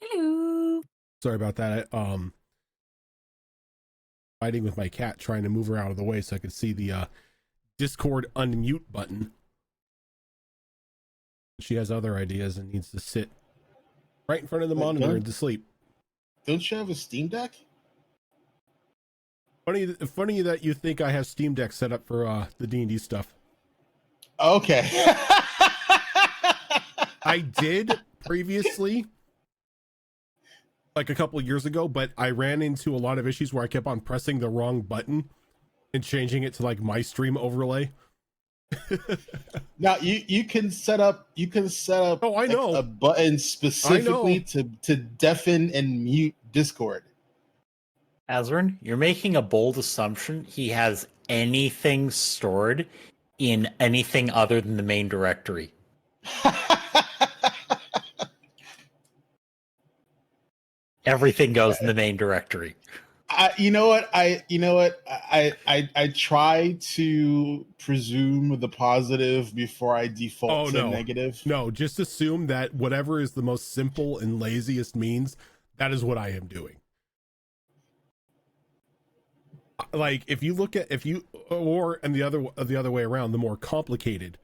Hello. Sorry about that. Fighting with my cat, trying to move her out of the way so I could see the Discord unmute button. She has other ideas and needs to sit right in front of the monitor and to sleep. Don't you have a Steam Deck? Funny that you think I have Steam Deck set up for the D&D stuff. Okay. I did previously, like a couple of years ago, but I ran into a lot of issues where I kept on pressing the wrong button and changing it to like my stream overlay. Now you can set up Oh, I know. a button specifically to deafen and mute Discord. Azrin, you're making a bold assumption. He has anything stored in anything other than the main directory. Everything goes in the main directory. I try to presume the positive before I default to negative. No, just assume that whatever is the most simple and laziest means, that is what I am doing. Like and the other way around, the more complicated,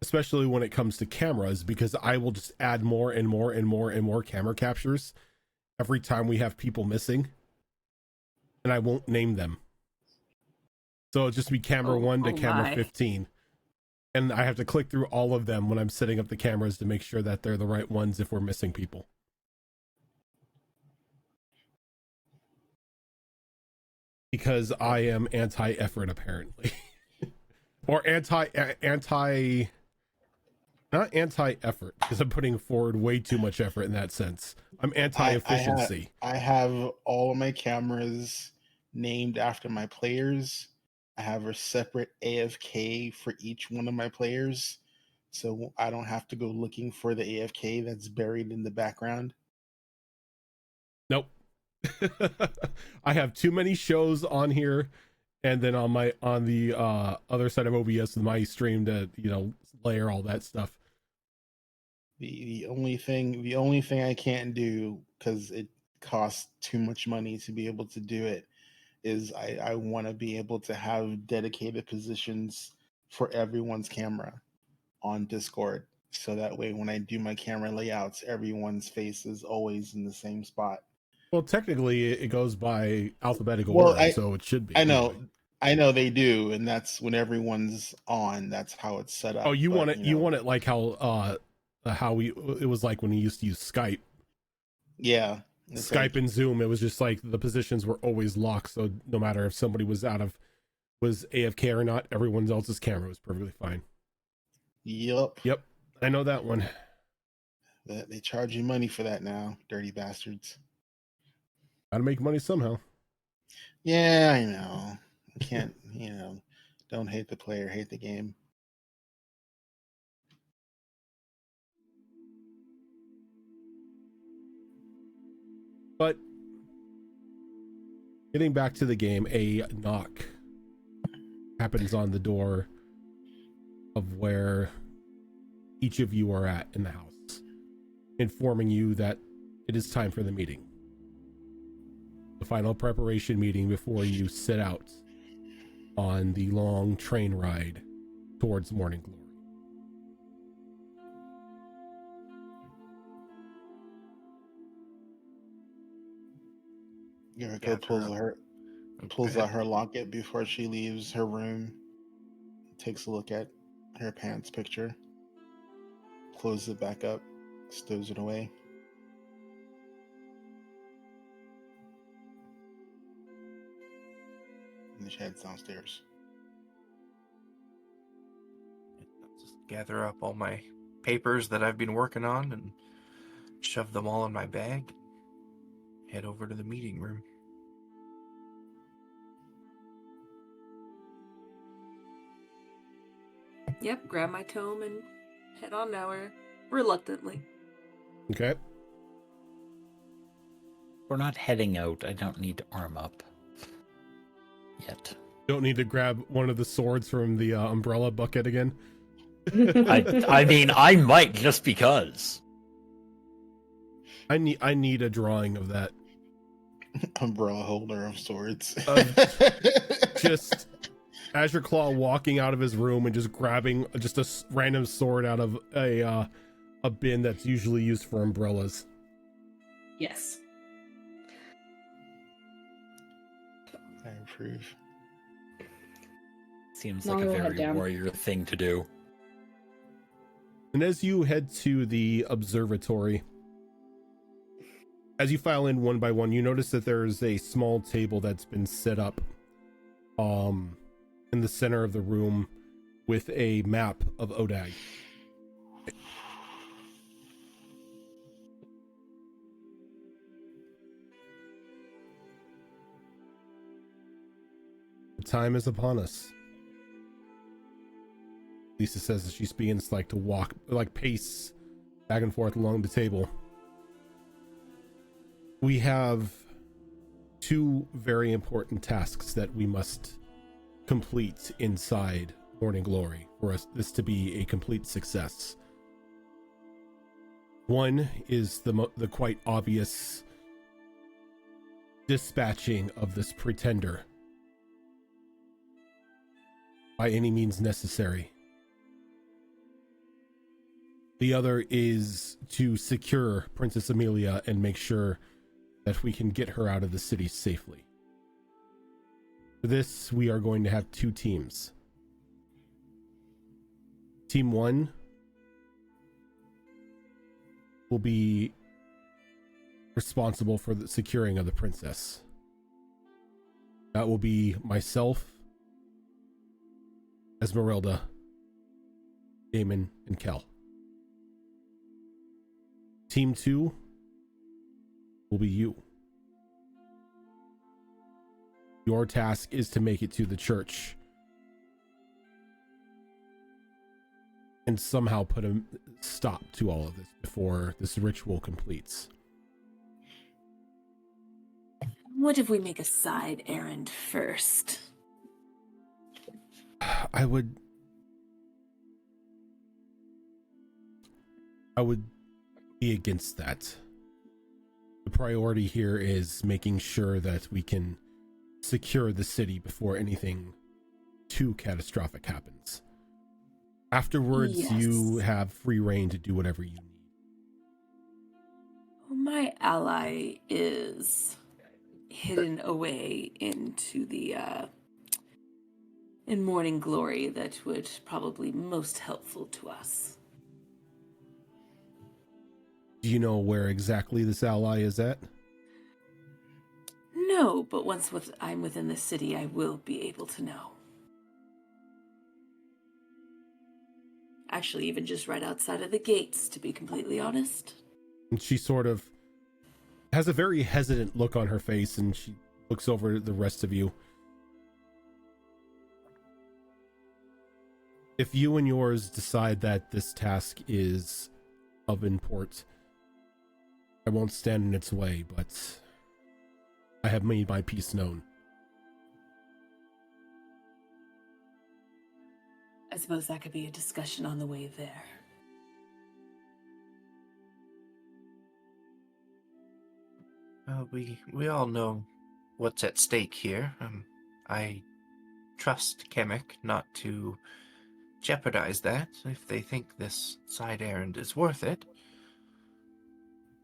especially when it comes to cameras, because I will just add more and more and more and more camera captures every time we have people missing, and I won't name them. So it'll just be camera 1 to camera 15. And I have to click through all of them when I'm setting up the cameras to make sure that they're the right ones if we're missing people. Because I am anti-effort, apparently. Or not anti-effort, because I'm putting forward way too much effort in that sense. I'm anti-efficiency. I have all of my cameras named after my players. I have a separate AFK for each one of my players, so I don't have to go looking for the AFK that's buried in the background. Nope. I have too many shows on here, and then on the other side of OBS with my stream to layer all that stuff. The only thing I can't do, because it costs too much money to be able to do it, is I want to be able to have dedicated positions for everyone's camera on Discord, so that way when I do my camera layouts, everyone's face is always in the same spot. Well, technically, it goes by alphabetical order, so it should be. I know they do, and that's when everyone's on. That's how it's set up. Oh, you want it like how it was like when we used to use Skype. Yeah, Skype and Zoom. It was just like the positions were always locked, so no matter if somebody was AFK or not, everyone else's camera was perfectly fine. Yep, I know that one. They charge you money for that now, dirty bastards. Gotta make money somehow. Yeah, I know. I can't, don't hate the player, hate the game. But getting back to the game, a knock happens on the door of where each of you are at in the house, informing you that it is time for the meeting. The final preparation meeting before you set out on the long train ride towards morning glory. Yuriko pulls out her locket before she leaves her room, takes a look at her parents' picture, closes it back up, stows it away. And she heads downstairs. Just gather up all my papers that I've been working on and shove them all in my bag. Head over to the meeting room. Yep, grab my tome and head on nowhere, reluctantly. Okay. We're not heading out. I don't need to arm up yet. Don't need to grab one of the swords from the umbrella bucket again. I mean, I might just because. I need a drawing of that. Umbrella holder of sorts. Just Azure Claw walking out of his room and just grabbing just a random sword out of a bin that's usually used for umbrellas. Yes. I approve. Seems No, like a we'll head very down. warrior thing to do. And as you head to the observatory, as you file in one by one, you notice that there's a small table that's been set up in the center of the room with a map of Odag. The time is upon us. Lisa says that she begins to walk, pace back and forth along the table. We have two very important tasks that we must complete inside Morning Glory for this to be a complete success. One is the quite obvious dispatching of this pretender by any means necessary. The other is to secure Princess Amelia and make sure that we can get her out of the city safely. For this, we are going to have two teams. Team 1 will be responsible for the securing of the princess. That will be myself, Esmeralda, Damon, and Kel. Team 2 will be you. Your task is to make it to the church and somehow put a stop to all of this before this ritual completes. What if we make a side errand first? I would be against that. The priority here is making sure that we can secure the city before anything too catastrophic happens. Afterwards, Yes. you have free reign to do whatever you need. My ally is hidden away into the in Morning Glory that would probably most helpful to us. Do you know where exactly this ally is at? No, but once I'm within the city, I will be able to know. Actually, even just right outside of the gates, to be completely honest. And she sort of has a very hesitant look on her face, and she looks over at the rest of you. If you and yours decide that this task is of import, I won't stand in its way, but I have made my peace known. I suppose that could be a discussion on the way there. We all know what's at stake here. I trust Kemek not to jeopardize that. If they think this side errand is worth it,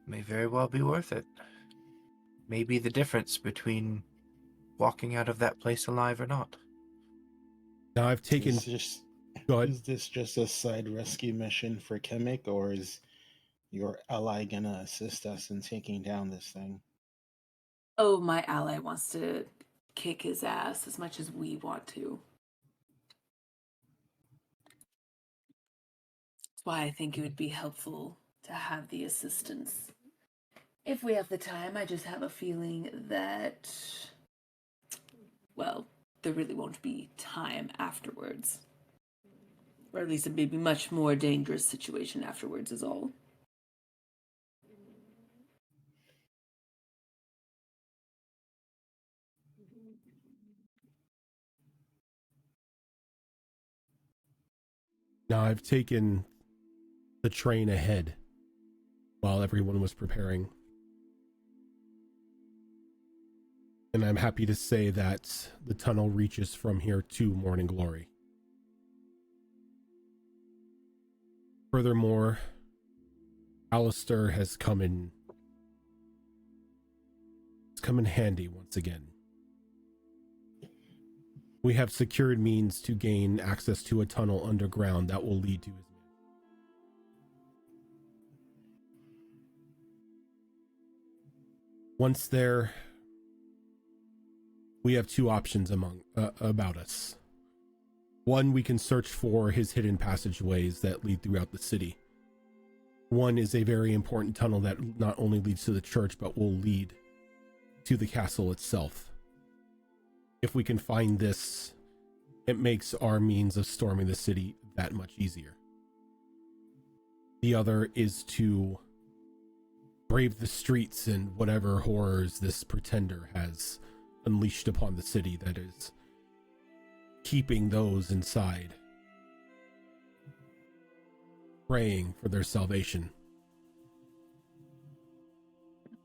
may very well be worth it. Maybe the difference between walking out of that place alive or not. Now I've taken... Go ahead. Is this just a side rescue mission for Kemek, or is your ally gonna assist us in taking down this thing? Oh, my ally wants to kick his ass as much as we want to. That's why I think it would be helpful to have the assistance. If we have the time, I just have a feeling that, well, there really won't be time afterwards. Or at least it may be a much more dangerous situation afterwards is all. Now, I've taken the train ahead while everyone was preparing. And I'm happy to say that the tunnel reaches from here to Morning Glory. Furthermore, Alistair has come in handy once again. We have secured means to gain access to a tunnel underground that will lead to his men. Once there, we have two options about us. One, we can search for his hidden passageways that lead throughout the city. One is a very important tunnel that not only leads to the church, but will lead to the castle itself. If we can find this, it makes our means of storming the city that much easier. The other is to brave the streets and whatever horrors this pretender has unleashed upon the city that is keeping those inside, praying for their salvation.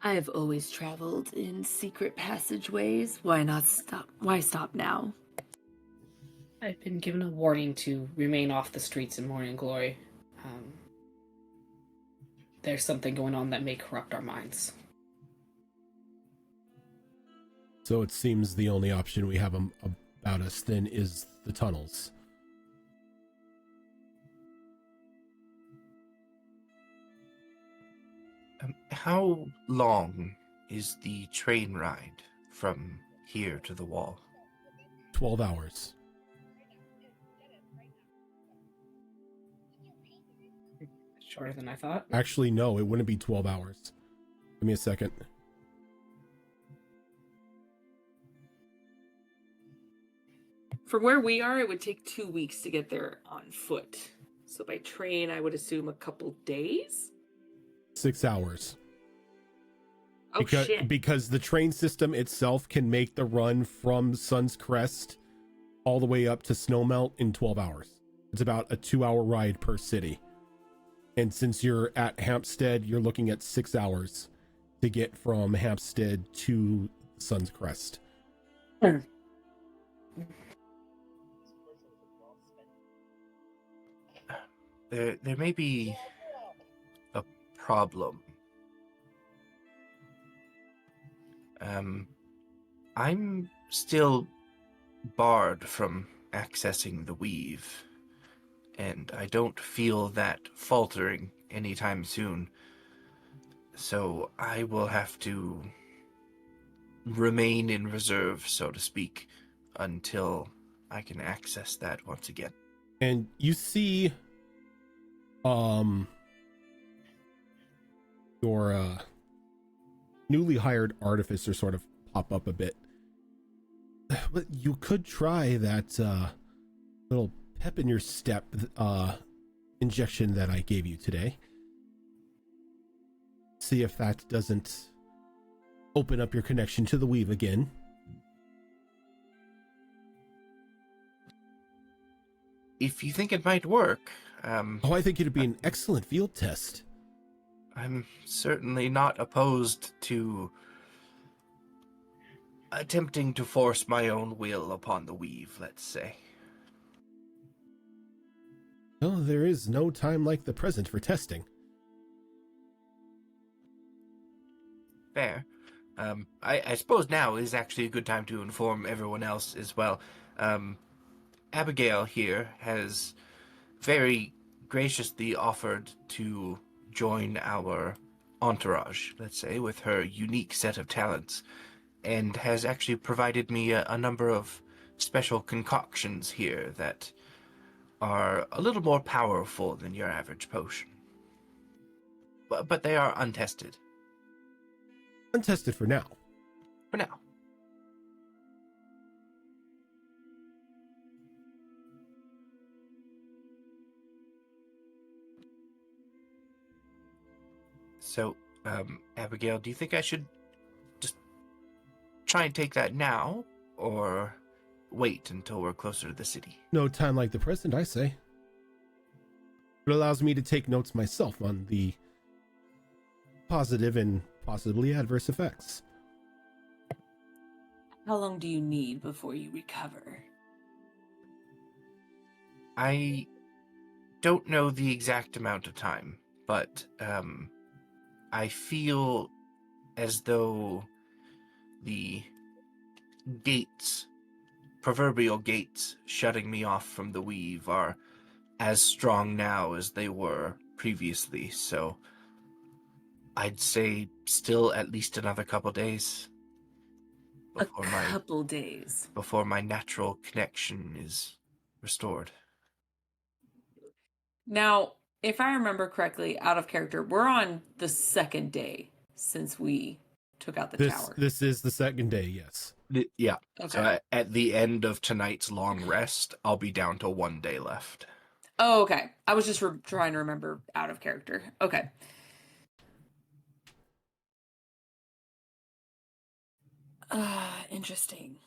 I have always traveled in secret passageways. Why not stop? Why stop now? I've been given a warning to remain off the streets in Morning Glory. There's something going on that may corrupt our minds. So it seems the only option we have about us then is the tunnels. How long is the train ride from here to the wall? 12 hours. Shorter than I thought. Actually, no, it wouldn't be 12 hours. Give me a second. From where we are, it would take 2 weeks to get there on foot. So by train, I would assume a couple days? 6 hours. Oh, shit. Because the train system itself can make the run from Sun's Crest all the way up to Snowmelt in 12 hours. It's about a 2-hour ride per city. And since you're at Hampstead, you're looking at 6 hours to get from Hampstead to Sun's Crest. There may be a problem. I'm still barred from accessing the weave, and I don't feel that faltering anytime soon. So I will have to remain in reserve, so to speak, until I can access that once again. And you see your newly hired artificer sort of pop up a bit. But you could try that little pep in your step injection that I gave you today. See if that doesn't open up your connection to the weave again. If you think it might work, I think it'd be an excellent field test. I'm certainly not opposed to attempting to force my own will upon the weave, let's say. Oh, there is no time like the present for testing. Fair. I suppose now is actually a good time to inform everyone else as well. Abigail here has very graciously offered to join our entourage, let's say, with her unique set of talents, and has actually provided me a number of special concoctions here that are a little more powerful than your average potion. But they are untested. Untested for now. For now. So, Abigail, do you think I should just try and take that now, or wait until we're closer to the city? No time like the present, I say. It allows me to take notes myself on the positive and possibly adverse effects. How long do you need before you recover? I don't know the exact amount of time, but I feel as though the gates, proverbial gates, shutting me off from the weave are as strong now as they were previously, so I'd say still at least another couple days Days. before my natural connection is restored. Now, if I remember correctly, out of character, we're on the second day since we took out the tower. This is the second day, yes. Yeah. Okay. So at the end of tonight's long rest, I'll be down to 1 day left. Oh, okay. I was just trying to remember out of character. Okay. Interesting.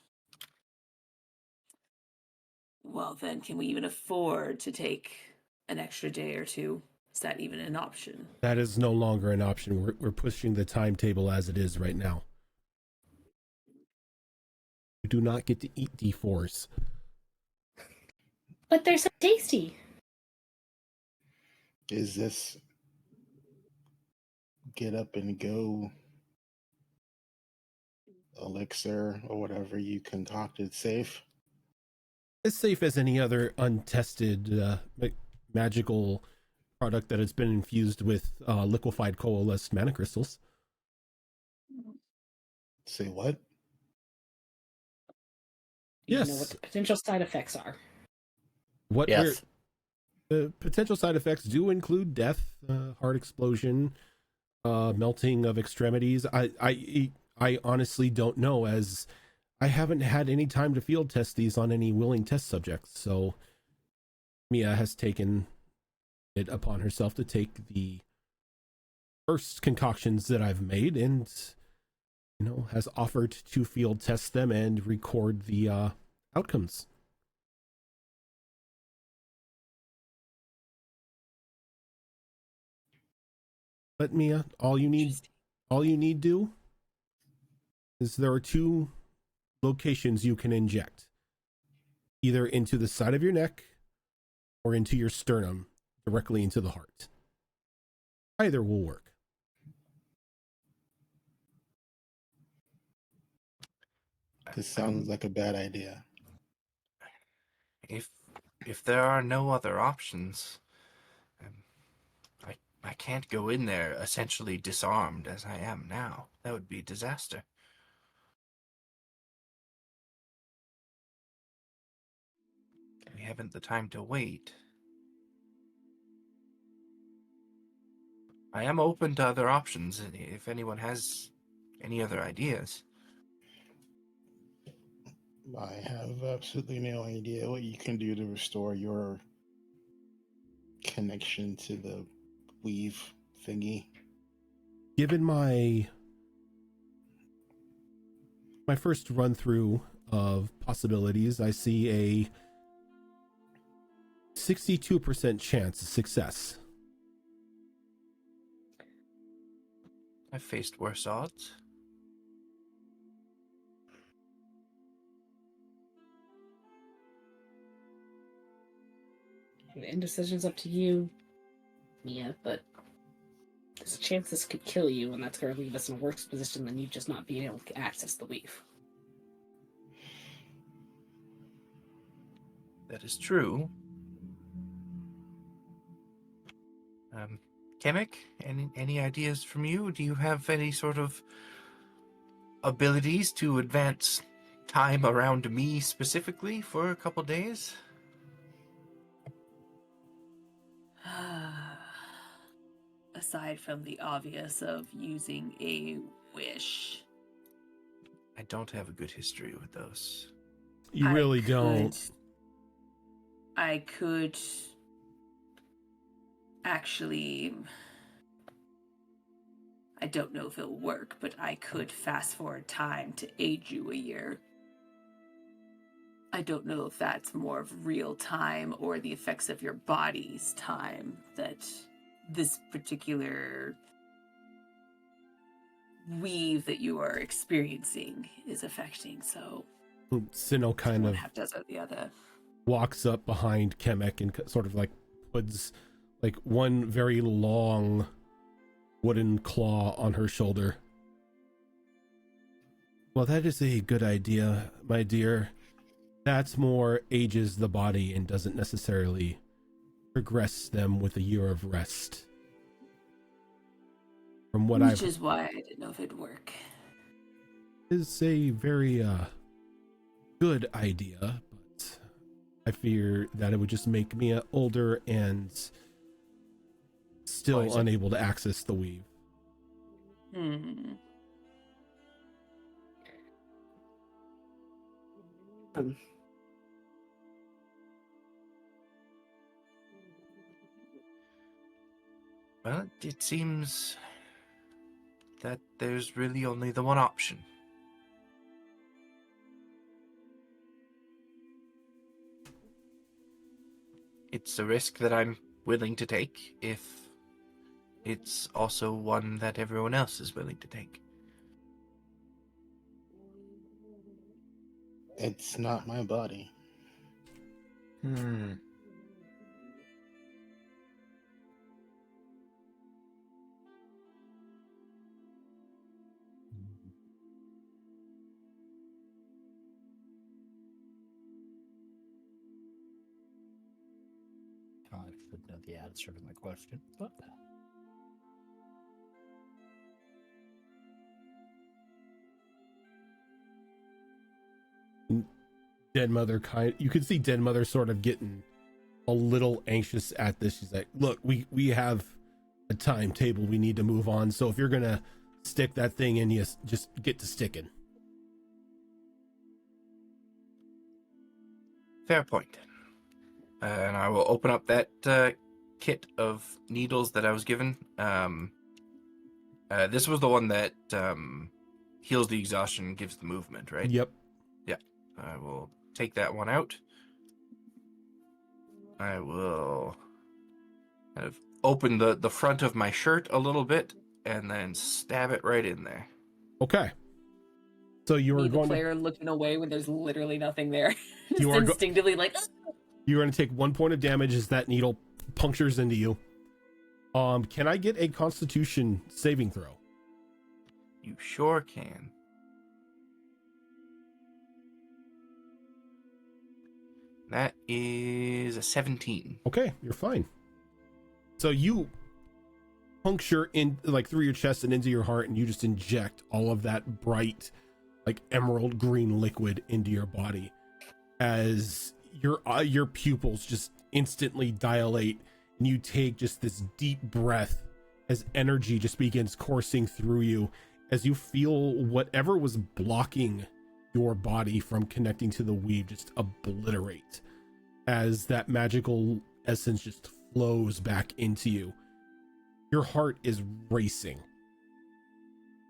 Well, then, can we even afford to take an extra day or two? Is that even an option? That is no longer an option. We're pushing the timetable as it is right now. You do not get to eat D4s. But they're so tasty. Is this get up and go elixir or whatever you concocted safe? As safe as any other untested magical product that has been infused with liquefied coalesced mana crystals. Say what? You Yes. know what the potential side effects are. Yes. The potential side effects do include death, heart explosion, melting of extremities. I honestly don't know, as I haven't had any time to field test these on any willing test subjects. So Mia has taken it upon herself to take the first concoctions that I've made and, has offered to field test them and record the outcomes. But Mia, all you need do is there are 2 locations you can inject, either into the side of your neck or into your sternum, directly into the heart. Either will work. This sounds like a bad idea. If there are no other options, I can't go in there essentially disarmed as I am now. That would be a disaster. We haven't the time to wait. I am open to other options if anyone has any other ideas. I have absolutely no idea what you can do to restore your connection to the weave thingy. Given my first run through of possibilities, I see a 62% chance of success. I've faced worse odds. The indecision's up to you, Mia, but there's a chance this could kill you, and that's going to leave us in a worse position than you just not being able to access the weave. That is true. Kemek, any ideas from you? Do you have any sort of abilities to advance time around me specifically for a couple days? Aside from the obvious of using a wish. I don't have a good history with those. You really don't. I could actually, I don't know if it'll work, but I could fast forward time to age you a year. I don't know if that's more of real time or the effects of your body's time that this particular weave that you are experiencing is affecting. So Sinnoh kind one of half does or the other. walks up behind Kemek and sort of like puts like one very long wooden claw on her shoulder. Well, that is a good idea, my dear. That's more ages the body and doesn't necessarily progress them with a year of rest. From what Which is why I didn't know if it'd work. is a very good idea, but I fear that it would just make me older and still unable to access the weave. Well, it seems that there's really only the one option. It's a risk that I'm willing to take if it's also one that everyone else is willing to take. It's not my body. I should know the answer to my question, but Dead Mother you could see Dead Mother sort of getting a little anxious at this. She's like, look, we have a timetable, we need to move on, so if you're gonna stick that thing in, you just get to sticking. Fair point. And I will open up that kit of needles that I was given. This was the one that heals the exhaustion and gives the movement, right? Yep. Yeah. I will take that one out. I will kind of open the front of my shirt a little bit and then stab it right in there. Okay. So you were The going player looking away when there's literally nothing there. Just You are instinctively like, you're going to take 1 point of damage as that needle punctures into you. Can I get a Constitution saving throw? You sure can. That is a 17. Okay, you're fine. So you puncture in like through your chest and into your heart, and you just inject all of that bright, like emerald green liquid into your body as your pupils just instantly dilate, and you take just this deep breath as energy just begins coursing through you, as you feel whatever was blocking your body from connecting to the weave just obliterate, as that magical essence just flows back into you. Your heart is racing,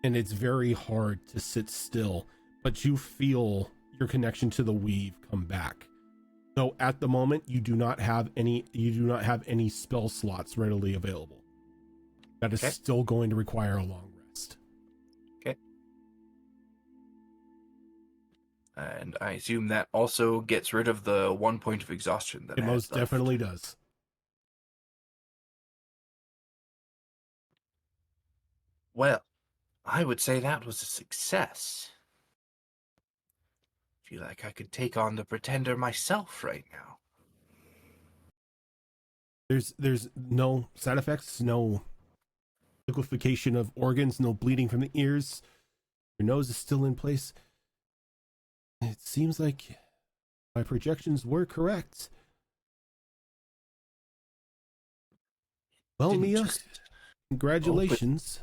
and it's very hard to sit still, but you feel your connection to the weave come back. So at the moment, you do not have any spell slots readily available. That is still going to require a long rest. Okay. And I assume that also gets rid of the 1 point of exhaustion that It I had most left. definitely does. Well, I would say that was a success. Feel like I could take on the Pretender myself right now. There's no side effects, no liquefaction of organs, no bleeding from the ears. Your nose is still in place. It seems like my projections were correct. Well, Mia, congratulations.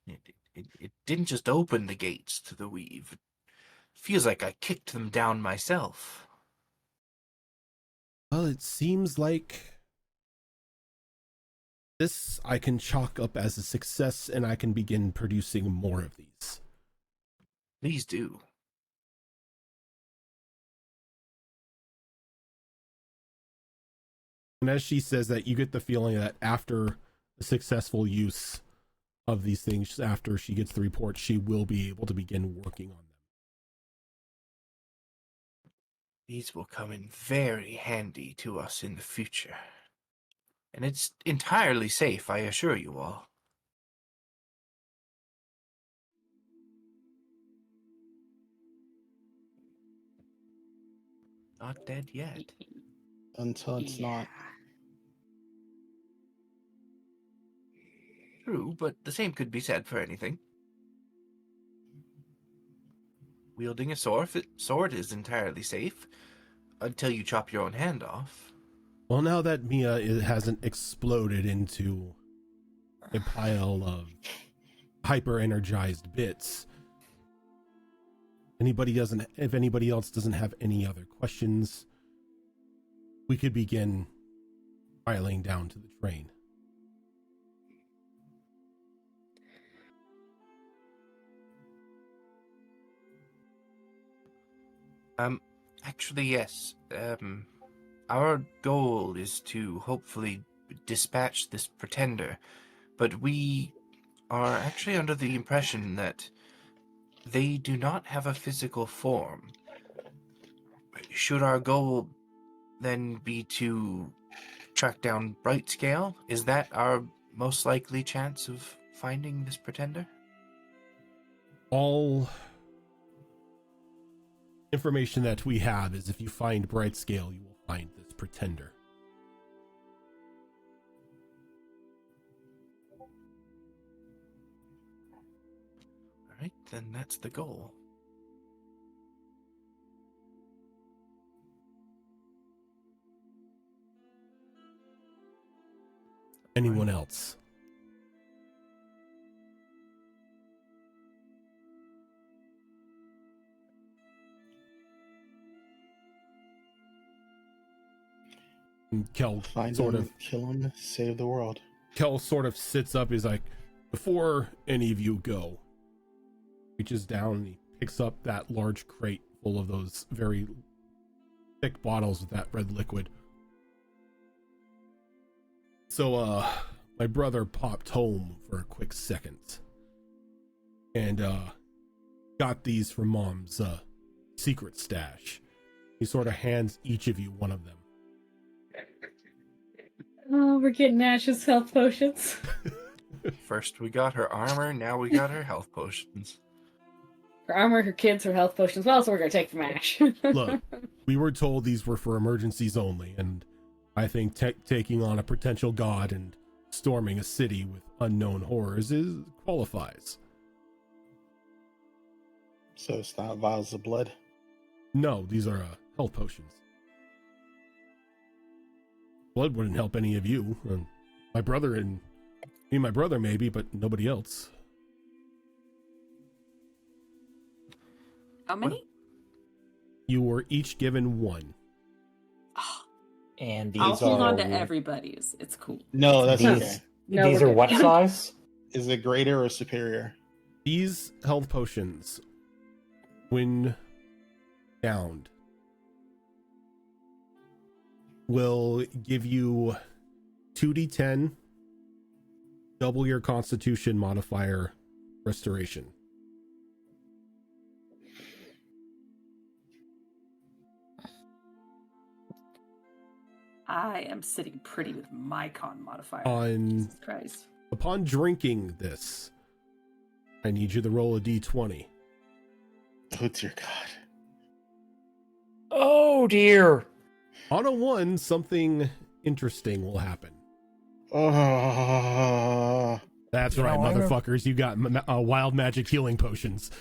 It didn't just open the gates to the weave. It feels like I kicked them down myself. Well, it seems like this I can chalk up as a success, and I can begin producing more of these. Please do. And as she says that, you get the feeling that after a successful use of these things, after she gets the report, she will be able to begin working on them. These will come in very handy to us in the future. And it's entirely safe, I assure you all. Not dead yet. Until it's not. True, but the same could be said for anything. Wielding a sword is entirely safe until you chop your own hand off. Well, now that Mia hasn't exploded into a pile of hyper-energized bits, if anybody else doesn't have any other questions, we could begin filing down to the train. Actually, yes. Our goal is to hopefully dispatch this pretender, but we are actually under the impression that they do not have a physical form. Should our goal then be to track down Brightscale? Is that our most likely chance of finding this pretender? All information that we have is if you find Brightscale, you will find this pretender. All right, then that's the goal. Anyone else? And Kel Find sort him, of kill him, save the world. Kel sort of sits up. He's like, before any of you go, reaches down and he picks up that large crate full of those very thick bottles with that red liquid. So, my brother popped home for a quick second and got these from Mom's secret stash. He sort of hands each of you one of them. Oh, we're getting Ash's health potions. First we got her armor, now we got her health potions. Her armor, her kids, her health potions. What else we're gonna take from Ash? Look, we were told these were for emergencies only, and I think taking on a potential god and storming a city with unknown horrors qualifies. So it's not vials of blood. No, these are health potions. Blood wouldn't help any of you. My brother and me and my brother maybe, but nobody else. How many? You were each given one. And I'll these hold are on to everybody's. It's cool. No, that's these, okay. No, these we're are good. what size? Is it greater or superior? These health potions, when downed, will give you 2d10, double your constitution modifier restoration. I am sitting pretty with my con modifier. Jesus Christ. Upon drinking this, I need you to roll a d20. Oh dear God. Oh dear. On a 1, something interesting will happen. Oh. That's You right, know, I know. motherfuckers. You got wild magic healing potions.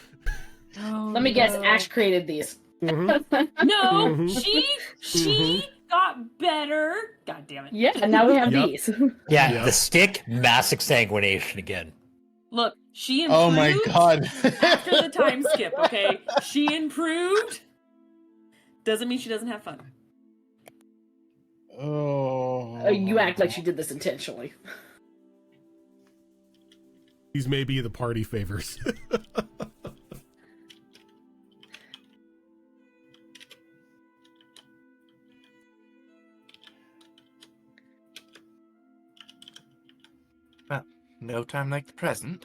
Oh, Let me guess, Ash created these. Mhm. No, Mhm. she got better. God damn it. Yeah, and now we have Yep. these. Yeah, Yep. the stick, mass exsanguination again. Look, she improved Oh my God. after the time skip, okay? She improved. Doesn't mean she doesn't have fun. Oh. You act like she did this intentionally. These may be the party favors. No time like the present.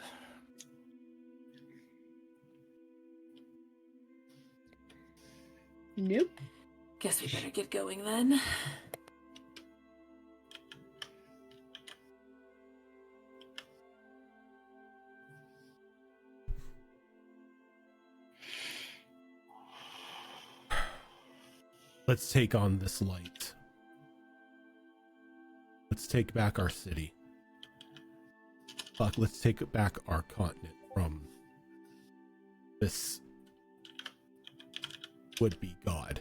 Nope. Guess we better get going then. Let's take on this light. Let's take back our city. Fuck, let's take back our continent from this would-be god.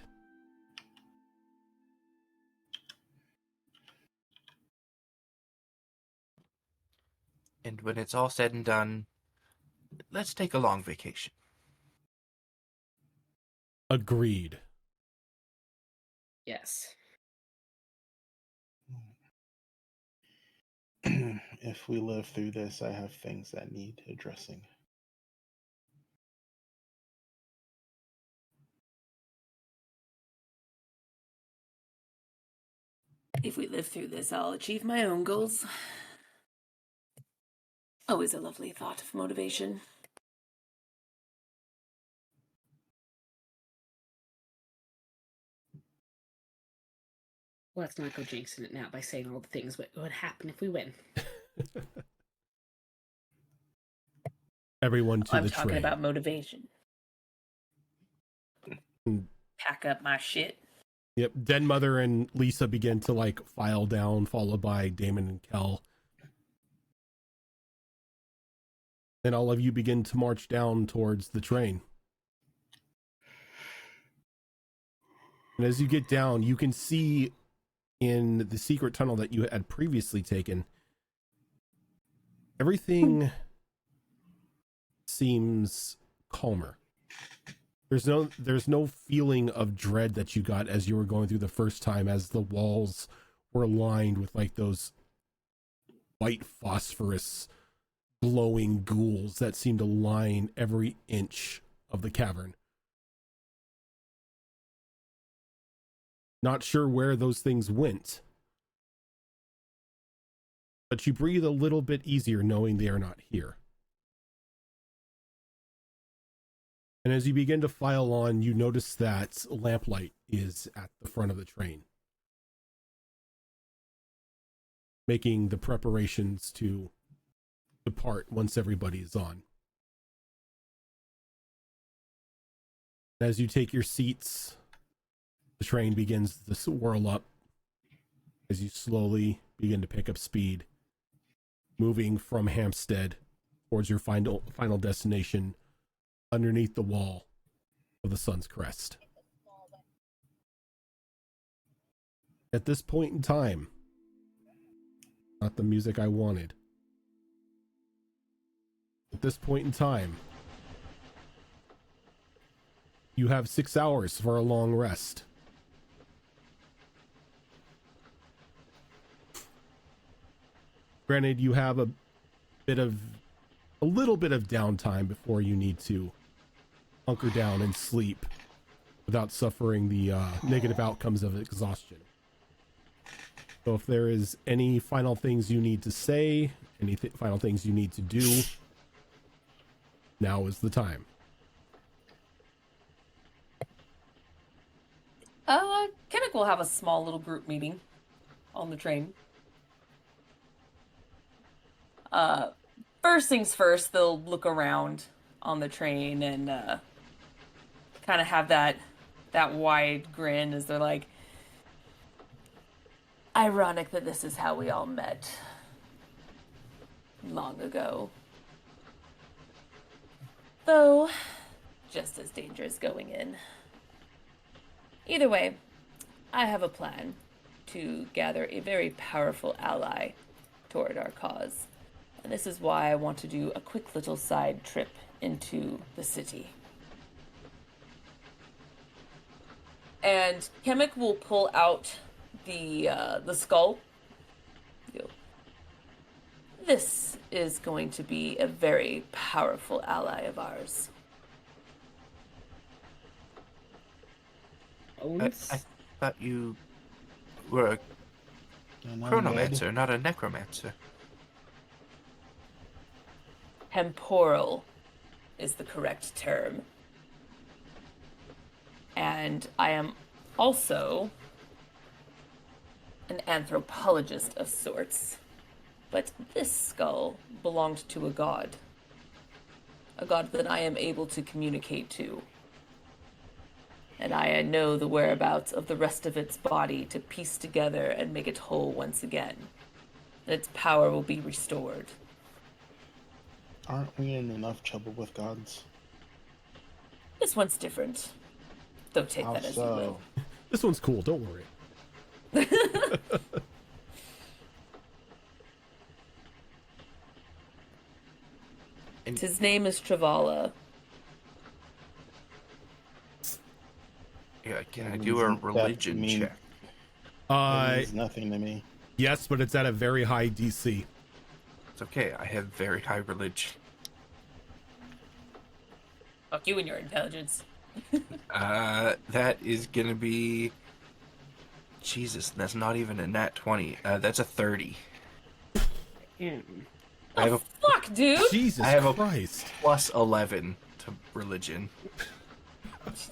And when it's all said and done, let's take a long vacation. Agreed. Yes. If we live through this, I have things that need addressing. If we live through this, I'll achieve my own goals. Always a lovely thought of motivation. Let's not go jinxing it now by saying all the things what would happen if we win. Everyone to I'm the talking train. about motivation. Mm. Pack up my shit. Yep, Den Mother and Lisa begin to like file down, followed by Damon and Kel. Then all of you begin to march down towards the train. And as you get down, you can see in the secret tunnel that you had previously taken, everything seems calmer. There's no feeling of dread that you got as you were going through the first time, as the walls were lined with like those white phosphorus glowing ghouls that seem to line every inch of the cavern. Not sure where those things went, but you breathe a little bit easier knowing they are not here. And as you begin to file on, you notice that lamplight is at the front of the train, making the preparations to depart once everybody is on. As you take your seats, the train begins to swirl up as you slowly begin to pick up speed, moving from Hampstead towards your final destination underneath the wall of the Sun's Crest. At this point in time, not the music I wanted. At this point in time, you have 6 hours for a long rest. Granted, you have a little bit of downtime before you need to hunker down and sleep without suffering the negative outcomes of exhaustion. So if there is any final things you need to say, any final things you need to do, now is the time. Kinnick will have a small little group meeting on the train. First things first, they'll look around on the train and kind of have that wide grin as they're like, ironic that this is how we all met long ago. Though, just as dangerous going in. Either way, I have a plan to gather a very powerful ally toward our cause. And this is why I want to do a quick little side trip into the city. And Kemek will pull out the skull. This is going to be a very powerful ally of ours. I thought you were a chronomancer, not a necromancer. Temporal is the correct term. And I am also an anthropologist of sorts. But this skull belonged to a god that I am able to communicate to. And I know the whereabouts of the rest of its body to piece together and make it whole once again. And its power will be restored. Aren't we in enough trouble with gods? This one's different. Though take How that as so? you will. This one's cool. Don't worry. His name is Travala. Yeah, can I do a religion check? That means nothing to me. Yes, but it's at a very high DC. It's okay. I have very high religion. Fuck you and your intelligence. That is gonna be. Jesus, that's not even a nat 20. That's a 30. Yeah. I have a Fuck, dude! Jesus I have a- Christ. plus 11 to religion. It's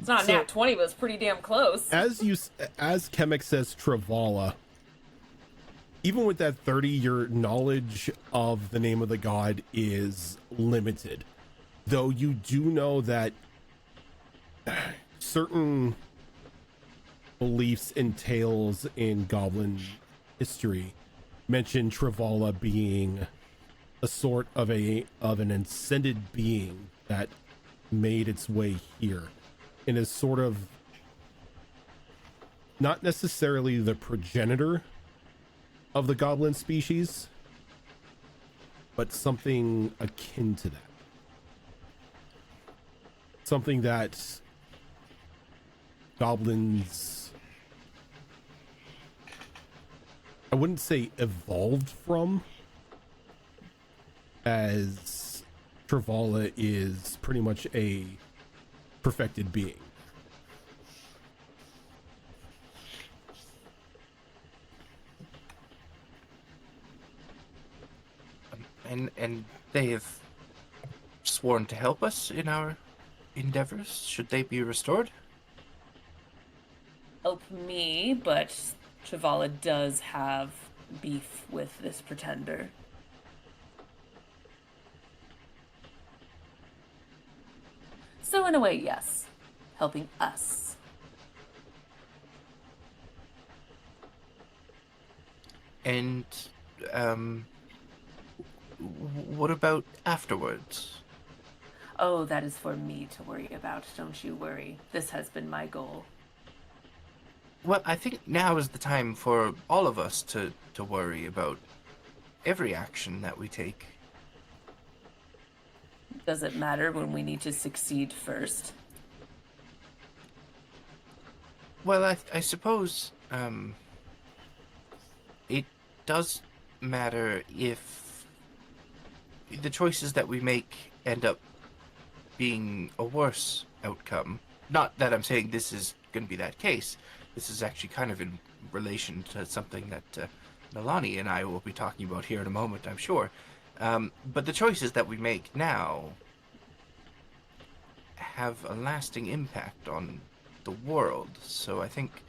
not a nat 20, but it's pretty damn close. As Kemek says Travala, even with that 30, your knowledge of the name of the god is limited. Though you do know that certain beliefs and tales in goblin history mention Travala being a sort of an ascended being that made its way here and is sort of not necessarily the progenitor of the goblin species, but something akin to that. Something that goblins, I wouldn't say evolved from, as Travala is pretty much a perfected being. And they have sworn to help us in our endeavors. Should they be restored? Help me, but Travala does have beef with this pretender. So in a way, yes. Helping us. And, what about afterwards? Oh, that is for me to worry about. Don't you worry. This has been my goal. Well, I think now is the time for all of us to worry about every action that we take. Does it matter when we need to succeed first? Well, I suppose, it does matter if the choices that we make end up being a worse outcome. Not that I'm saying this is going to be that case. This is actually kind of in relation to something that Nalani and I will be talking about here in a moment, I'm sure. But the choices that we make now have a lasting impact on the world. So I think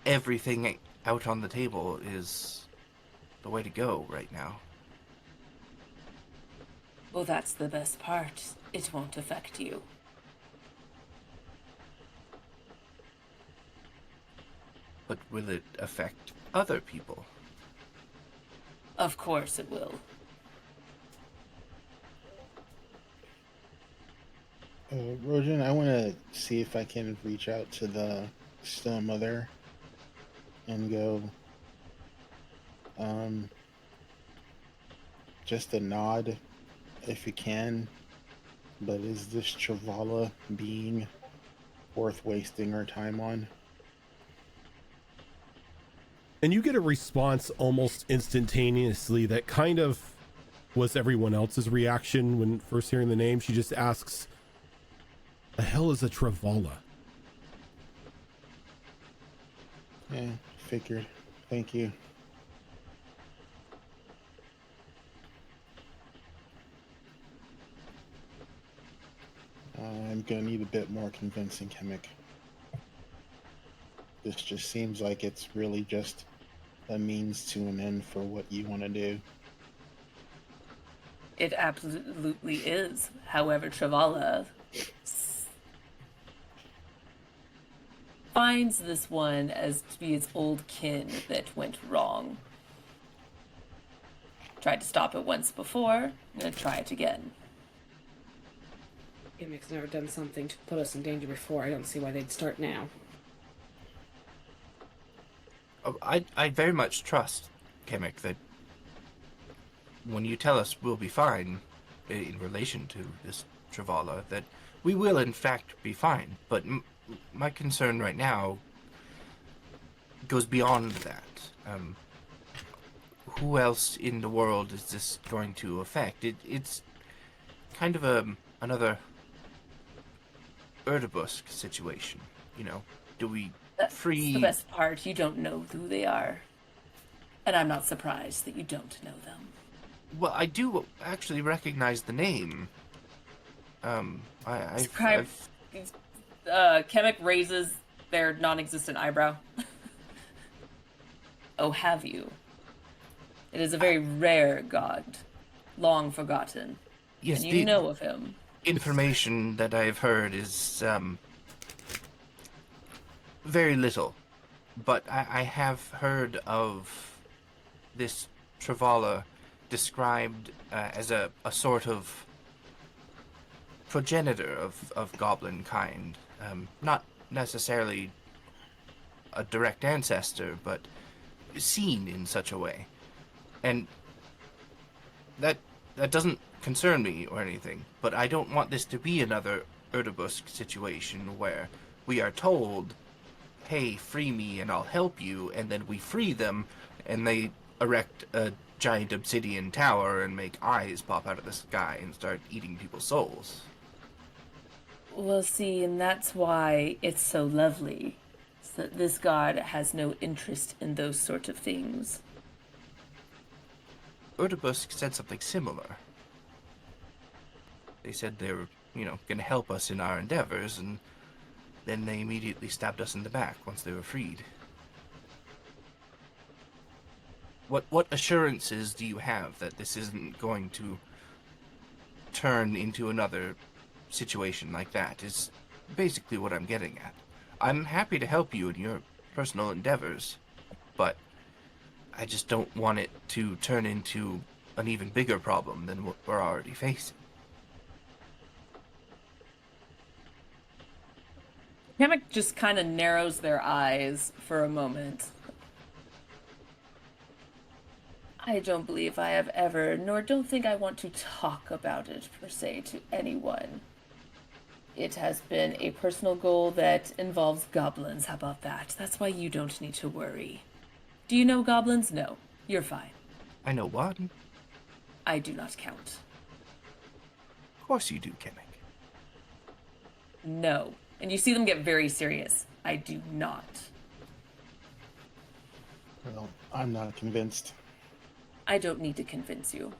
everything out on the table is the way to go right now. Well, that's the best part. It won't affect you. But will it affect other people? Of course it will. Rojan, I want to see if I can reach out to the Stone Mother and go, just a nod, if you can. But is this Travala being worth wasting our time on? And you get a response almost instantaneously that kind of was everyone else's reaction when first hearing the name. She just asks, the hell is a Travala? Yeah, figured. Thank you. I'm gonna need a bit more convincing, Chemic. This just seems like it's really just a means to an end for what you want to do. It absolutely is. However, Travala finds this one as to be its old kin that went wrong. Tried to stop it once before, I'm gonna try it again. Gimmick's never done something to put us in danger before. I don't see why they'd start now. I very much trust, Kemek, that when you tell us we'll be fine in relation to this Travala, that we will in fact be fine. But my concern right now goes beyond that. Who else in the world is this going to affect? It's kind of another Erdebusk situation, you know? Do we That's free... the best part. You don't know who they are. And I'm not surprised that you don't know them. Well, I do actually recognize the name. Kemek raises their non-existent eyebrow. Oh, have you? It is a very rare god, long forgotten. Yes, and you know of him. Information that I've heard is very little, but I have heard of this Travala described as a sort of progenitor of goblin kind. Not necessarily a direct ancestor, but seen in such a way. And that doesn't concern me or anything, but I don't want this to be another Erdebusk situation where we are told, hey, free me and I'll help you, and then we free them and they erect a giant obsidian tower and make eyes pop out of the sky and start eating people's souls. Well, see, and that's why it's so lovely. It's that this god has no interest in those sort of things. Erdebusk said something similar. They said they were, going to help us in our endeavors, and then they immediately stabbed us in the back once they were freed. What assurances do you have that this isn't going to turn into another situation like that, is basically what I'm getting at. I'm happy to help you in your personal endeavors, but I just don't want it to turn into an even bigger problem than what we're already facing. Kamek just kind of narrows their eyes for a moment. I don't believe I have ever, nor don't think I want to talk about it per se to anyone. It has been a personal goal that involves goblins. How about that? That's why you don't need to worry. Do you know goblins? No. You're fine. I know one. I do not count. Of course you do, Kemek. No. And you see them get very serious. I do not. Well, I'm not convinced. I don't need to convince you.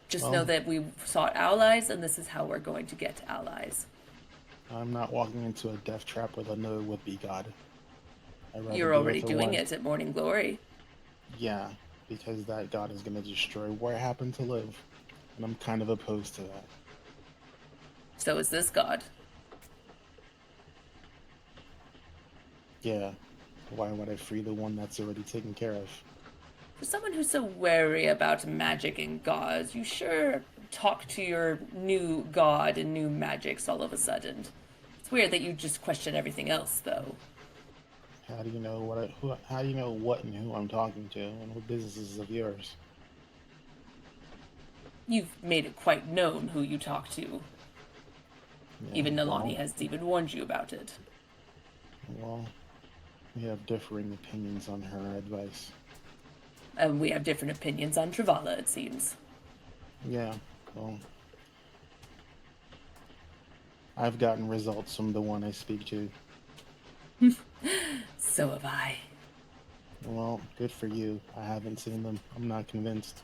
Just know that we sought allies, and this is how we're going to get allies. I'm not walking into a death trap with another would-be god. You're already doing it at Morning Glory. Yeah, because that god is going to destroy where I happen to live, and I'm kind of opposed to that. So is this god. Yeah, why would I free the one that's already taken care of? For someone who's so wary about magic and gods, you sure talk to your new god and new magics all of a sudden. It's weird that you just question everything else, though. How do you know how do you know what and who I'm talking to, and what business is of yours? You've made it quite known who you talk to. Yeah, Even Nalani has even warned you about it. Well, we have differing opinions on her advice. And we have different opinions on Travala, it seems. Yeah, well, I've gotten results from the one I speak to. So have I. Well, good for you. I haven't seen them. I'm not convinced.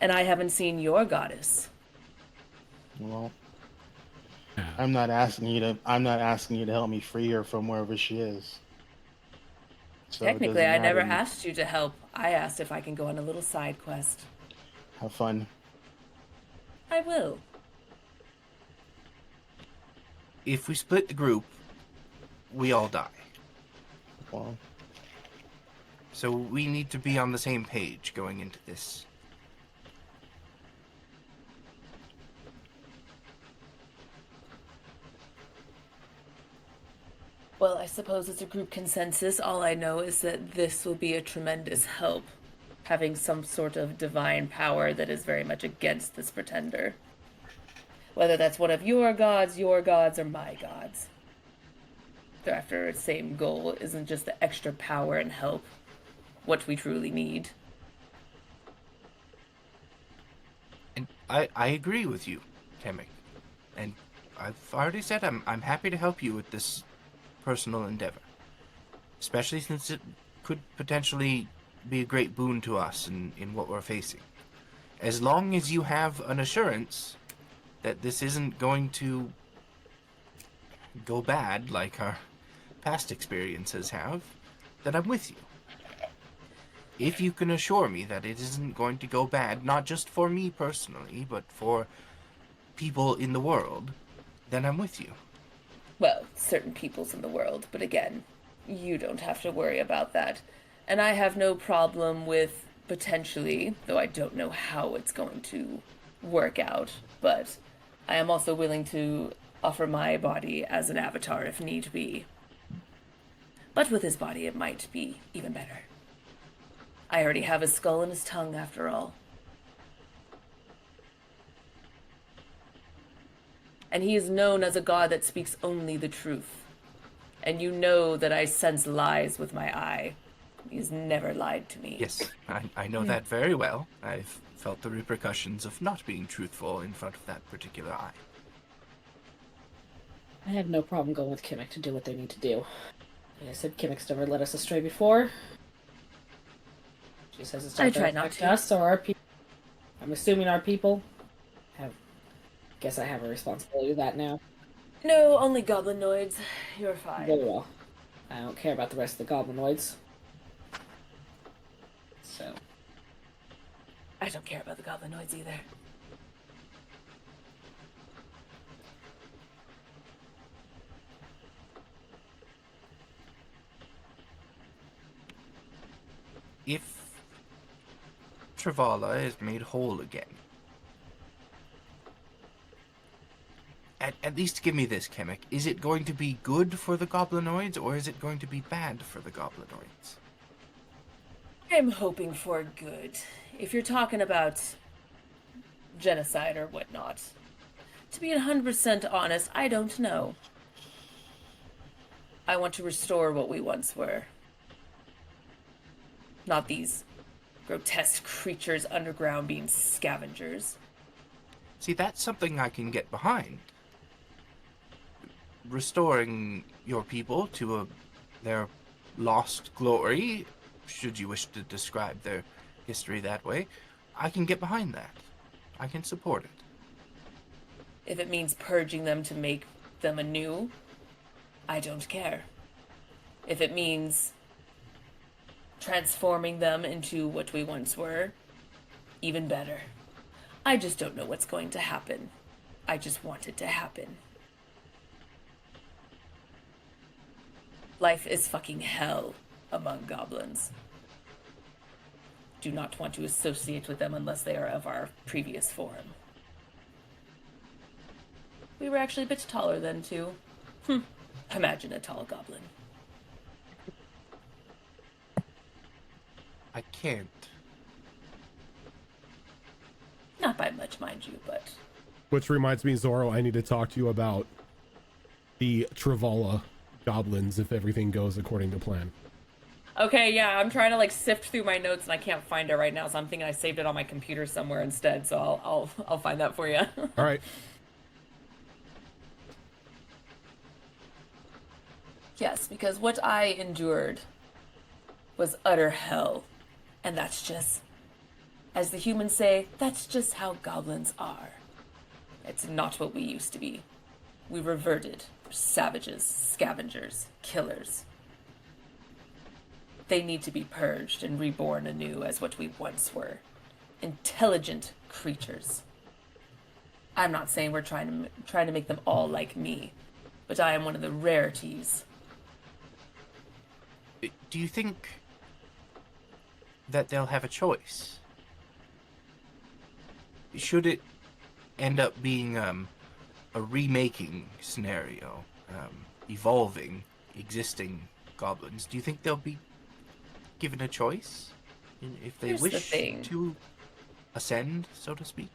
And I haven't seen your goddess. Well, Yeah. I'm not asking you to help me free her from wherever she is. So it Technically, doesn't I matter never to me. asked you to help. I asked if I can go on a little side quest. Have fun. I will. If we split the group, we all die. Well, So we need to be on the same page going into this. Well, I suppose it's a group consensus. All I know is that this will be a tremendous help, having some sort of divine power that is very much against this pretender. Whether that's one of your gods, or my gods. They're after the same goal, isn't just the extra power and help what we truly need. And I agree with you, Kamek. And I've already said I'm happy to help you with this personal endeavor. Especially since it could potentially be a great boon to us in what we're facing. As long as you have an assurance that this isn't going to go bad like our past experiences have, then I'm with you. If you can assure me that it isn't going to go bad, not just for me personally, but for people in the world, then I'm with you. Well, certain peoples in the world, but again, you don't have to worry about that. And I have no problem with potentially, though I don't know how it's going to work out, but I am also willing to offer my body as an avatar if need be. But with his body, it might be even better. I already have his skull and his tongue, after all. And he is known as a god that speaks only the truth. And you know that I sense lies with my eye. He's never lied to me. Yes, I know that very well. I've felt the repercussions of not being truthful in front of that particular eye. I have no problem going with Kimmick to do what they need to do. Like I said, Kimmick's never led us astray before. She says it's I not try going to not affect to. us or our people. I'm assuming our people have. Guess I have a responsibility to that now. No, only goblinoids. You're fine. Very well. I don't care about the rest of the goblinoids. So. I don't care about the goblinoids either. If Travala is made whole again, at least give me this, Kamek. Is it going to be good for the goblinoids, or is it going to be bad for the goblinoids? I'm hoping for good. If you're talking about genocide or whatnot. To be 100% honest, I don't know. I want to restore what we once were. Not these grotesque creatures underground being scavengers. See, that's something I can get behind. Restoring your people to their lost glory, should you wish to describe their history that way, I can get behind that. I can support it. If it means purging them to make them anew, I don't care. If it means transforming them into what we once were, even better. I just don't know what's going to happen. I just want it to happen. Life is fucking hell among goblins. Do not want to associate with them unless they are of our previous form. We were actually a bit taller then, too. Imagine a tall goblin. I can't. Not by much, mind you, but... Which reminds me, Zoro, I need to talk to you about the Travala goblins if everything goes according to plan. Okay, yeah, I'm trying to, sift through my notes, and I can't find it right now, so I'm thinking I saved it on my computer somewhere instead, so I'll find that for you. All right. Yes, because what I endured was utter hell. And that's just, as the humans say, that's just how goblins are. It's not what we used to be. We reverted. Savages, scavengers, killers. They need to be purged and reborn anew as what we once were. Intelligent creatures. I'm not saying we're trying to make them all like me, but I am one of the rarities. Do you think that they'll have a choice? Should it end up being a remaking scenario, evolving existing goblins, do you think they'll be given a choice if they Here's the wish thing. to ascend, so to speak?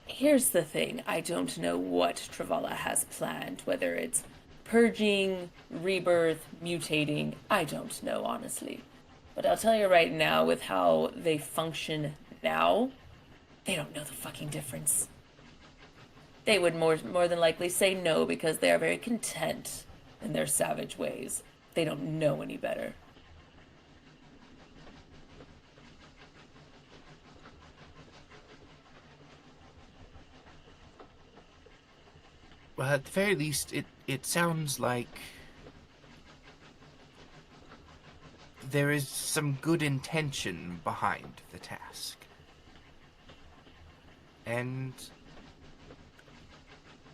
Here's the thing. I don't know what Travala has planned, whether it's purging, rebirth, mutating. I don't know, honestly. But I'll tell you right now, with how they function now, they don't know the fucking difference. They would more than likely say no because they are very content in their savage ways. They don't know any better. Well, at the very least, it sounds like there is some good intention behind the task. And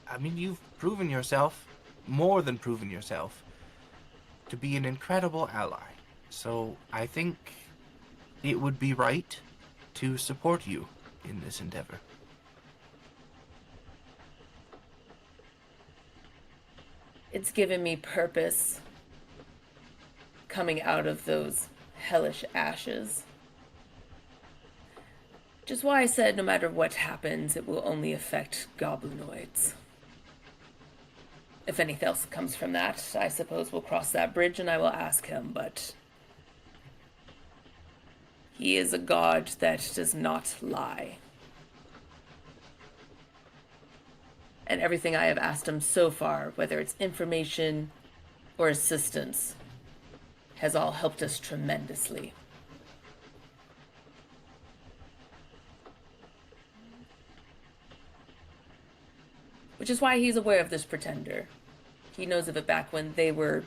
I mean, you've proven yourself, more than proven yourself, to be an incredible ally. So I think it would be right to support you in this endeavor. It's given me purpose coming out of those hellish ashes. Which is why I said no matter what happens, it will only affect goblinoids. If anything else comes from that, I suppose we'll cross that bridge and I will ask him, but he is a god that does not lie. And everything I have asked him so far, whether it's information or assistance, has all helped us tremendously. Which is why he's aware of this pretender. He knows of it back when they were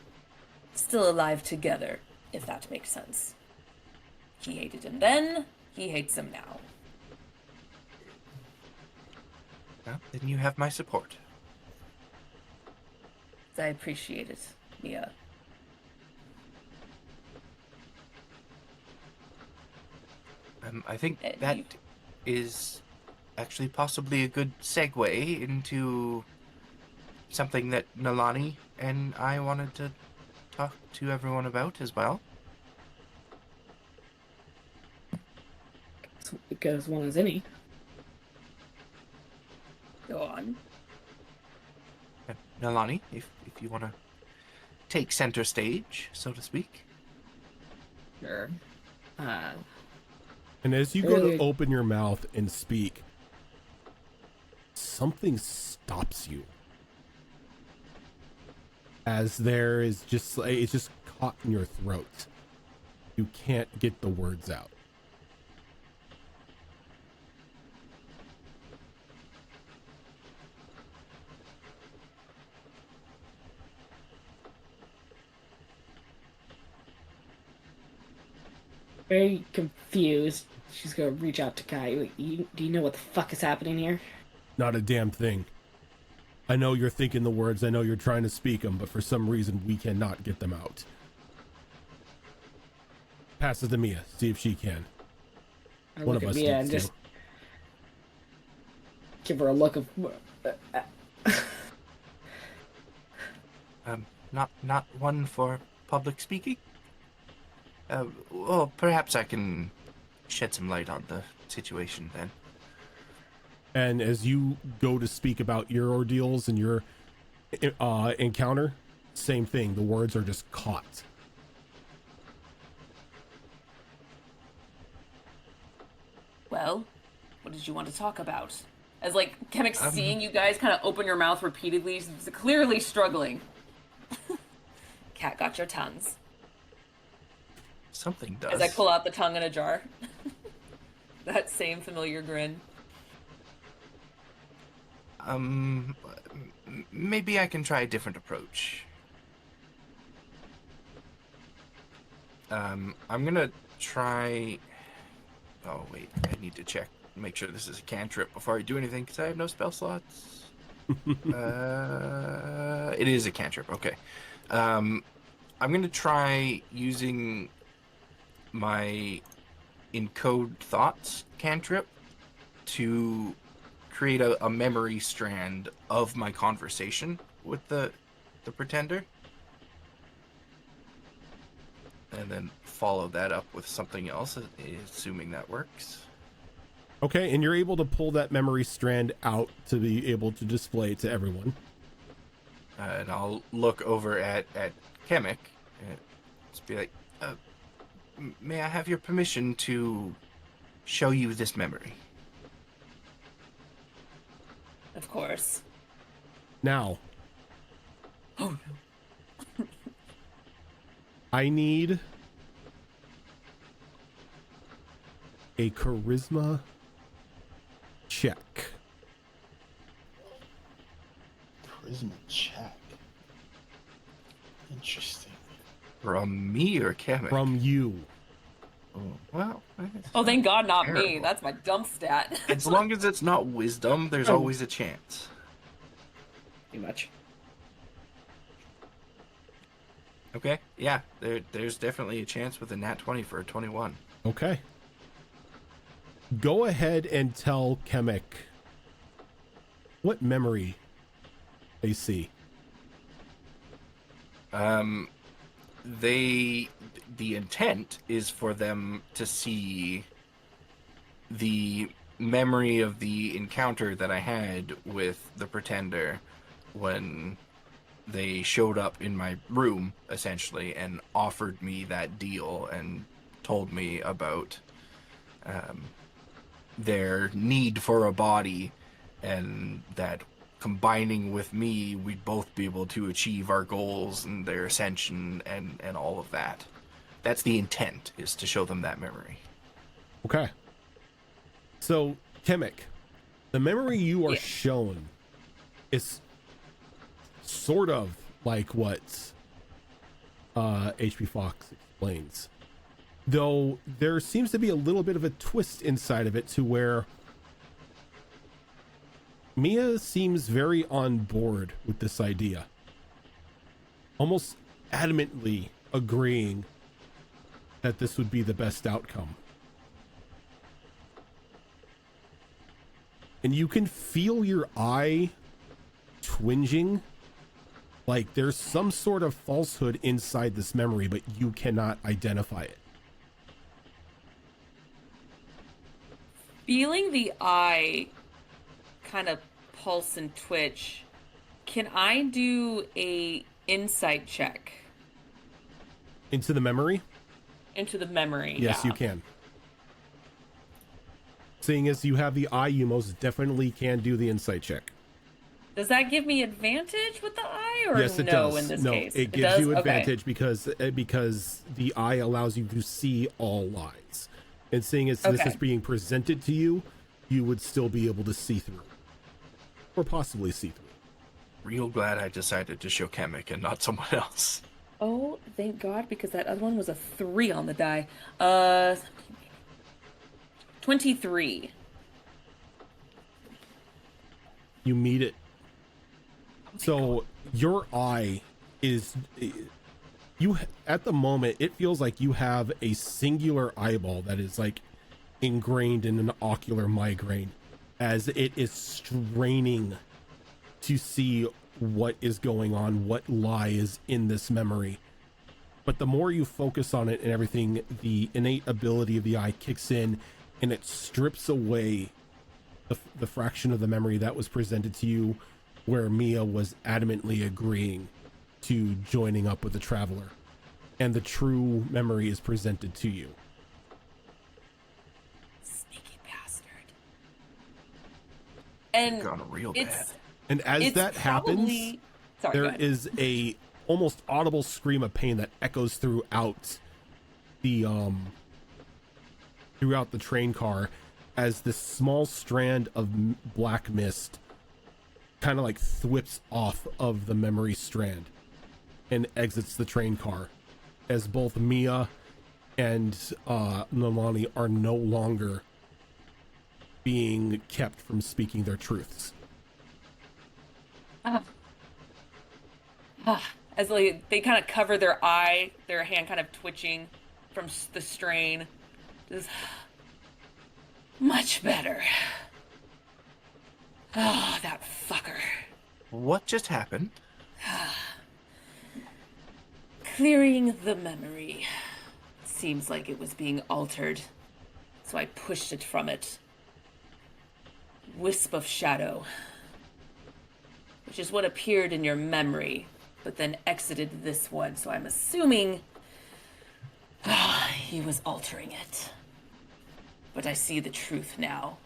still alive together, if that makes sense. He hated him then, he hates him now. Well, then you have my support. I appreciate it, Mia. I think And that you- is actually possibly a good segue into something that Nalani and I wanted to talk to everyone about as well. It goes one as any. Go on. Nalani, if you want to take center stage, so to speak. Sure. And as you go to Really? open your mouth and speak, something stops you. As there is just like, it's just caught in your throat. You can't get the words out. Very confused. She's gonna reach out to Kai. Do you know what the fuck is happening here? Not a damn thing. I know you're thinking the words, I know you're trying to speak them, but for some reason we cannot get them out. Pass it to Mia, see if she can. I One look of at us Mia needs and just give her a look of. Not one for public speaking. Well, perhaps I can shed some light on the situation then. And as you go to speak about your ordeals and your encounter, same thing. The words are just caught. Well, what did you want to talk about? As like Kemek seeing you guys kind of open your mouth repeatedly, clearly struggling. Cat got your tongues. Something does. As I pull out the tongue in a jar. That same familiar grin. Maybe I can try a different approach. I'm gonna try. Oh wait, I need to check, make sure this is a cantrip before I do anything, because I have no spell slots. It is a cantrip. Okay. I'm gonna try using my encode thoughts cantrip to create a memory strand of my conversation with the pretender, and then follow that up with something else, assuming that works. Okay, and you're able to pull that memory strand out to be able to display it to everyone. And I'll look over at Kemek and just be like, may I have your permission to show you this memory? Of course. Now, Oh no. I need a charisma check. Charisma check. Interesting. From me or Kemek? From you. Oh, well. Oh, thank God, not me. Terrible. That's my dump stat. As long as it's not wisdom, there's always a chance. Pretty much. Okay, yeah, there's definitely a chance with a nat 20 for a 21. Okay. Go ahead and tell Kemek what memory they see. The intent is for them to see the memory of the encounter that I had with the pretender when they showed up in my room, essentially, and offered me that deal and told me about their need for a body, and that combining with me, we'd both be able to achieve our goals and their ascension and all of that. That's the intent, is to show them that memory. Okay. So, Kemek, the memory you are Yeah. shown is sort of like what HP Fox explains. Though there seems to be a little bit of a twist inside of it to where Mia seems very on board with this idea. Almost adamantly agreeing that this would be the best outcome. And you can feel your eye twinging, like there's some sort of falsehood inside this memory, but you cannot identify it. Feeling the eye kind of pulse and twitch, can I do a insight check Into the memory? into the memory? Yes, Yeah. you can. Seeing as you have the eye, you most definitely can do the insight check. Does that give me advantage with the eye, or Yes, it no does. in this No, case? it gives does? you Okay. advantage because the eye allows you to see all lies. And seeing as this Okay. is being presented to you, you would still be able to see through. Or possibly see through. Real glad I decided to show Kemek and not someone else. Oh, thank God, because that other one was a 3 on the die. 23. You meet it. So your eye is you at the moment it feels like you have a singular eyeball that is like ingrained in an ocular migraine as it is straining to see what is going on, what lie is in this memory. But the more you focus on it and everything, the innate ability of the eye kicks in and it strips away the fraction of the memory that was presented to you where Mia was adamantly agreeing to joining up with the traveler, and the true memory is presented to you. Sneaky bastard. And Gone real bad. it's And as it's that happens, probably... Sorry, go there ahead. is a almost audible scream of pain that echoes throughout the train car as this small strand of black mist kind of like thwips off of the memory strand and exits the train car, as both Mia and Nalani are no longer being kept from speaking their truths. As they kind of cover their eye, their hand kind of twitching from the strain. Just much better. Oh, that fucker. What just happened? Clearing the memory. Seems like it was being altered, so I pushed it from it. Wisp of shadow, which is what appeared in your memory, but then exited this one, so I'm assuming he was altering it. But I see the truth now.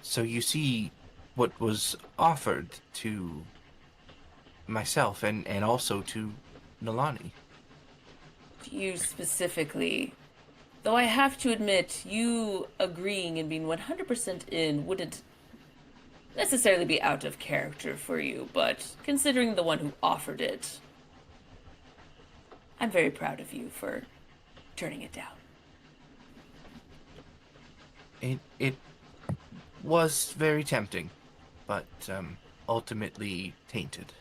So you see what was offered to myself and also to Nalani. To you specifically. Though I have to admit, you agreeing and being 100% in wouldn't necessarily be out of character for you, but considering the one who offered it, I'm very proud of you for turning it down. It was very tempting, but ultimately tainted.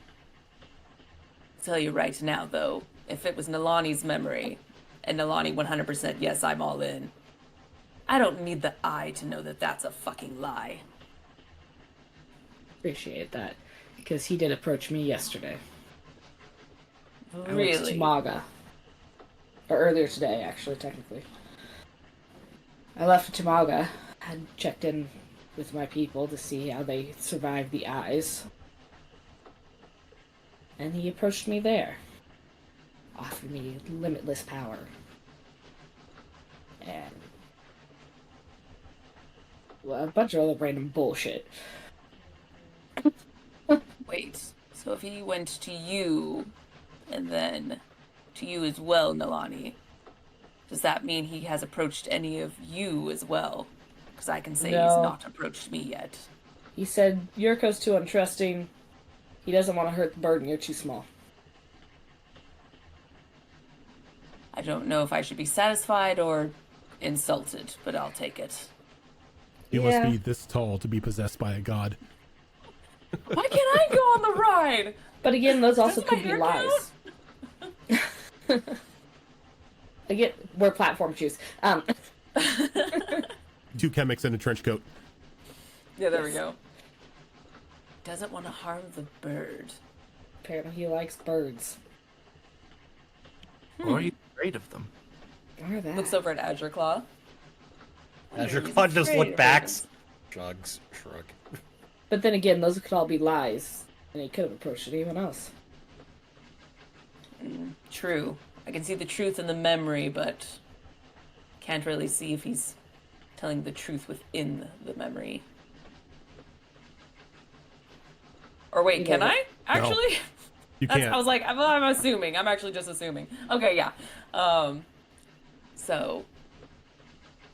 I'll tell you right now, though, if it was Nalani's memory, and Nalani 100% yes, I'm all in, I don't need the eye to know that that's a fucking lie. Appreciate that, because he did approach me yesterday. I went to Really? Tamaga. Or earlier today, actually, technically. I left for Tamaga, had checked in with my people to see how they survived the eyes. And he approached me there. Offered me limitless power. And well, a bunch of other random bullshit. Wait, so if he went to you, and then to you as well, Nalani, does that mean he has approached any of you as well? Because I can say he's No. not approached me yet. He said, Yuriko's too untrusting. He doesn't want to hurt the burden, you're too small. I don't know if I should be satisfied or insulted, but I'll take it. You Yeah. must be this tall to be possessed by a god. Why can't I go on the ride? But again, those also Does my could be hair lies. Again, we're platform shoes. Two chemics in a trench coat. Yeah, there we go. Doesn't want to harm the bird. Apparently he likes birds. Or are you afraid of them? Or that. Looks over at Azure Claw. Azure He's Claw just afraid look of back, birds. shrug. But then again, those could all be lies. And he could have approached anyone else. True. I can see the truth in the memory, but can't really see if he's telling the truth within the memory. Or wait, can I? Actually? You That's, can't. I was like, I'm assuming. I'm actually just assuming. Okay, yeah. So,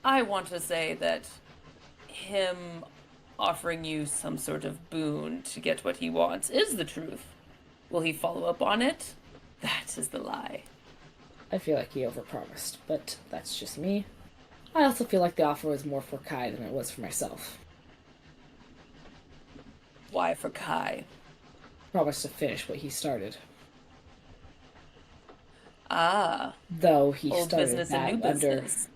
I want to say that him offering you some sort of boon to get what he wants is the truth. Will he follow up on it? That is the lie. I feel like he overpromised, but that's just me. I also feel like the offer was more for Kai than it was for myself. Why for Kai? Promised to finish what he started. Ah, Though he old started business that and new under business.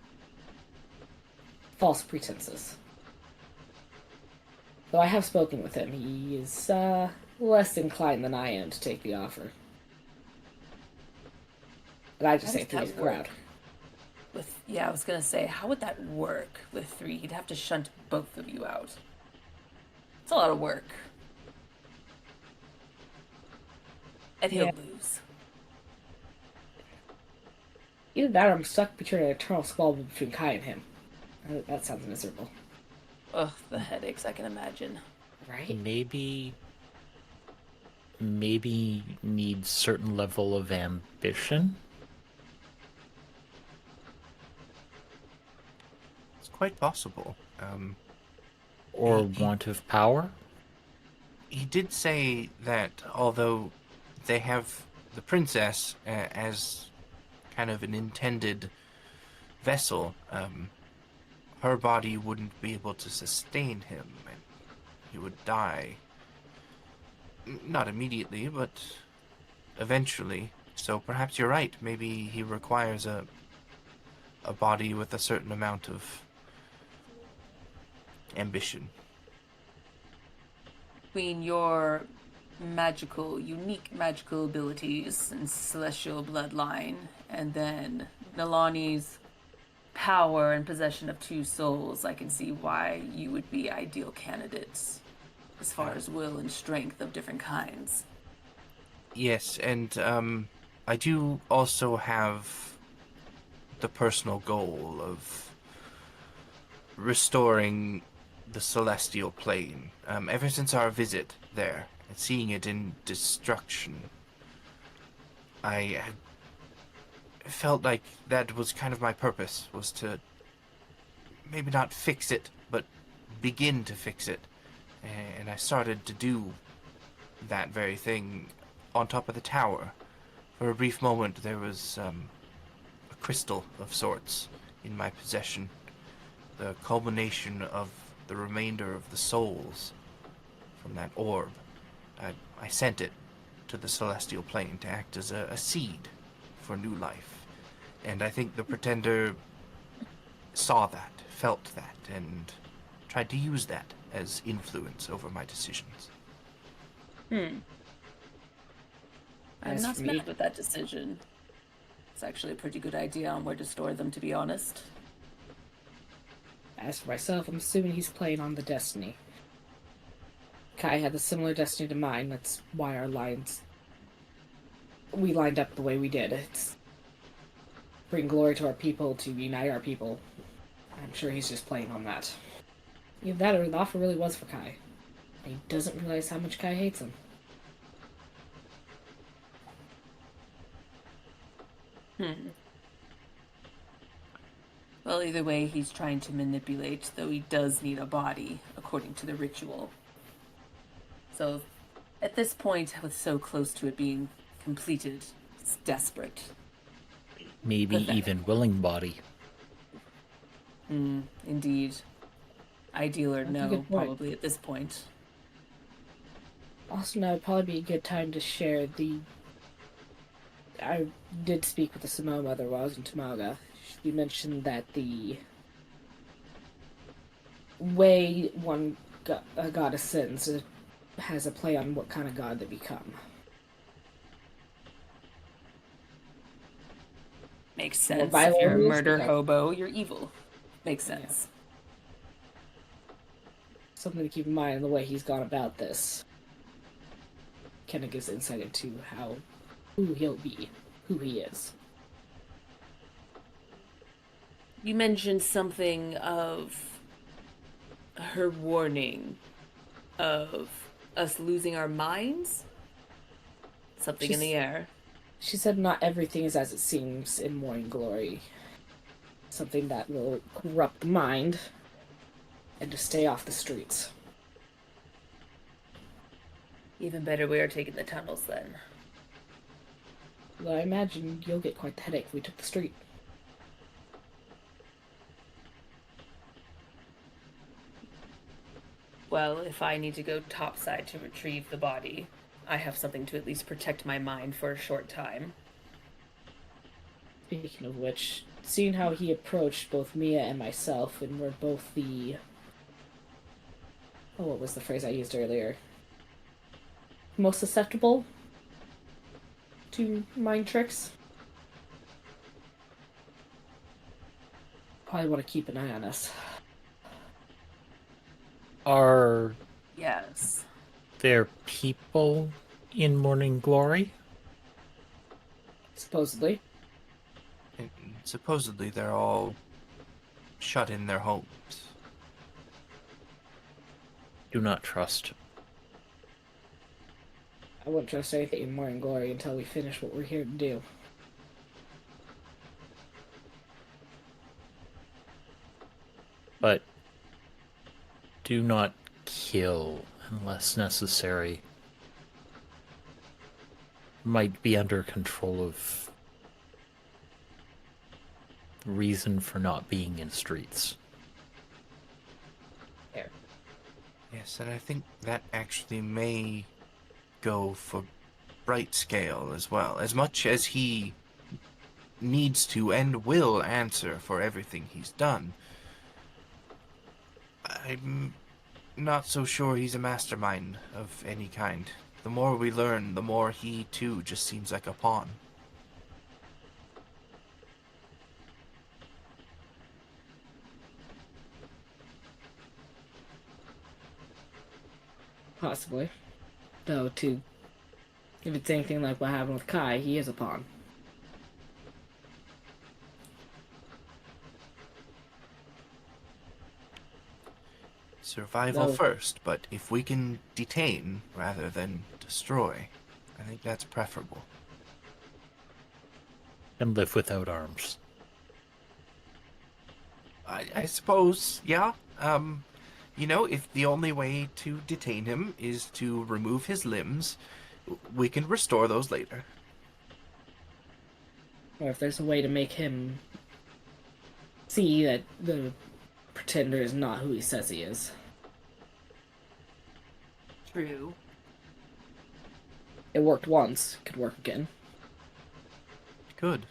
false pretenses. Though I have spoken with him, he is less inclined than I am to take the offer. But I just How say does through that the crowd. work? I was gonna say, how would that work with 3? He'd have to shunt both of you out. It's a lot of work. And he'll Yeah. lose. Either that or I'm stuck between an eternal squabble between Kai and him. That sounds miserable. Ugh, the headaches I can imagine. Right? Maybe needs certain level of ambition. It's quite possible. Or want of power? He did say that although they have the princess as kind of an intended vessel, her body wouldn't be able to sustain him, and he would die. Not immediately, but eventually. So perhaps you're right. Maybe he requires a body with a certain amount of ambition. Between your unique magical abilities and celestial bloodline, and then Nalani's power and possession of two souls, I can see why you would be ideal candidates as far as will and strength of different kinds. Yes, and I do also have the personal goal of restoring the celestial plane. Ever since our visit there and seeing it in destruction, I had felt like that was kind of my purpose, was to maybe not fix it, but begin to fix it. And I started to do that very thing on top of the tower. For a brief moment, there was a crystal of sorts in my possession, the culmination of the remainder of the souls from that orb. I sent it to the celestial plane to act as a seed for new life. And I think the pretender saw that, felt that, and tried to use that as influence over my decisions. I'm As not for me- mad with that decision. It's actually a pretty good idea on where to store them, to be honest. As for myself, I'm assuming he's playing on the destiny. Kai had a similar destiny to mine. That's why we lined up the way we did. It's bring glory to our people, to unite our people. I'm sure he's just playing on that. Either that or the offer really was for Kai. And he doesn't realize how much Kai hates him. Well, either way, he's trying to manipulate, though he does need a body, according to the ritual. So, at this point, with so close to it being completed, it's desperate. Maybe Pathetic. even willing body. Indeed. Ideal or That's a no, good point. probably at this point. Also, now would probably be a good time to share the... I did speak with the Samoa mother while I was in Tamaga. She mentioned that the way a god ascends has a play on what kind of god they become. Makes More sense. If violent you're a moves, murder okay. hobo, you're evil. Makes sense. Something to keep in mind in the way he's gone about this. Kind of gives insight into who he'll be, who he is. You mentioned something of her warning of us losing our minds? Something in the air. She said not everything is as it seems in Morning Glory. Something that will corrupt the mind and to stay off the streets. Even better, we are taking the tunnels then. Well, I imagine you'll get quite the headache if we took the street. Well, if I need to go topside to retrieve the body, I have something to at least protect my mind for a short time. Speaking of which, seeing how he approached both Mia and myself, and we're both what was the phrase I used earlier? Most susceptible to mind tricks? Probably want to keep an eye on us. Are Yes. there people in Morning Glory? Supposedly. And supposedly they're all shut in their homes. Do not trust. I wouldn't trust anything in Morning Glory until we finish what we're here to do. But Do not kill unless necessary. Might be under control of reason for not being in streets. There. Yes, and I think that actually may go for Bright Scale as well. As much as he needs to and will answer for everything he's done, I'm not so sure he's a mastermind of any kind. The more we learn, the more he, too, just seems like a pawn. Possibly. Though, if it's anything like what happened with Kai, he is a pawn. Survival No. first, but if we can detain rather than destroy, I think that's preferable. And live without arms. I suppose, yeah. If the only way to detain him is to remove his limbs, we can restore those later. Or if there's a way to make him see that the pretender is not who he says he is. True. It worked once, could work again. Good.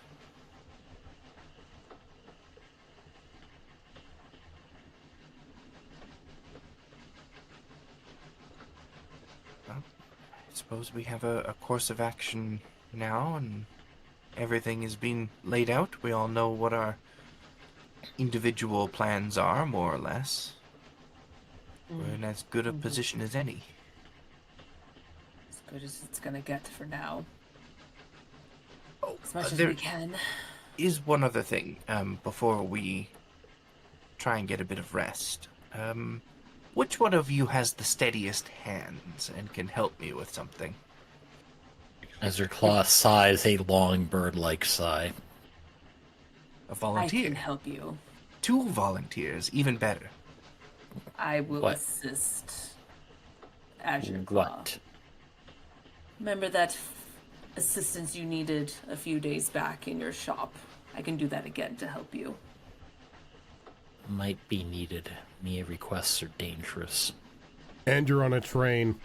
Well, I suppose we have a course of action now, and everything is being laid out. We all know what our individual plans are, more or less. We're in as good a position as any. As good as it's gonna get for now. Oh, As much as there we can. is one other thing before we try and get a bit of rest. Which one of you has the steadiest hands and can help me with something? Ezra Claw sighs a long bird-like sigh. A I volunteer? can help you. 2 volunteers, even better. I will What? assist Azure Claw. What? Remember that assistance you needed a few days back in your shop? I can do that again to help you. Might be needed. Mia requests are dangerous. And you're on a train.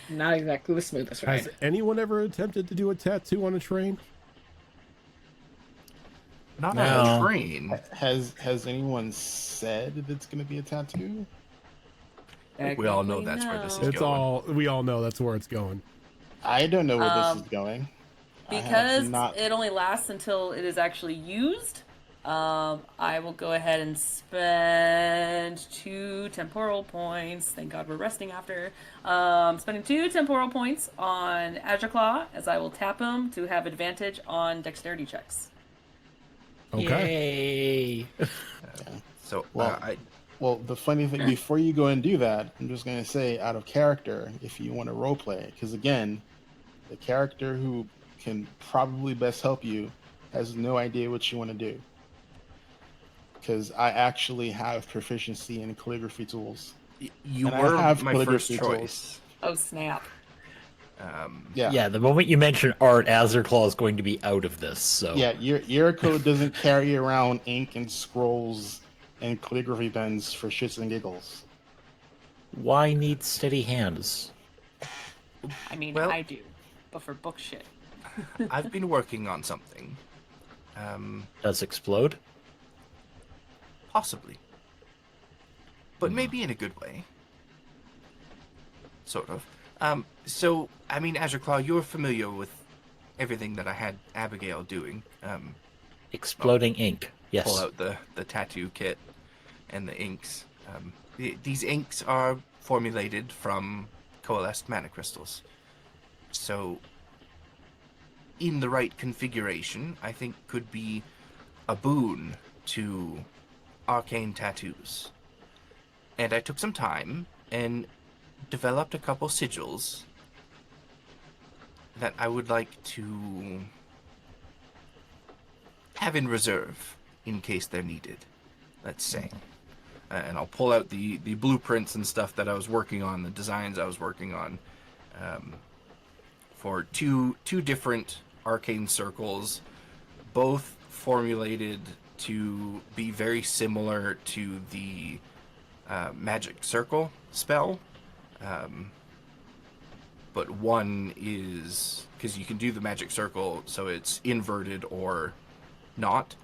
Not exactly the smoothest ride. Has anyone ever attempted to do a tattoo on a train? Not No. on a train. Has anyone said that it's going to be a tattoo? We all know Technically, that's where this is no. It's all, we all know that's where it's going. I don't know where this is going. I have Because not. it only lasts until it is actually used, I will go ahead and spend 2 temporal points. Thank God we're resting after. Spending 2 temporal points on Azure Claw, as I will tap him to have advantage on dexterity checks. Okay. Yay! So, Well, Well, the funny thing, before you go and do that, I'm just going to say, out of character, if you want to roleplay, because again, the character who can probably best help you has no idea what you want to do. Because I actually have proficiency in calligraphy tools. you And I were have my first calligraphy choice. Oh, snap. Yeah. Yeah, the moment you mention art, Azure Claw is going to be out of this, so... Yeah, your code doesn't carry around ink and scrolls and calligraphy pens for shits and giggles. Why need steady hands? I mean, Well- I do, but for book shit. I've been working on something. Does explode? Possibly. But maybe in a good way. Sort of. So, I mean, Azure Claw, you're familiar with everything that I had Abigail doing. Exploding ink. Yes. Pull out the tattoo kit and the inks. These inks are formulated from coalesced mana crystals. So, in the right configuration, I think could be a boon to arcane tattoos. And I took some time and developed a couple sigils that I would like to have in reserve in case they're needed, let's say. and I'll pull out the blueprints and stuff that I was working on, the designs I was working on, for two different arcane circles, both formulated to be very similar to the magic circle spell. But one is, because you can do the magic circle so it's inverted or not.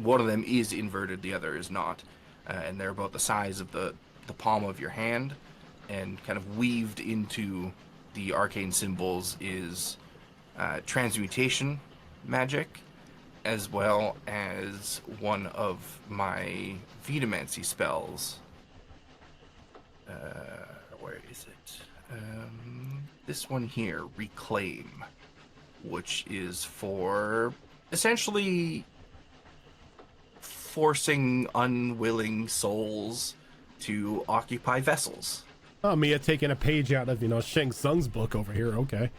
One of them is inverted, the other is not. And they're about the size of the palm of your hand, and kind of weaved into the arcane symbols is transmutation magic, as well as one of my vitamancy spells. Where is it? This one here, Reclaim, which is for essentially forcing unwilling souls to occupy vessels. Oh, Mia taking a page out of, Shang Tsung's book over here. Okay.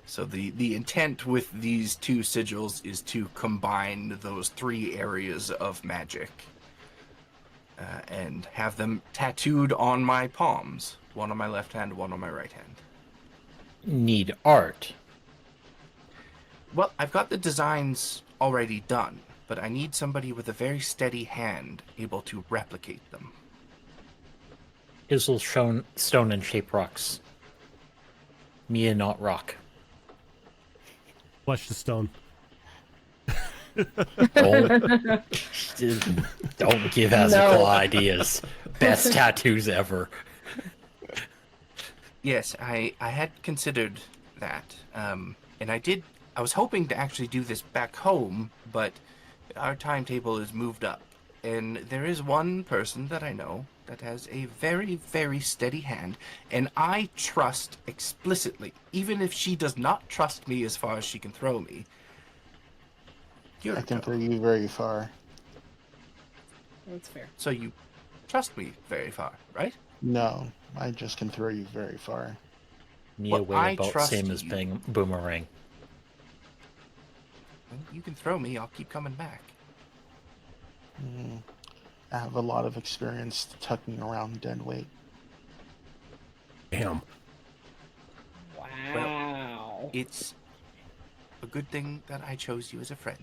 So the intent with these two sigils is to combine those three areas of magic and have them tattooed on my palms. One on my left hand, one on my right hand. Need art. Well, I've got the designs already done, but I need somebody with a very steady hand able to replicate them. Izzle stone and shape rocks. Mia not rock. Flesh to stone. Don't give Azazel ideas. Best tattoos ever. Yes, I had considered that, and I was hoping to actually do this back home, but our timetable is moved up, and there is one person that I know that has a very, very steady hand, and I trust explicitly, even if she does not trust me as far as she can throw me. I can throw you very far. That's fair. So you trust me very far, right? No, I just can throw you very far. Mia Well, I weigh about trust same as you. being boomerang. You can throw me, I'll keep coming back. I have a lot of experience tucking around dead weight. Damn. Wow. It's a good thing that I chose you as a friend.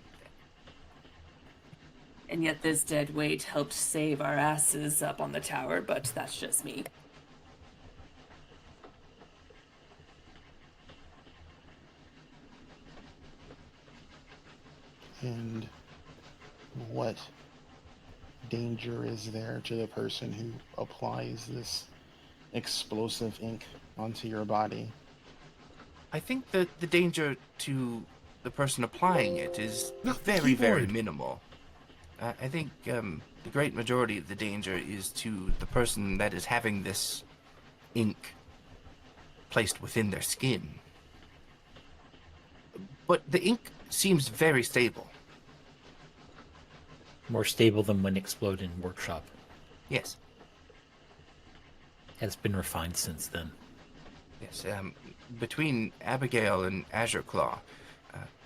And yet this dead weight helped save our asses up on the tower, but that's just me. And what danger is there to the person who applies this explosive ink onto your body? I think that the danger to the person applying it is The very, very keyboard. minimal. I think the great majority of the danger is to the person that is having this ink placed within their skin. But the ink seems very stable. More stable than when exploded in workshop. Yes, Has been refined since then. yes. Between Abigail and Azure Claw,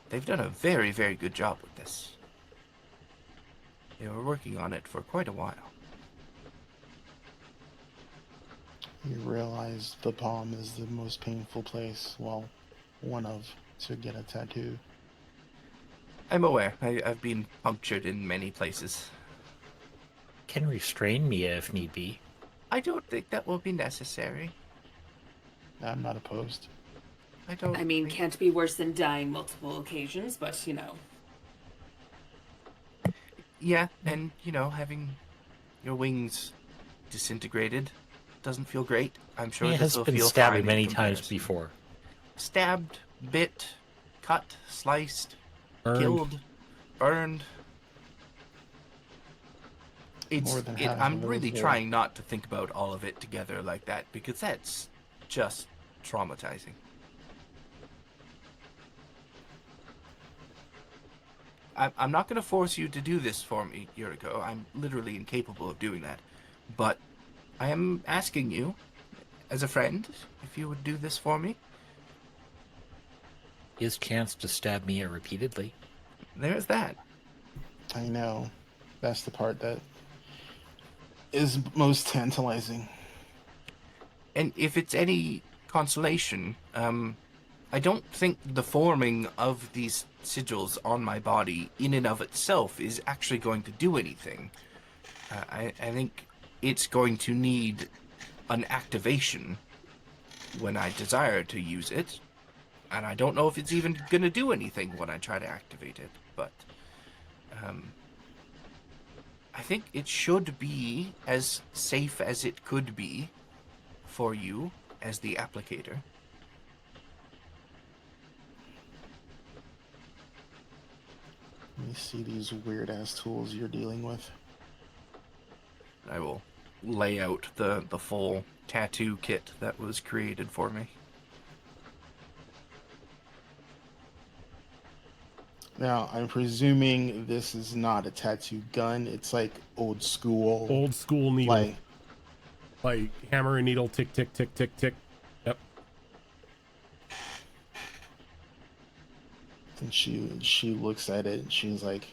they've done a very, very good job with this. They were working on it for quite a while. You realize the palm is the most painful place, well, one of, to get a tattoo. I'm aware. I've been punctured in many places. Can restrain Mia if need be. I don't think that will be necessary. I'm not opposed. I don't. I mean, think- can't be worse than dying multiple occasions, but you know. Yeah, and having your wings disintegrated doesn't feel great. I'm sure Mia this has will been feel stabbed fine in many times comparison. before. Stabbed, bit, cut, sliced, Burned. killed, burned. More than half I'm of it really is trying not to think about all of it together like that, because that's just traumatizing. I'm not going to force you to do this for me, Yuriko. I'm literally incapable of doing that. But I am asking you, as a friend, if you would do this for me. His chance to stab Mia repeatedly. There's that. I know. That's the part that is most tantalizing. And if it's any consolation, I don't think the forming of these sigils on my body in and of itself is actually going to do anything. I think it's going to need an activation when I desire to use it, and I don't know if it's even going to do anything when I try to activate it, but I think it should be as safe as it could be for you as the applicator. Let me see these weird-ass tools you're dealing with. I will lay out the full tattoo kit that was created for me. Now, I'm presuming this is not a tattoo gun. It's like old school. Old school needle. Like Hammer and needle, tick, tick, tick, tick, tick. Yep. and she looks at it and she's like,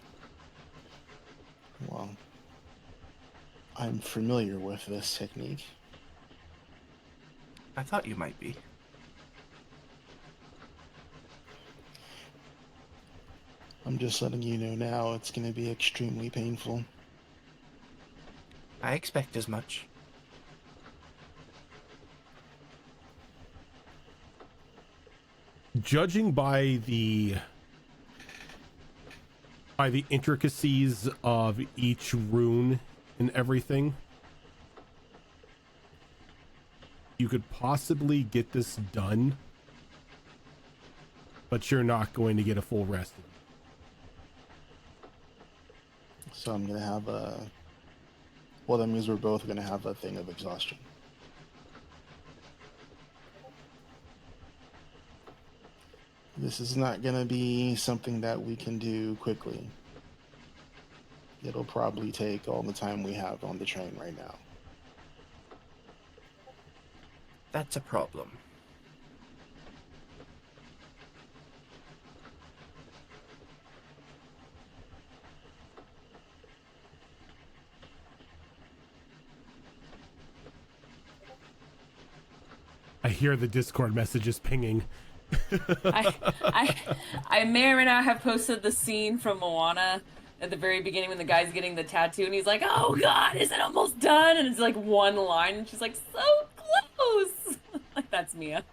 well, I'm familiar with this technique. I thought you might be. I'm just letting you know now it's going to be extremely painful. I expect as much. Judging by the intricacies of each rune and everything, you could possibly get this done, but you're not going to get a full rest. So I'm going to have a... Well, that means we're both going to have a thing of exhaustion. This is not going to be something that we can do quickly. It'll probably take all the time we have on the train right now. That's a problem. I hear the Discord messages pinging. I may or may not have posted the scene from Moana at the very beginning when the guy's getting the tattoo and he's like, "Oh God, is it almost done?" And it's like one line, and she's like, "So close." Like, that's Mia.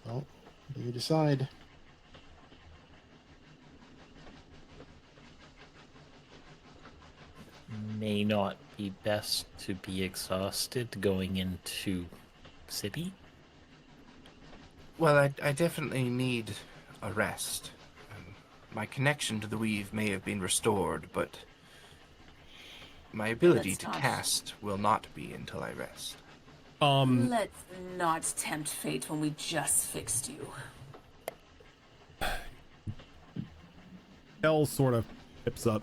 Well, you decide. May not be best to be exhausted going into city. Well, I definitely need a rest. My connection to the weave may have been restored, but my ability Let's to not. cast will not be until I rest. Let's not tempt fate when we just fixed you. Elle sort of hips up.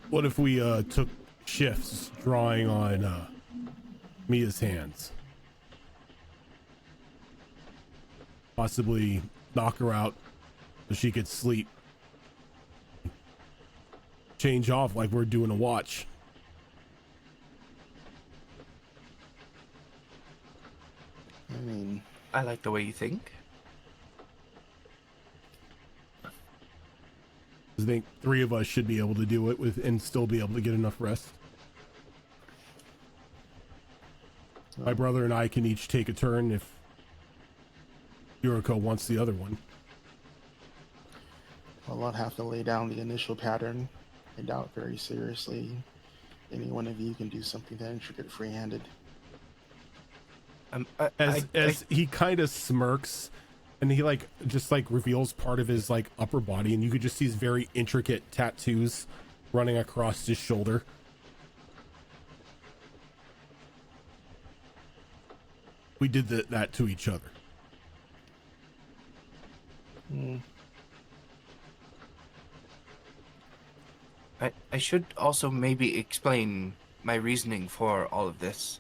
What if we took shifts drawing on Mia's hands? Possibly knock her out so she could sleep. Change off like we're doing a watch. I mean, I like the way you think. I think 3 of us should be able to do it with and still be able to get enough rest. My brother and I can each take a turn if Yuriko wants the other one. well, I'll have to lay down the initial pattern. I doubt very seriously any one of you can do something that intricate free-handed. As he kind of smirks and he just reveals part of his upper body, and you could just see his very intricate tattoos running across his shoulder. We did that to each other. I should also maybe explain my reasoning for all of this.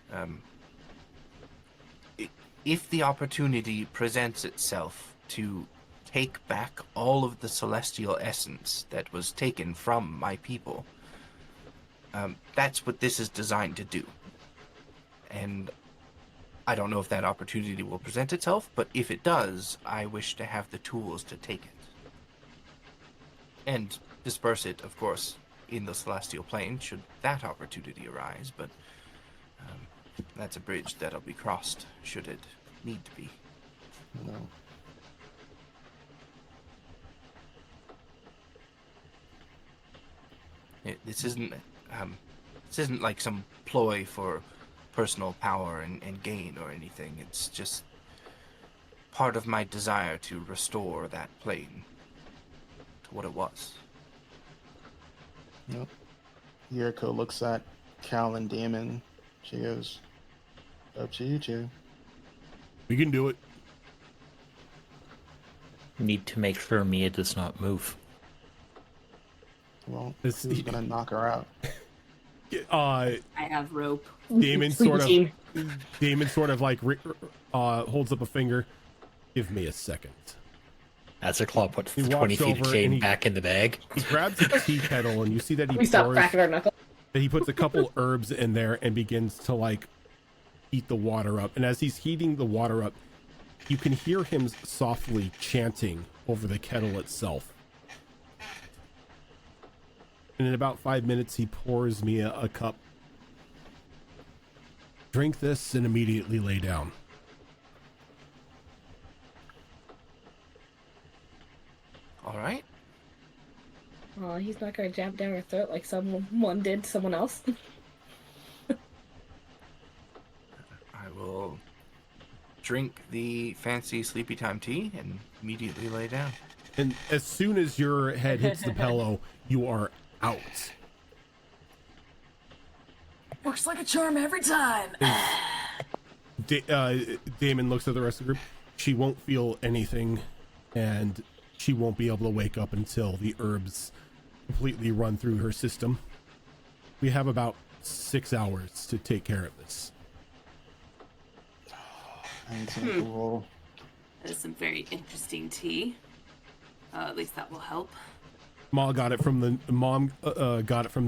If the opportunity presents itself to take back all of the celestial essence that was taken from my people. That's what this is designed to do. And I don't know if that opportunity will present itself, but if it does, I wish to have the tools to take it. And disperse it, of course, in the celestial plane, should that opportunity arise, but that's a bridge that'll be crossed, should it need to be. No. This isn't like some ploy for personal power and gain or anything. It's just part of my desire to restore that plane to what it was. Yep. Yuriko looks at Cal and Damon. She goes, up to you two. We can do it. Need to make sure Mia does not move. Well, This- who's gonna knock her out? I have rope. Damon sort of Team. like holds up a finger. Give me a second. As a claw puts He 20 walks feet of over chain and he- back in the bag. He grabs a tea kettle and you see that We stop cracking our knuckles. that he puts a couple herbs in there and begins to like heat the water up. And as he's heating the water up, you can hear him softly chanting over the kettle itself. And in about 5 minutes, he pours me a cup. Drink this and immediately lay down. All right. Oh, he's not gonna jab down her throat like someone did someone else. I will drink the fancy sleepy time tea and immediately lay down. And as soon as your head hits the pillow, you are out. Works like a charm every time. Damon looks at the rest of the group. She won't feel anything, and she won't be able to wake up until the herbs completely run through her system. We have about 6 hours to take care of this. I need to make a roll. That is some very interesting tea. At least that will help. Mom got it from the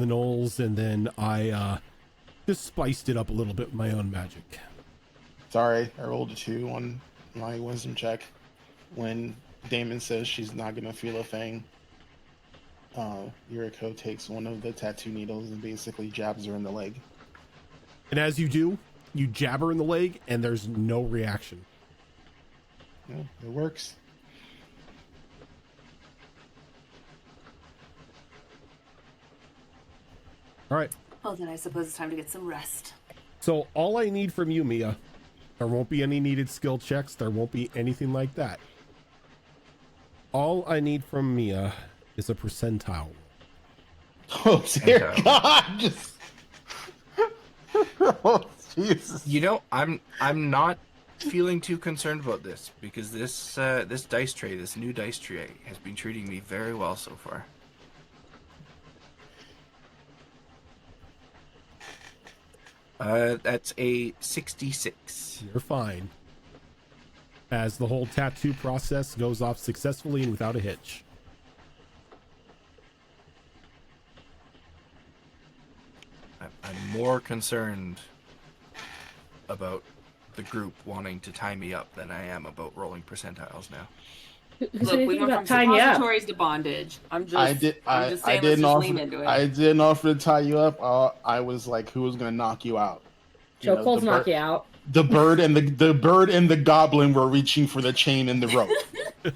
Knolls, and then I just spiced it up a little bit with my own magic. Sorry, I rolled a 2 on my wisdom check. When Damon says she's not gonna feel a thing, Yuriko takes one of the tattoo needles and basically jabs her in the leg. And as you do, you jab her in the leg, and there's no reaction. Yeah, it works. All right. Well, then I suppose it's time to get some rest. So all I need from you, Mia, there won't be any needed skill checks. There won't be anything like that. All I need from Mia is a percentile. Oh dear And, God! Just... oh Jesus! You know, I'm not feeling too concerned about this because this dice tray, this new dice tray, has been treating me very well so far. That's a 66. You're fine. As the whole tattoo process goes off successfully and without a hitch. I'm more concerned about the group wanting to tie me up than I am about rolling percentiles now. Who said Look, we anything went about from tying you up? suppositories to bondage. I'm just, I did. I'm I just saying, let's didn't just offer. lean into it. I didn't offer to tie you up. I was like, who was gonna knock you out? You know, Chokeholds the knock bird- you out. The bird and the bird and the goblin were reaching for the chain and the rope.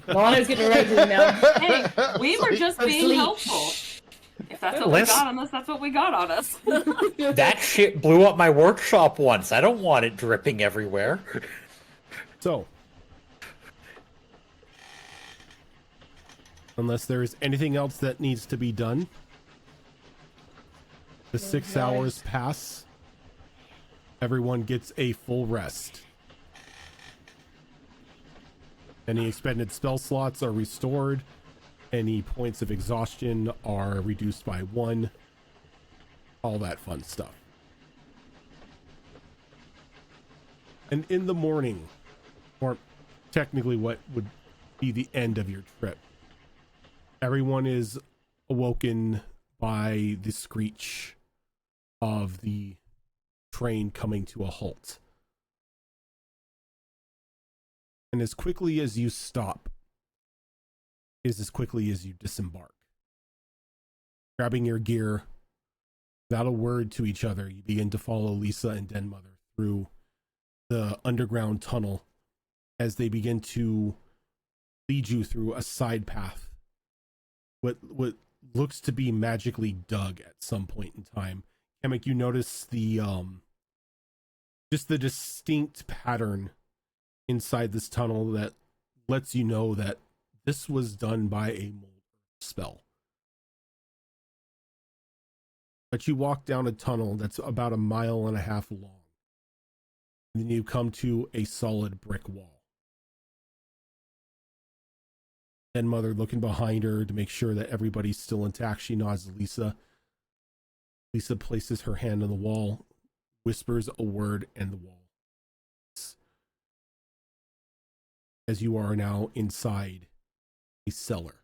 Lana's getting ready to know. Hey, we were just being Sleep. helpful. If that's what Let's- we got on us, that's what we got on us. That shit blew up my workshop once. I don't want it dripping everywhere. So, unless there is anything else that needs to be done, the 6 hours pass. Everyone gets a full rest. Any expended spell slots are restored. Any points of exhaustion are reduced by 1. All that fun stuff. And in the morning, or technically what would be the end of your trip. Everyone is awoken by the screech of the train coming to a halt. And as quickly as you stop is as quickly as you disembark. Grabbing your gear, without a word to each other, you begin to follow Lisa and Denmother through the underground tunnel as they begin to lead you through a side path. What looks to be magically dug at some point in time. Kamek, you notice the just the distinct pattern inside this tunnel that lets you know that this was done by a mold spell. But you walk down a tunnel that's about 1.5 miles long. And then you come to a solid brick wall. Then Mother, looking behind her to make sure that everybody's still intact, she nods to Lisa. Lisa places her hand on the wall, whispers a word, and the wall. As you are now inside a cellar.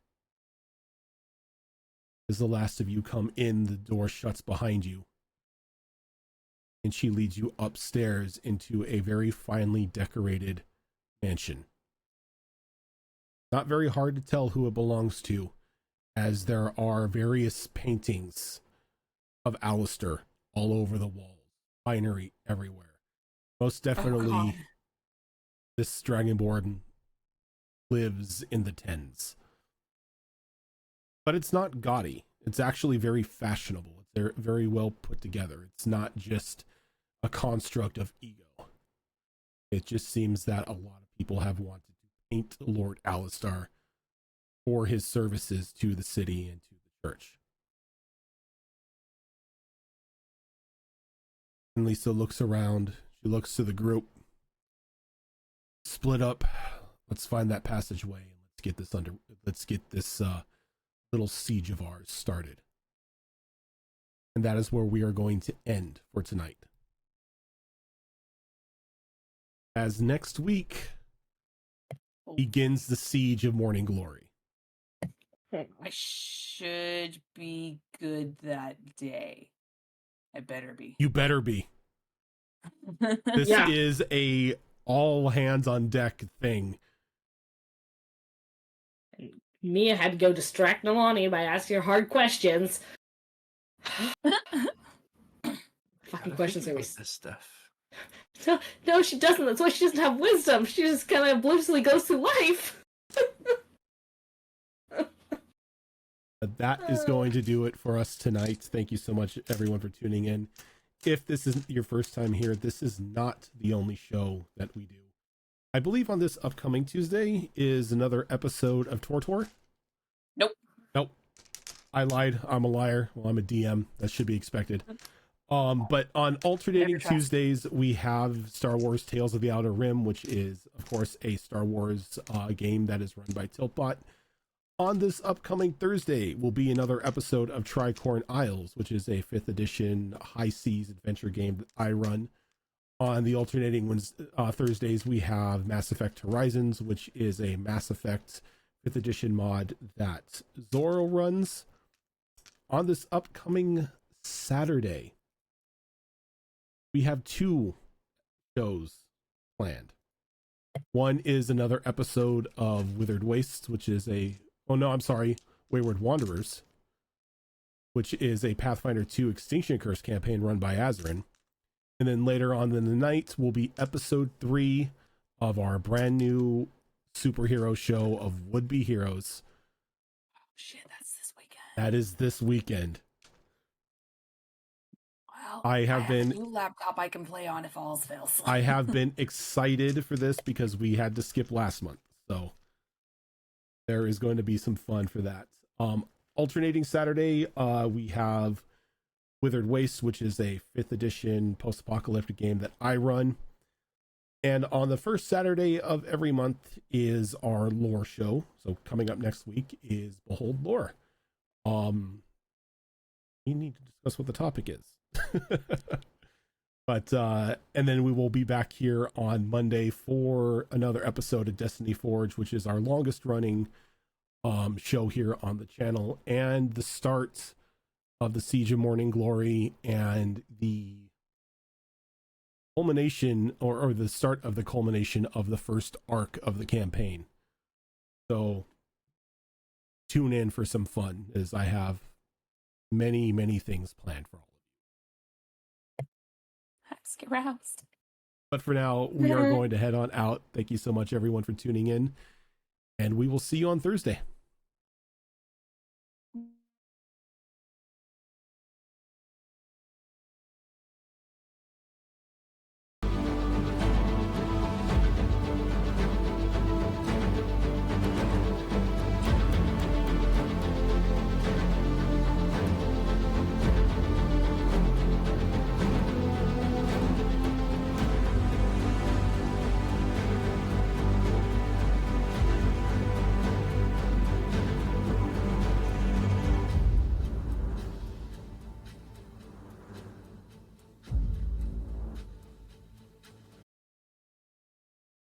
As the last of you come in, the door shuts behind you. And she leads you upstairs into a very finely decorated mansion. Not very hard to tell who it belongs to, as there are various paintings of Alistair all over the walls, finery everywhere. Most definitely, this Dragonborn lives in the tens. But it's not gaudy. It's actually very fashionable. It's very well put together. It's not just a construct of ego. It just seems that a lot of people have wanted to paint Lord Alistair for his services to the city and to the church. And Lisa looks around. She looks to the group. Split up. Let's find that passageway and let's get this little siege of ours started. And that is where we are going to end for tonight. As next week begins the siege of Morning Glory. I should be good that day. I better be. You better be. This is a all hands on deck thing. Mia had to go distract Nalani by asking her hard questions. Fucking questions are this stuff. No, she doesn't. That's why she doesn't have wisdom. She just kind of blissfully goes through life. That is going to do it for us tonight. Thank you so much, everyone, for tuning in. If this isn't your first time here, this is not the only show that we do. I believe on this upcoming Tuesday is another episode of Tortor. Nope. I lied. I'm a liar. Well, I'm a DM. That should be expected. But on alternating Tuesdays, we have Star Wars Tales of the Outer Rim, which is, of course, a Star Wars game that is run by Tiltbot. On this upcoming Thursday will be another episode of Tricorn Isles, which is a 5th edition high seas adventure game that I run. On the alternating Thursdays, we have Mass Effect Horizons, which is a Mass Effect 5th edition mod that Zoro runs. On this upcoming Saturday, we have 2 shows planned. One is another episode of Withered Wastes, which is Wayward Wanderers, which is a Pathfinder 2 Extinction Curse campaign run by Azerin. And then later on in the night will be episode 3 of our brand new superhero show of Would Be Heroes. Oh, shit, that's this weekend. That is this weekend. Well, I have a new laptop I can play on if all else fails. I have been excited for this because we had to skip last month. So there is going to be some fun for that. Alternating Saturday, we have Withered Waste, which is a 5th edition post-apocalyptic game that I run. And on the first Saturday of every month is our lore show. So coming up next week is Behold Lore. We need to discuss what the topic is. But and then we will be back here on Monday for another episode of Destiny Forge, which is our longest running show here on the channel, and the start of the Siege of Morning Glory and the culmination or the start of the culmination of the first arc of the campaign. So tune in for some fun, as I have many things planned for all of you. Let's get roused. But for now, we are going to head on out. Thank you so much, everyone, for tuning in, and we will see you on Thursday.